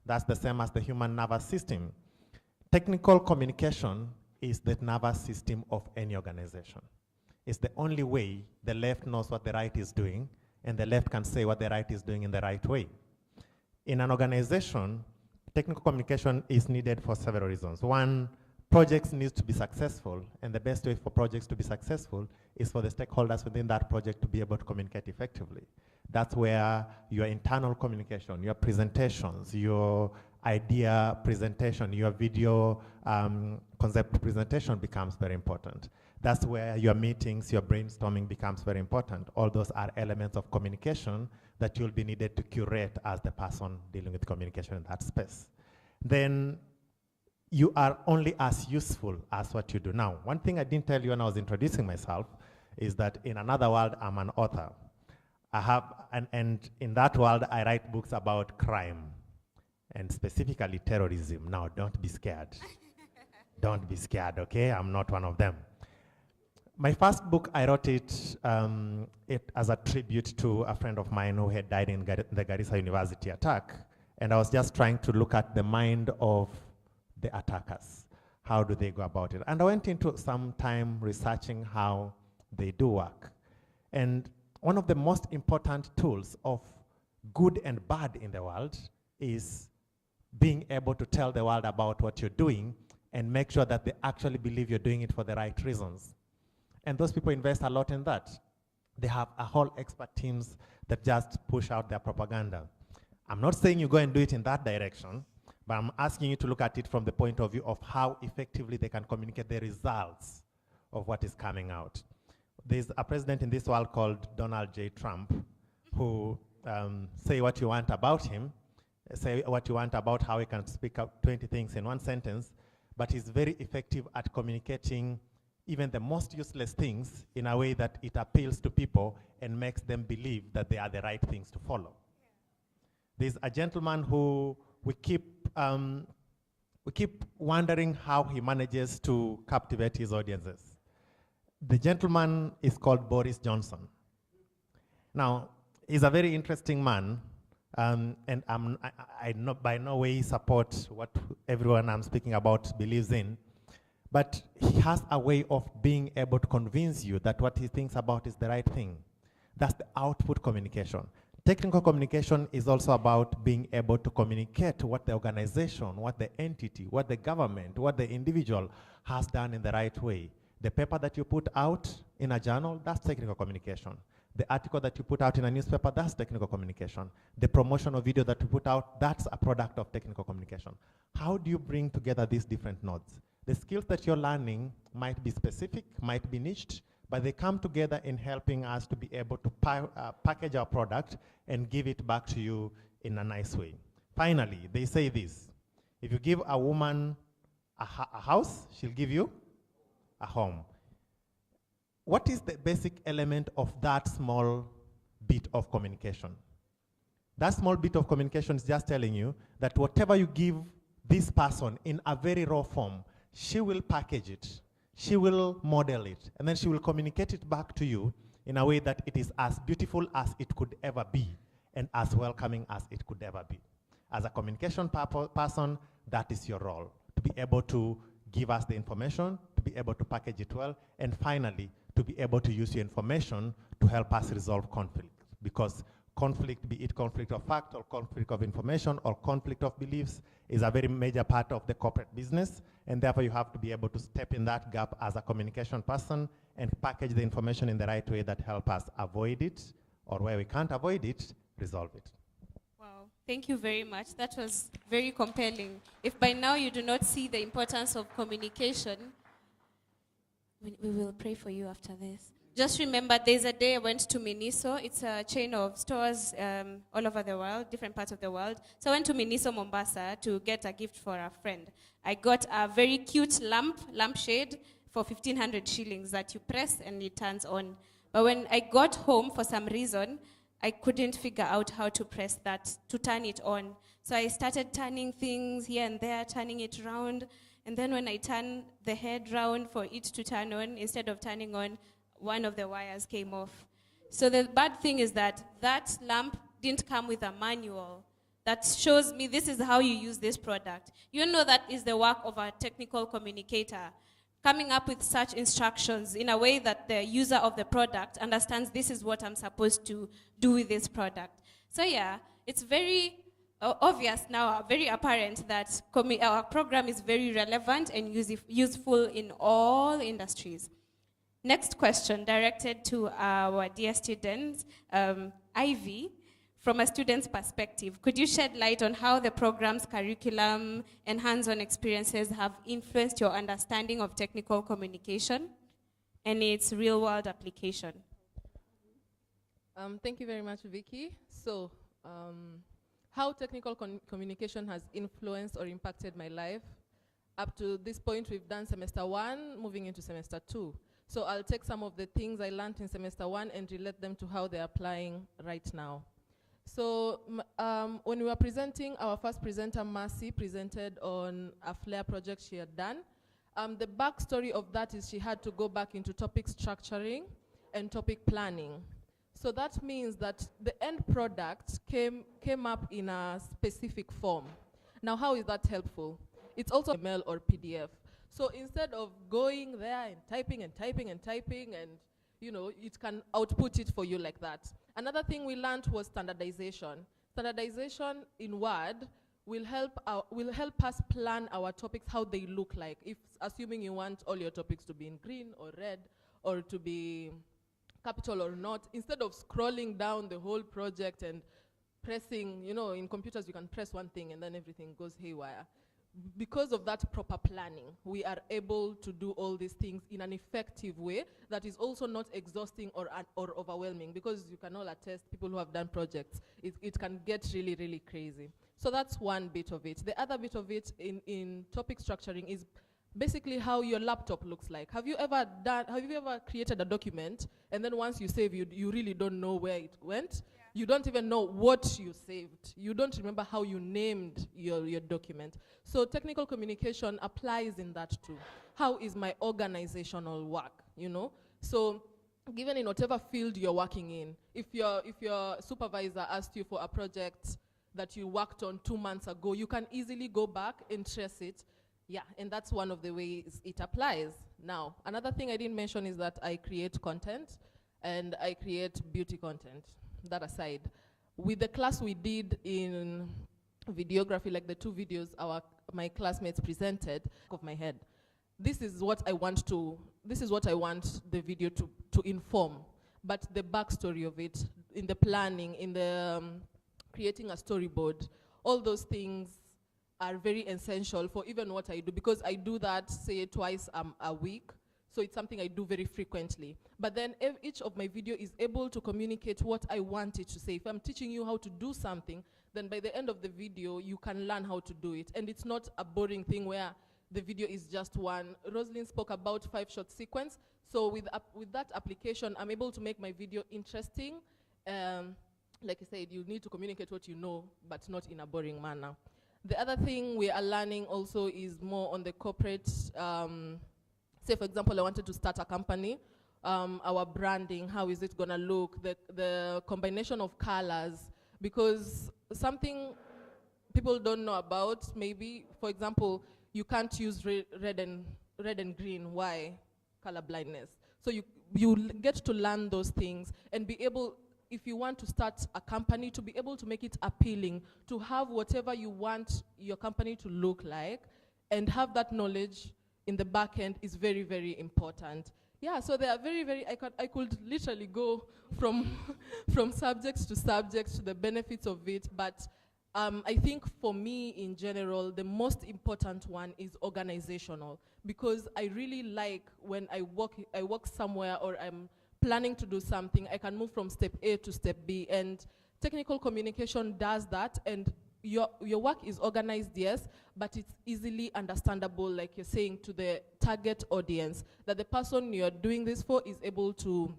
That's the same as the human nervous system. Technical communication is the nervous system of any organization. It's the only way the left knows what the right is doing, and the left can say what the right is doing in the right way. In an organization, technical communication is needed for several reasons. One, projects need to be successful, and the best way for projects to be successful is for the stakeholders within that project to be able to communicate effectively. That's where your internal communication, your presentations, your idea presentation, your video concept presentation becomes very important. That's where your meetings, your brainstorming becomes very important. All those are elements of communication that you'll be needed to curate as the person dealing with communication in that space. Then you are only as useful as what you do now. One thing I didn't tell you when I was introducing myself is that in another world, I'm an author. And in that world, I write books about crime, and specifically terrorism. Now, don't be scared. Don't be scared, okay? I'm not one of them. My first book, I wrote it as a tribute to a friend of mine who had died in the Garissa University attack. And I was just trying to look at the mind of the attackers. How do they go about it? And I went into some time researching how they do work. And one of the most important tools of good and bad in the world is being able to tell the world about what you're doing and make sure that they actually believe you're doing it for the right reasons. And those people invest a lot in that. They have a whole expert teams that just push out their propaganda. I'm not saying you go and do it in that direction, but I'm asking you to look at it from the point of view of how effectively they can communicate the results of what is coming out. There's a president in this world called Donald J. Trump, who say what you want about him, say what you want about how he can speak out 20 things in one sentence, but he's very effective at communicating even the most useless things in a way that it appeals to people and makes them believe that they are the right things to follow. There's a gentleman who we keep wondering how he manages to captivate his audiences. The gentleman is called Boris Johnson. Now, he's a very interesting man, and I by no way support what everyone I'm speaking about believes in, but he has a way of being able to convince you that what he thinks about is the right thing. That's the output communication. Technical communication is also about being able to communicate what the organization, what the entity, what the government, what the individual has done in the right way. The paper that you put out in a journal, that's technical communication. The article that you put out in a newspaper, that's technical communication. The promotional video that you put out, that's a product of technical communication. How do you bring together these different nodes? The skills that you're learning might be specific, might be niched, but they come together in helping us to be able to package our product and give it back to you in a nice way. Finally, they say this: if you give a woman a house, she'll give you a home. What is the basic element of that small bit of communication? That small bit of communication is just telling you that whatever you give this person in a very raw form, she will package it, she will model it, and then she will communicate it back to you in a way that it is as beautiful as it could ever be and as welcoming as it could ever be. As a communication person, that is your role, to be able to give us the information, to be able to package it well, and finally, to be able to use your information to help us resolve conflict. Because conflict, be it conflict of fact or conflict of information or conflict of beliefs, is a very major part of the corporate business, and therefore you have to be able to step in that gap as a communication person and package the information in the right way that help us avoid it, or where we can't avoid it, resolve it. Wow, thank you very much. That was very compelling. If by now you do not see the importance of communication, we will pray for you after this. Just remember, there's a day I went to Miniso. It's a chain of stores all over the world, different parts of the world. So I went to Miniso, Mombasa, to get a gift for a friend. I got a very cute lampshade for 1,500 shillings that you press and it turns on. But when I got home, for some reason, I couldn't figure out how to press that, to turn it on. So I started turning things here and there, turning it round. And then when I turned the head round for it to turn on, instead of turning on, one of the wires came off. So the bad thing is that that lamp didn't come with a manual that shows me this is how you use this product. You know that is the work of a technical communicator, coming up with such instructions in a way that the user of the product understands this is what I'm supposed to do with this product. So yeah, it's very obvious now, very apparent that our program is very relevant and useful in all industries. Next question, directed to our dear students. Ivy, from a student's perspective, could you shed light on how the program's curriculum and hands-on experiences have influenced your understanding of technical communication and its real-world application? Thank you very much, Vicky. So, how technical communication has influenced or impacted my life. Up to this point, we've done semester 1, moving into semester 2. So I'll take some of the things I learned in semester 1 and relate them to how they're applying right now. So when we were presenting, our first presenter, Mercy, presented on a FLAIR project she had done. The backstory of that is she had to go back into topic structuring and topic planning. So that means that the end product came up in a specific form. Now, how is that helpful? It's also email or PDF. So instead of going there and typing and typing and typing and, you know, it can output it for you like that. Another thing we learned was standardization. Standardization in Word will help us plan our topics, how they look like. If, assuming you want all your topics to be in green or red or to be capital or not, instead of scrolling down the whole project and pressing, you know, in computers you can press one thing and then everything goes haywire. Because of that proper planning, we are able to do all these things in an effective way that is also not exhausting or overwhelming, because you can all attest, people who have done projects, it can get really, really crazy. So that's one bit of it. The other bit of it in topic structuring is basically how your laptop looks like. Have you ever created a document and then once you save, you really don't know where it went? Yeah. You don't even know what you saved. You don't remember how you named your document. So technical communication applies in that too. How is my organizational work, you know? So given in whatever field you're working in, if your supervisor asked you for a project that you worked on 2 months ago, you can easily go back and trace it. Yeah, and that's one of the ways it applies. Now, another thing I didn't mention is that I create content, and I create beauty content. That aside, with the class we did in videography, like the 2 videos my classmates presented, of my head, this is what I want the video to inform. But the backstory of it, in the planning, in the creating a storyboard, all those things are very essential for even what I do, because I do that, say, twice a week. So it's something I do very frequently. But then each of my video is able to communicate what I want it to say. If I'm teaching you how to do something, then by the end of the video, you can learn how to do it. And it's not a boring thing where the video is just one. Rosalind spoke about 5-shot sequence. So with that application, I'm able to make my video interesting. Like I said, you need to communicate what you know, but not in a boring manner. The other thing we are learning also is more on the corporate, say for example, I wanted to start a company, our branding, how is it gonna look, the combination of colors, because something people don't know about, maybe, for example, you can't use red and green. Why? Color blindness. So you get to learn those things and be able, if you want to start a company, to be able to make it appealing, to have whatever you want your company to look like, and have that knowledge in the back end is very, very important. Yeah, so they are very, I could literally go from, from subject to subject to the benefits of it, but I think for me in general, the most important one is organizational, because I really like when I work somewhere or I'm planning to do something, I can move from step A to step B, and technical communication does that, and your work is organized, yes, but it's easily understandable, like you're saying, to the target audience, that the person you're doing this for is able to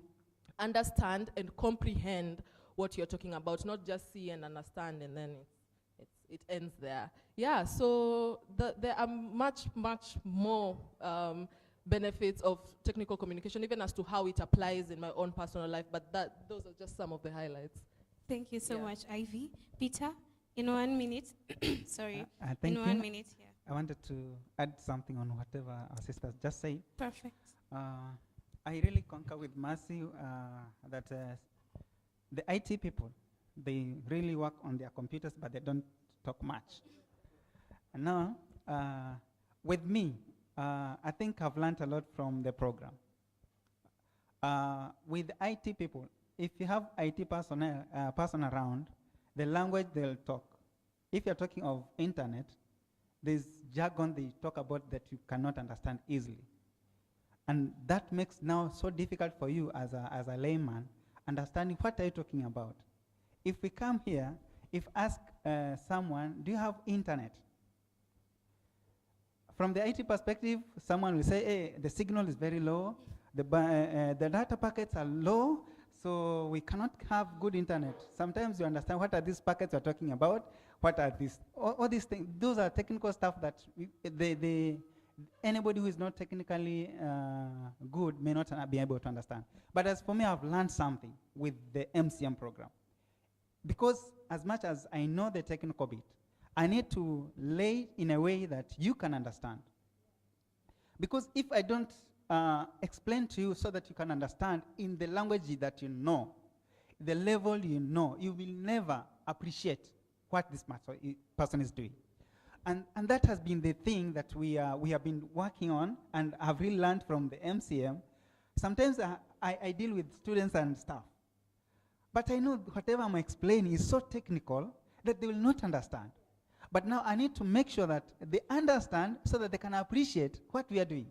understand and comprehend what you're talking about, not just see and understand and then it ends there. Yeah, so there are much more benefits of technical communication, even as to how it applies in my own personal life, but those are just some of the highlights. Thank you so much, Ivy. Peter, in 1 minute, sorry, thank in you. 1 minute, yeah. I wanted to add something on whatever our sisters just said. Perfect. I really concur with Mercy that the IT people, they really work on their computers, but they don't talk much. And now, with me, I think I've learned a lot from the program. With IT people, if you have IT person around, the language they'll talk. If you're talking of internet, there's jargon they talk about that you cannot understand easily. And that makes now so difficult for you as a layman, understanding what are you talking about. If we come here, if ask someone, do you have internet? From the IT perspective, someone will say, hey, the signal is very low, the data packets are low, so we cannot have good internet. Sometimes you understand what are these packets you're talking about, what are these, all these things, those are technical stuff that anybody who is not technically good may not be able to understand. But as for me, I've learned something with the MCM program. Because as much as I know the technical bit, I need to lay in a way that you can understand. Because if I don't explain to you so that you can understand in the language that you know, the level you know, you will never appreciate what this person is doing. And that has been the thing that we have been working on and have really learned from the MCM. Sometimes I deal with students and staff. But I know whatever I'm explaining is so technical that they will not understand. But now I need to make sure that they understand so that they can appreciate what we are doing.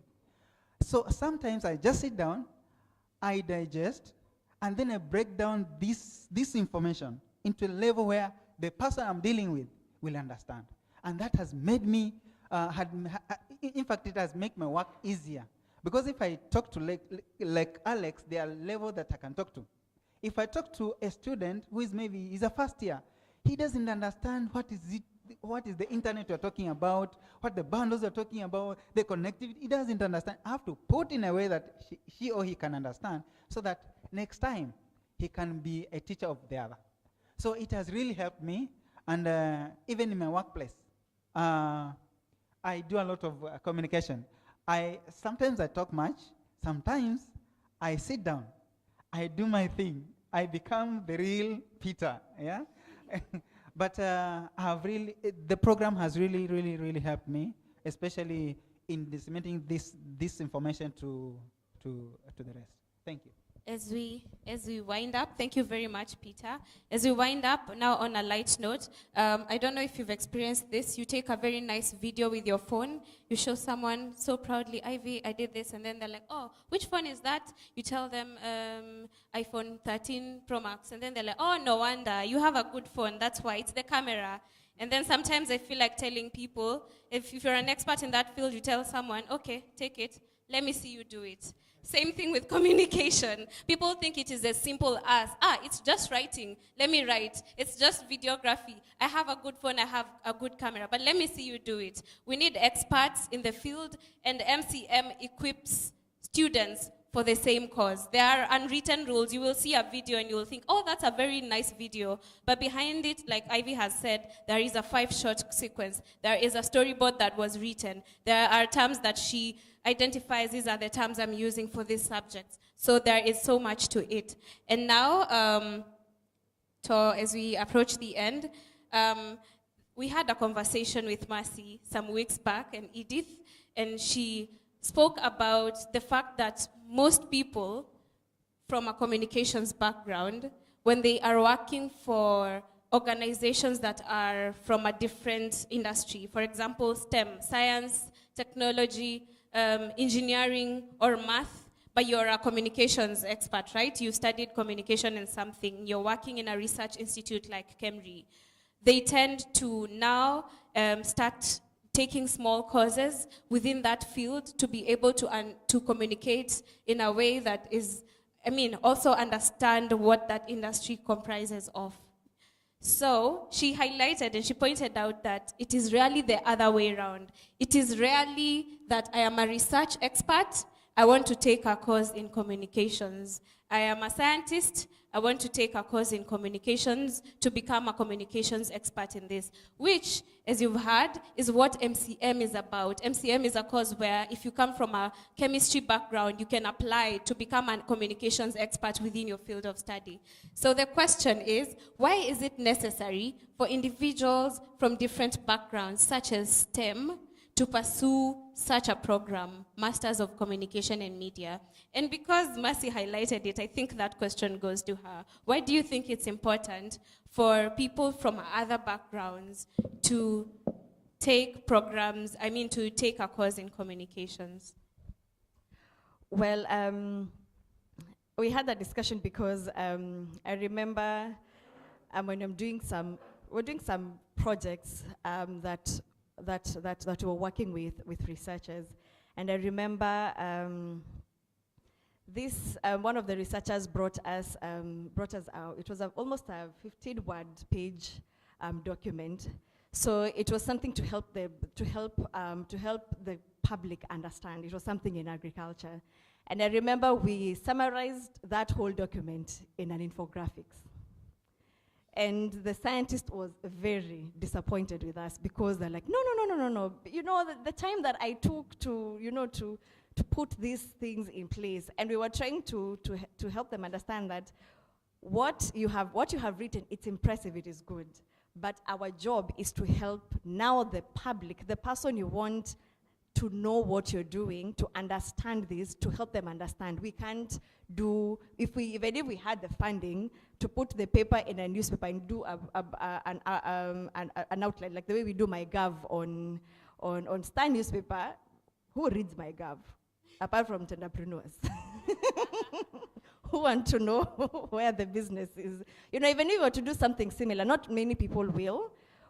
So sometimes I just sit down, I digest, and then I break down this information into a level where the person I'm dealing with will understand. And that has made me, in fact, it has made my work easier. Because if I talk to like Alex, there are levels that I can talk to. If I talk to a student who is maybe, he's a first year, he doesn't understand what is the internet you're talking about, what the bundles you're talking about, the connectivity, he doesn't understand. I have to put in a way that she or he can understand so that next time he can be a teacher of the other. So it has really helped me, and even in my workplace, I do a lot of communication. Sometimes I talk much, sometimes I sit down, I do my thing, I become the real Peter, yeah? But the program has really helped me, especially in disseminating this information to the rest. Thank you. As we wind up, thank you very much, Peter. As we wind up, now on a light note, I don't know if you've experienced this. You take a very nice video with your phone. You show someone so proudly, Ivy, I did this, and then they're like, oh, which phone is that? You tell them iPhone 13 Pro Max, and then they're like, oh, no wonder, you have a good phone. That's why, it's the camera. And then sometimes I feel like telling people, if you're an expert in that field, you tell someone, okay, take it. Let me see you do it. Same thing with communication. People think it is as simple as, it's just writing. Let me write. It's just videography. I have a good phone, I have a good camera, but let me see you do it. We need experts in the field, and MCM equips students for the same cause. There are unwritten rules. You will see a video and you will think, oh, that's a very nice video. But behind it, like Ivy has said, there is a 5-shot sequence. There is a storyboard that was written. There are terms that she identifies, these are the terms I'm using for this subject. So there is so much to it. And now, as we approach the end, we had a conversation with Mercy some weeks back, and Edith, and she spoke about the fact that most people from a communications background, when they are working for organizations that are from a different industry, for example, STEM, science, technology, engineering, or math, but you're a communications expert, right? You studied communication in something. You're working in a research institute like KEMRI. They tend to now start taking small courses within that field to be able to communicate in a way that is, also understand what that industry comprises of. So she highlighted and she pointed out that it is rarely the other way around. It is rarely that I am a research expert, I want to take a course in communications. I am a scientist, I want to take a course in communications to become a communications expert in this, which, as you've heard, is what MCM is about. MCM is a course where if you come from a chemistry background, you can apply to become a communications expert within your field of study. So the question is, why is it necessary for individuals from different backgrounds, such as STEM, to pursue such a program, Masters of Communication and Media? And because Mercy highlighted it, I think that question goes to her. Why do you think it's important for people from other backgrounds to take programs, to take a course in communications? Well, we had that discussion because I remember when we're doing some projects that we're working with researchers. And I remember one of the researchers brought us out. It was almost a 15-word page document. So it was something to help the public understand. It was something in agriculture. And I remember we summarized that whole document in an infographics. And the scientist was very disappointed with us because they're like, no. You know, the time that I took to put these things in place, and we were trying to help them understand that what you have written, it's impressive, it is good. But our job is to help now the public, the person you want to know what you're doing, to understand this, to help them understand. We can't do, even if we had the funding to put the paper in a newspaper and do an outline, like the way we do MyGov on Star newspaper, who reads MyGov? Apart from entrepreneurs. Who want to know where the business is. You know, even if we were to do something similar, not many people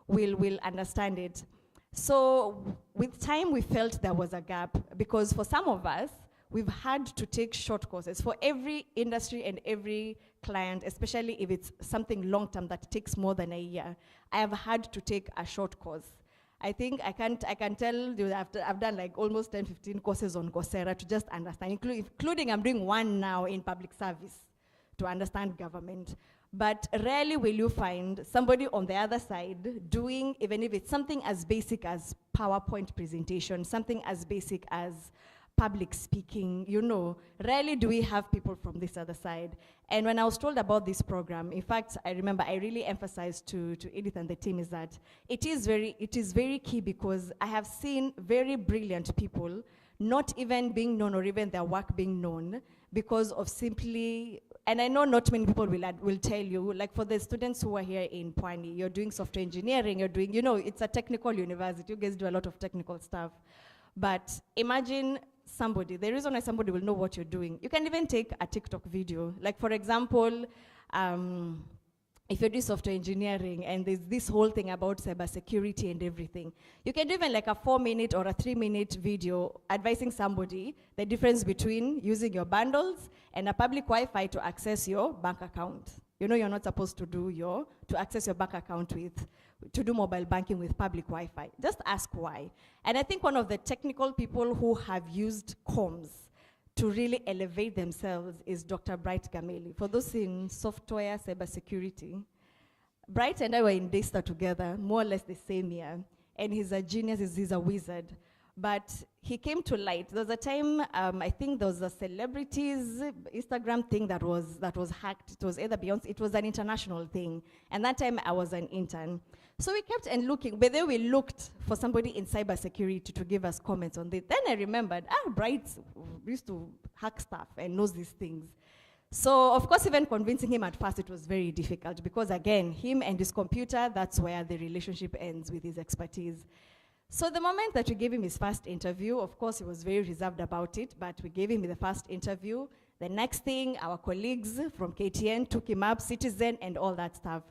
will understand it. So with time, we felt there was a gap because for some of us, we've had to take short courses. For every industry and every client, especially if it's something long-term that takes more than a year, I have had to take a short course. I think I can tell you that I've done like almost 10, 15 courses on Coursera to just understand, including I'm doing one now in public service to understand government. But rarely will you find somebody on the other side doing, even if it's something as basic as PowerPoint presentation, something as basic as public speaking, rarely do we have people from this other side. And when I was told about this program, in fact, I remember I really emphasized to Edith and the team is that it is very key, because I have seen very brilliant people not even being known or even their work being known because of simply, and I know not many people will tell you, like for the students who are here in Pwani, you're doing software engineering, you're doing, it's a technical university, you guys do a lot of technical stuff. But imagine somebody, the reason why somebody will know what you're doing, you can even take a TikTok video. Like for example, if you do software engineering and there's this whole thing about cybersecurity and everything, you can do even like a 4-minute or a 3-minute video advising somebody the difference between using your bundles and a public Wi-Fi to access your bank account. You're not supposed to access your bank account to do mobile banking with public Wi-Fi. Just ask why. And I think one of the technical people who have used comms to really elevate themselves is Dr. Bright Gameli. For those in software cybersecurity, Bright and I were in Daystar together, more or less the same year, and he's a genius, he's a wizard. But he came to light. There was a time, I think there was a celebrities Instagram thing that was hacked. It was either Beyonce, it was an international thing. And that time I was an intern. So we kept looking, but then we looked for somebody in cybersecurity to give us comments on this. Then I remembered, Bright used to hack stuff and knows these things. So of course, even convincing him at first, it was very difficult because again, him and his computer, that's where the relationship ends with his expertise. So the moment that we gave him his first interview, of course, he was very reserved about it, but we gave him the first interview. The next thing, our colleagues from KTN took him up, Citizen, and all that stuff.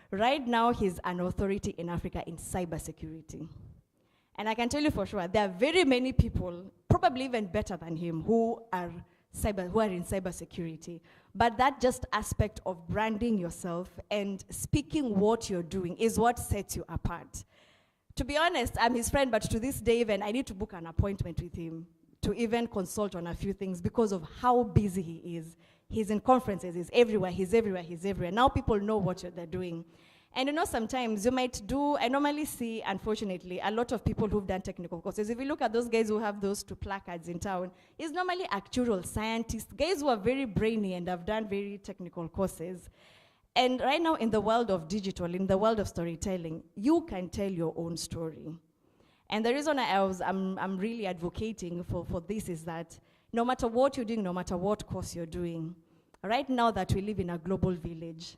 Right now, he's an authority in Africa in cybersecurity. And I can tell you for sure, there are very many people, probably even better than him, who are in cybersecurity. But that just aspect of branding yourself and speaking what you're doing is what sets you apart. To be honest, I'm his friend, but to this day even, I need to book an appointment with him to even consult on a few things because of how busy he is. He's in conferences, he's everywhere. Now people know what they're doing. And sometimes you might I normally see, unfortunately, a lot of people who've done technical courses. If you look at those guys who have those 2 placards in town, it's normally actual scientists, guys who are very brainy and have done very technical courses. And right now in the world of digital, in the world of storytelling, you can tell your own story. And the reason I'm really advocating for this is that no matter what you're doing, no matter what course you're doing, right now that we live in a global village,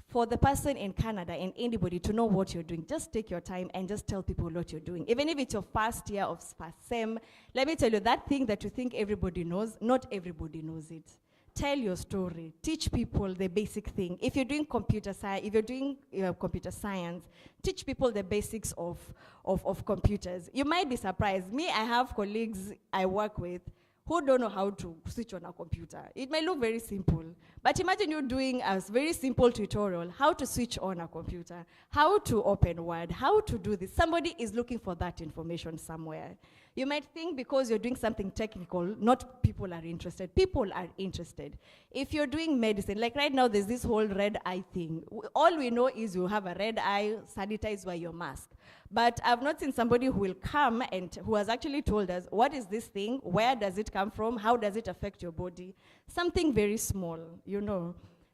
for the person in Canada and anybody to know what you're doing, just take your time and just tell people what you're doing. Even if it's your first year of first sem, let me tell you, that thing that you think everybody knows, not everybody knows it. Tell your story. Teach people the basic thing. If you're doing computer science, teach people the basics of computers. You might be surprised. Me, I have colleagues I work with who don't know how to switch on a computer. It may look very simple, but imagine you doing a very simple tutorial, how to switch on a computer, how to open Word, how to do this. Somebody is looking for that information somewhere. You might think because you're doing something technical, not people are interested. People are interested. If you're doing medicine, like right now there's this whole red eye thing. All we know is you have a red eye, sanitize by your mask. But I've not seen somebody who will come and who has actually told us, what is this thing? Where does it come from? How does it affect your body? Something very small,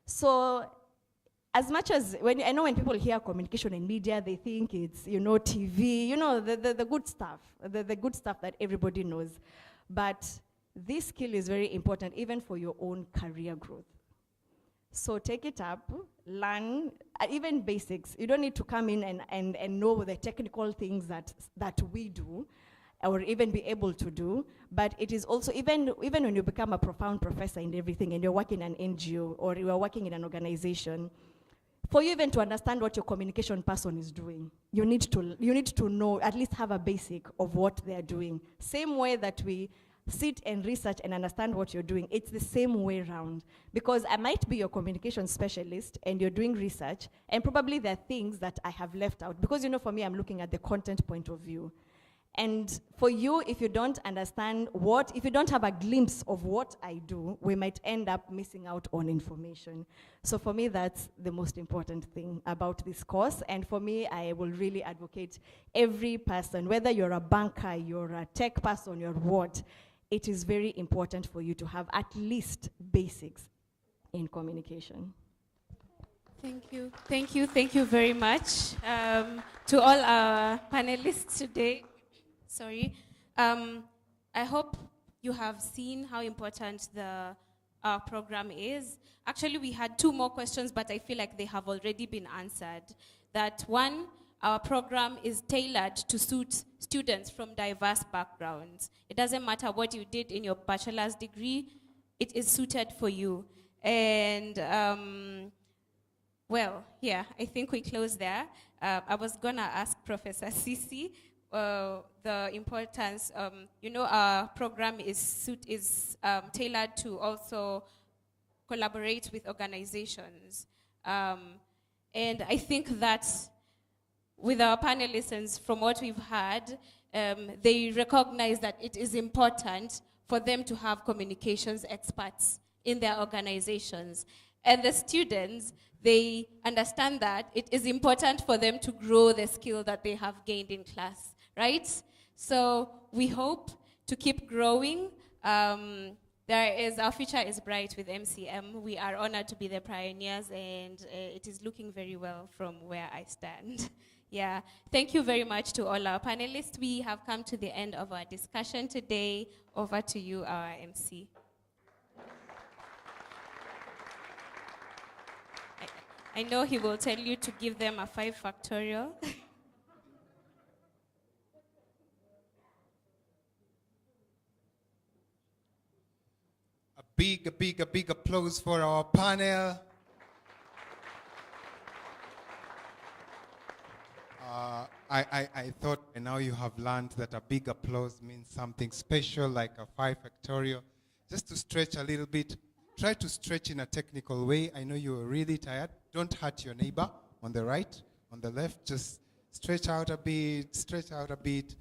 So as much as, I know when people hear communication and media, they think it's, TV, the good stuff, the good stuff that everybody knows. But this skill is very important even for your own career growth. So take it up, learn, even basics. You don't need to come in and know the technical things that we do, or even be able to do, but it is also, even when you become a profound professor in everything and you're working in an NGO or you are working in an organization, for you even to understand what your communication person is doing, you need to know, at least have a basic of what they're doing. Same way that we sit and research and understand what you're doing, it's the same way around. Because I might be your communication specialist and you're doing research, and probably there are things that I have left out. Because for me, I'm looking at the content point of view. And for you, if you don't understand if you don't have a glimpse of what I do, we might end up missing out on information. So for me, that's the most important thing about this course. And for me, I will really advocate every person, whether you're a banker, you're a tech person, you're what, it is very important for you to have at least basics in communication. Thank you. Thank you. Thank you very much to all our panelists today. Sorry. I hope you have seen how important our program is. Actually, we had 2 more questions, but I feel like they have already been answered. That one, our program is tailored to suit students from diverse backgrounds. It doesn't matter what you did in your bachelor's degree, it is suited for you. And well, yeah, I think we close there. I was gonna ask Professor Sisi the importance, our program is tailored to also collaborate with organizations. And I think that with our panelists and from what we've heard, they recognize that it is important for them to have communications experts in their organizations. And the students, they understand that it is important for them to grow the skill that they have gained in class, right? So we hope to keep growing. Our future is bright with MCM. We are honored to be the pioneers, and it is looking very well from where I stand. Yeah, thank you very much to all our panelists. We have come to the end of our discussion today. Over to you, our MC. I know he will tell you to give them a 5 factorial. A big applause for our panel. I thought, and now you have learned that a big applause means something special, like a 5 factorial. Just to stretch a little bit, try to stretch in a technical way. I know you're really tired. Don't hurt your neighbor on the right, on the left. Just stretch out a bit, stretch out a bit.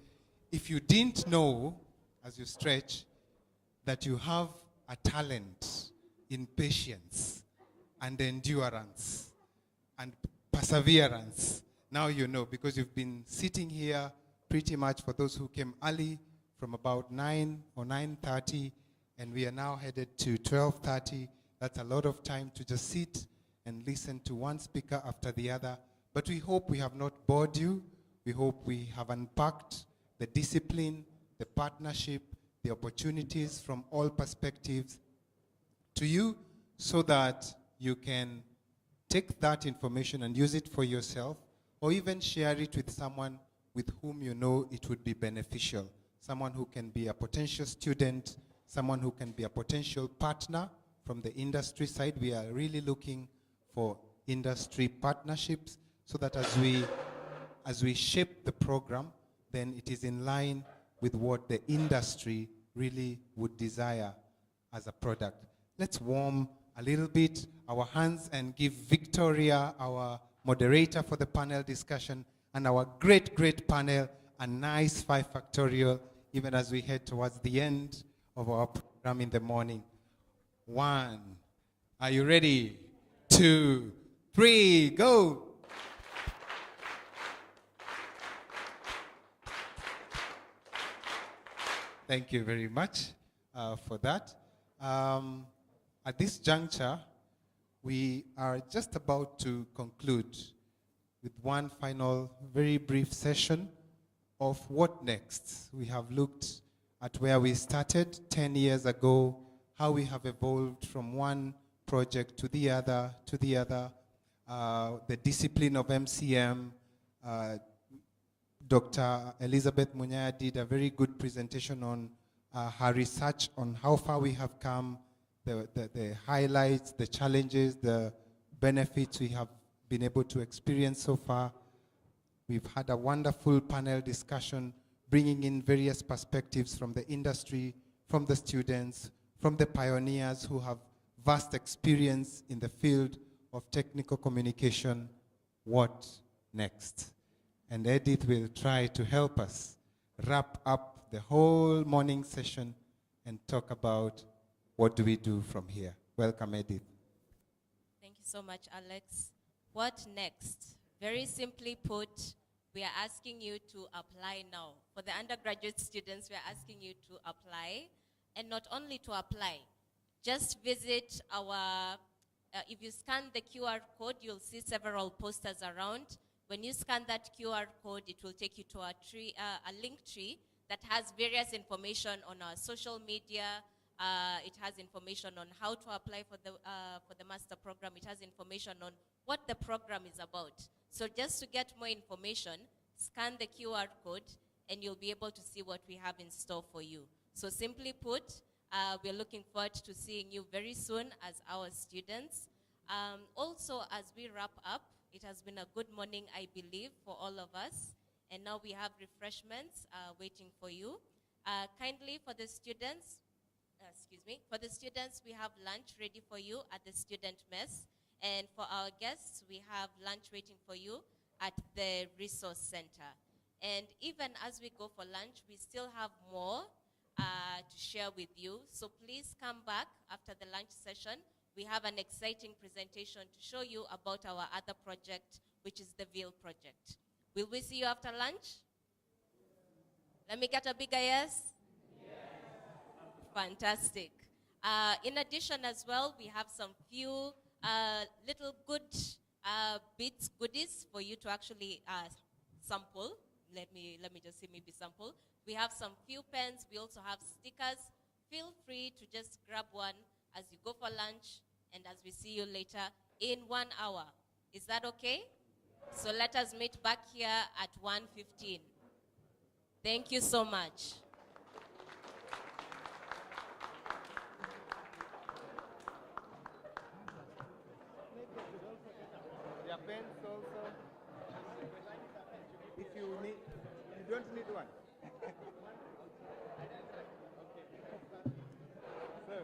If you didn't know, as you stretch, that you have a talent in patience and endurance and perseverance, now you know, because you've been sitting here pretty much, for those who came early, from about 9 or 9:30, and we are now headed to 12:30. That's a lot of time to just sit and listen to one speaker after the other. But we hope we have not bored you. We hope we have unpacked the discipline, the partnership, the opportunities from all perspectives to you, so that you can take that information and use it for yourself, or even share it with someone with whom you know it would be beneficial. Someone who can be a potential student, someone who can be a potential partner from the industry side. We are really looking for industry partnerships, so that as we shape the program, then it is in line with what the industry really would desire as a product. Let's warm a little bit our hands and give Victoria, our moderator for the panel discussion, and our great panel a nice 5 factorial, even as we head towards the end of our program in the morning. 1, are you ready? 2, 3, go! Thank you very much for that. At this juncture, we are just about to conclude with one final, very brief session of what next. We have looked at where we started 10 years ago, how we have evolved from one project to the other, the discipline of MCM. Dr. Elizabeth Munyaya did a very good presentation on her research on how far we have come, the highlights, the challenges, the benefits we have been able to experience so far. We've had a wonderful panel discussion, bringing in various perspectives from the industry, from the students, from the pioneers who have vast experience in the field of technical communication. What next? And Edith will try to help us wrap up the whole morning session and talk about what do we do from here. Welcome, Edith. Thank you so much, Alex. What next? Very simply put, we are asking you to apply now. For the undergraduate students, we are asking you to apply. And not only to apply, just visit our, if you scan the QR code, you'll see several posters around. When you scan that QR code, it will take you to a link tree that has various information on our social media. It has information on how to apply for the master program. It has information on what the program is about. So just to get more information, scan the QR code and you'll be able to see what we have in store for you. So simply put, we're looking forward to seeing you very soon as our students. Also, as we wrap up, it has been a good morning, I believe, for all of us. And now we have refreshments waiting for you. Kindly for the students, for the students, we have lunch ready for you at the student mess. And for our guests, we have lunch waiting for you at the resource center. And even as we go for lunch, we still have more to share with you. So please come back after the lunch session. We have an exciting presentation to show you about our other project, which is the Veil project. Will we see you after lunch? Let me get a bigger yes. Fantastic. In addition as well, we have some few little good goodies for you to actually sample. Let me just see maybe sample. We have some few pens. We also have stickers. Feel free to just grab one as you go for lunch and as we see you later in 1 hour. Is that okay? So let us meet back here at 1:15. Thank you so much. Their pens also. If you need, you don't need one. So.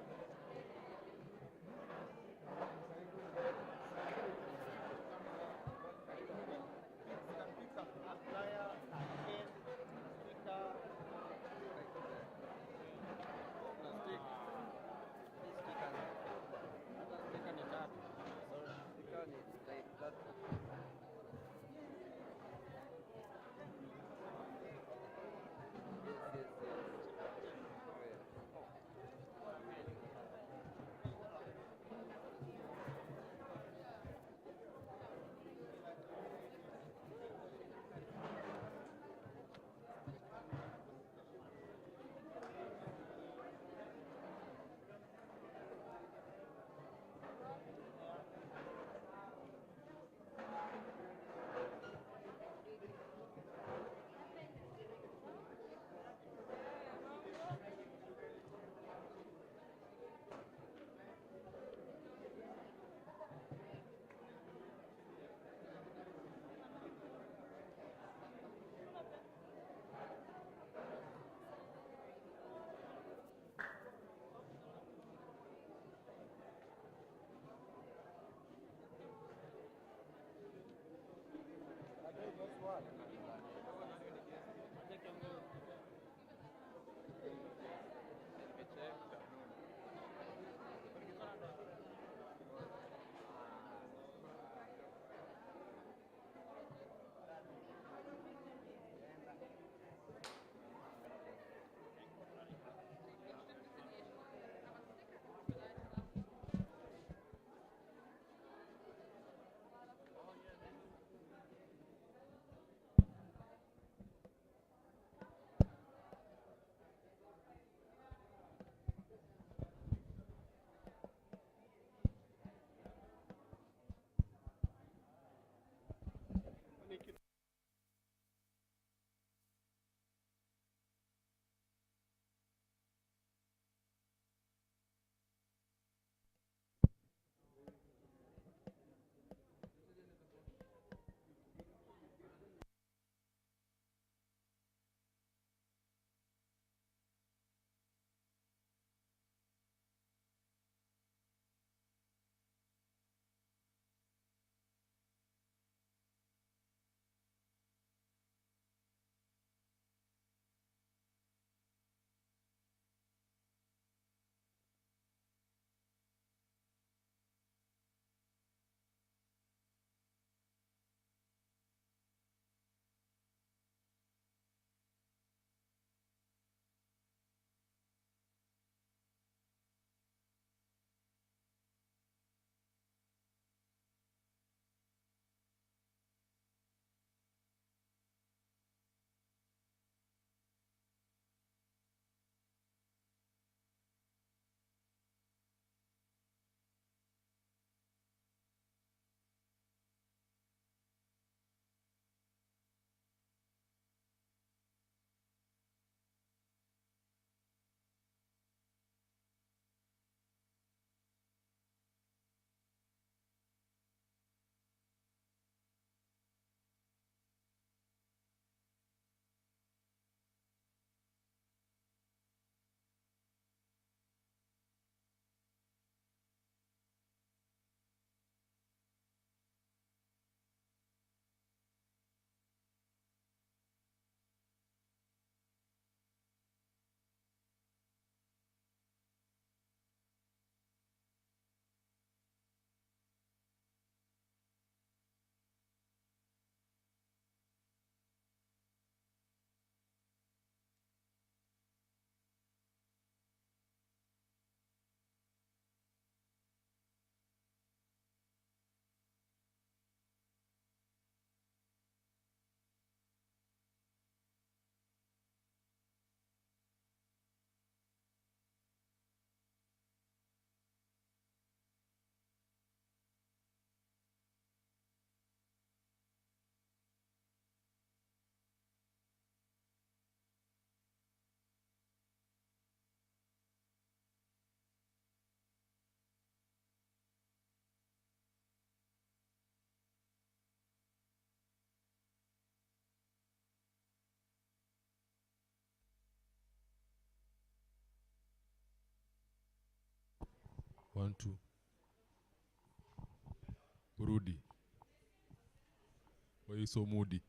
1, 2. Rudy. Why are you so moody?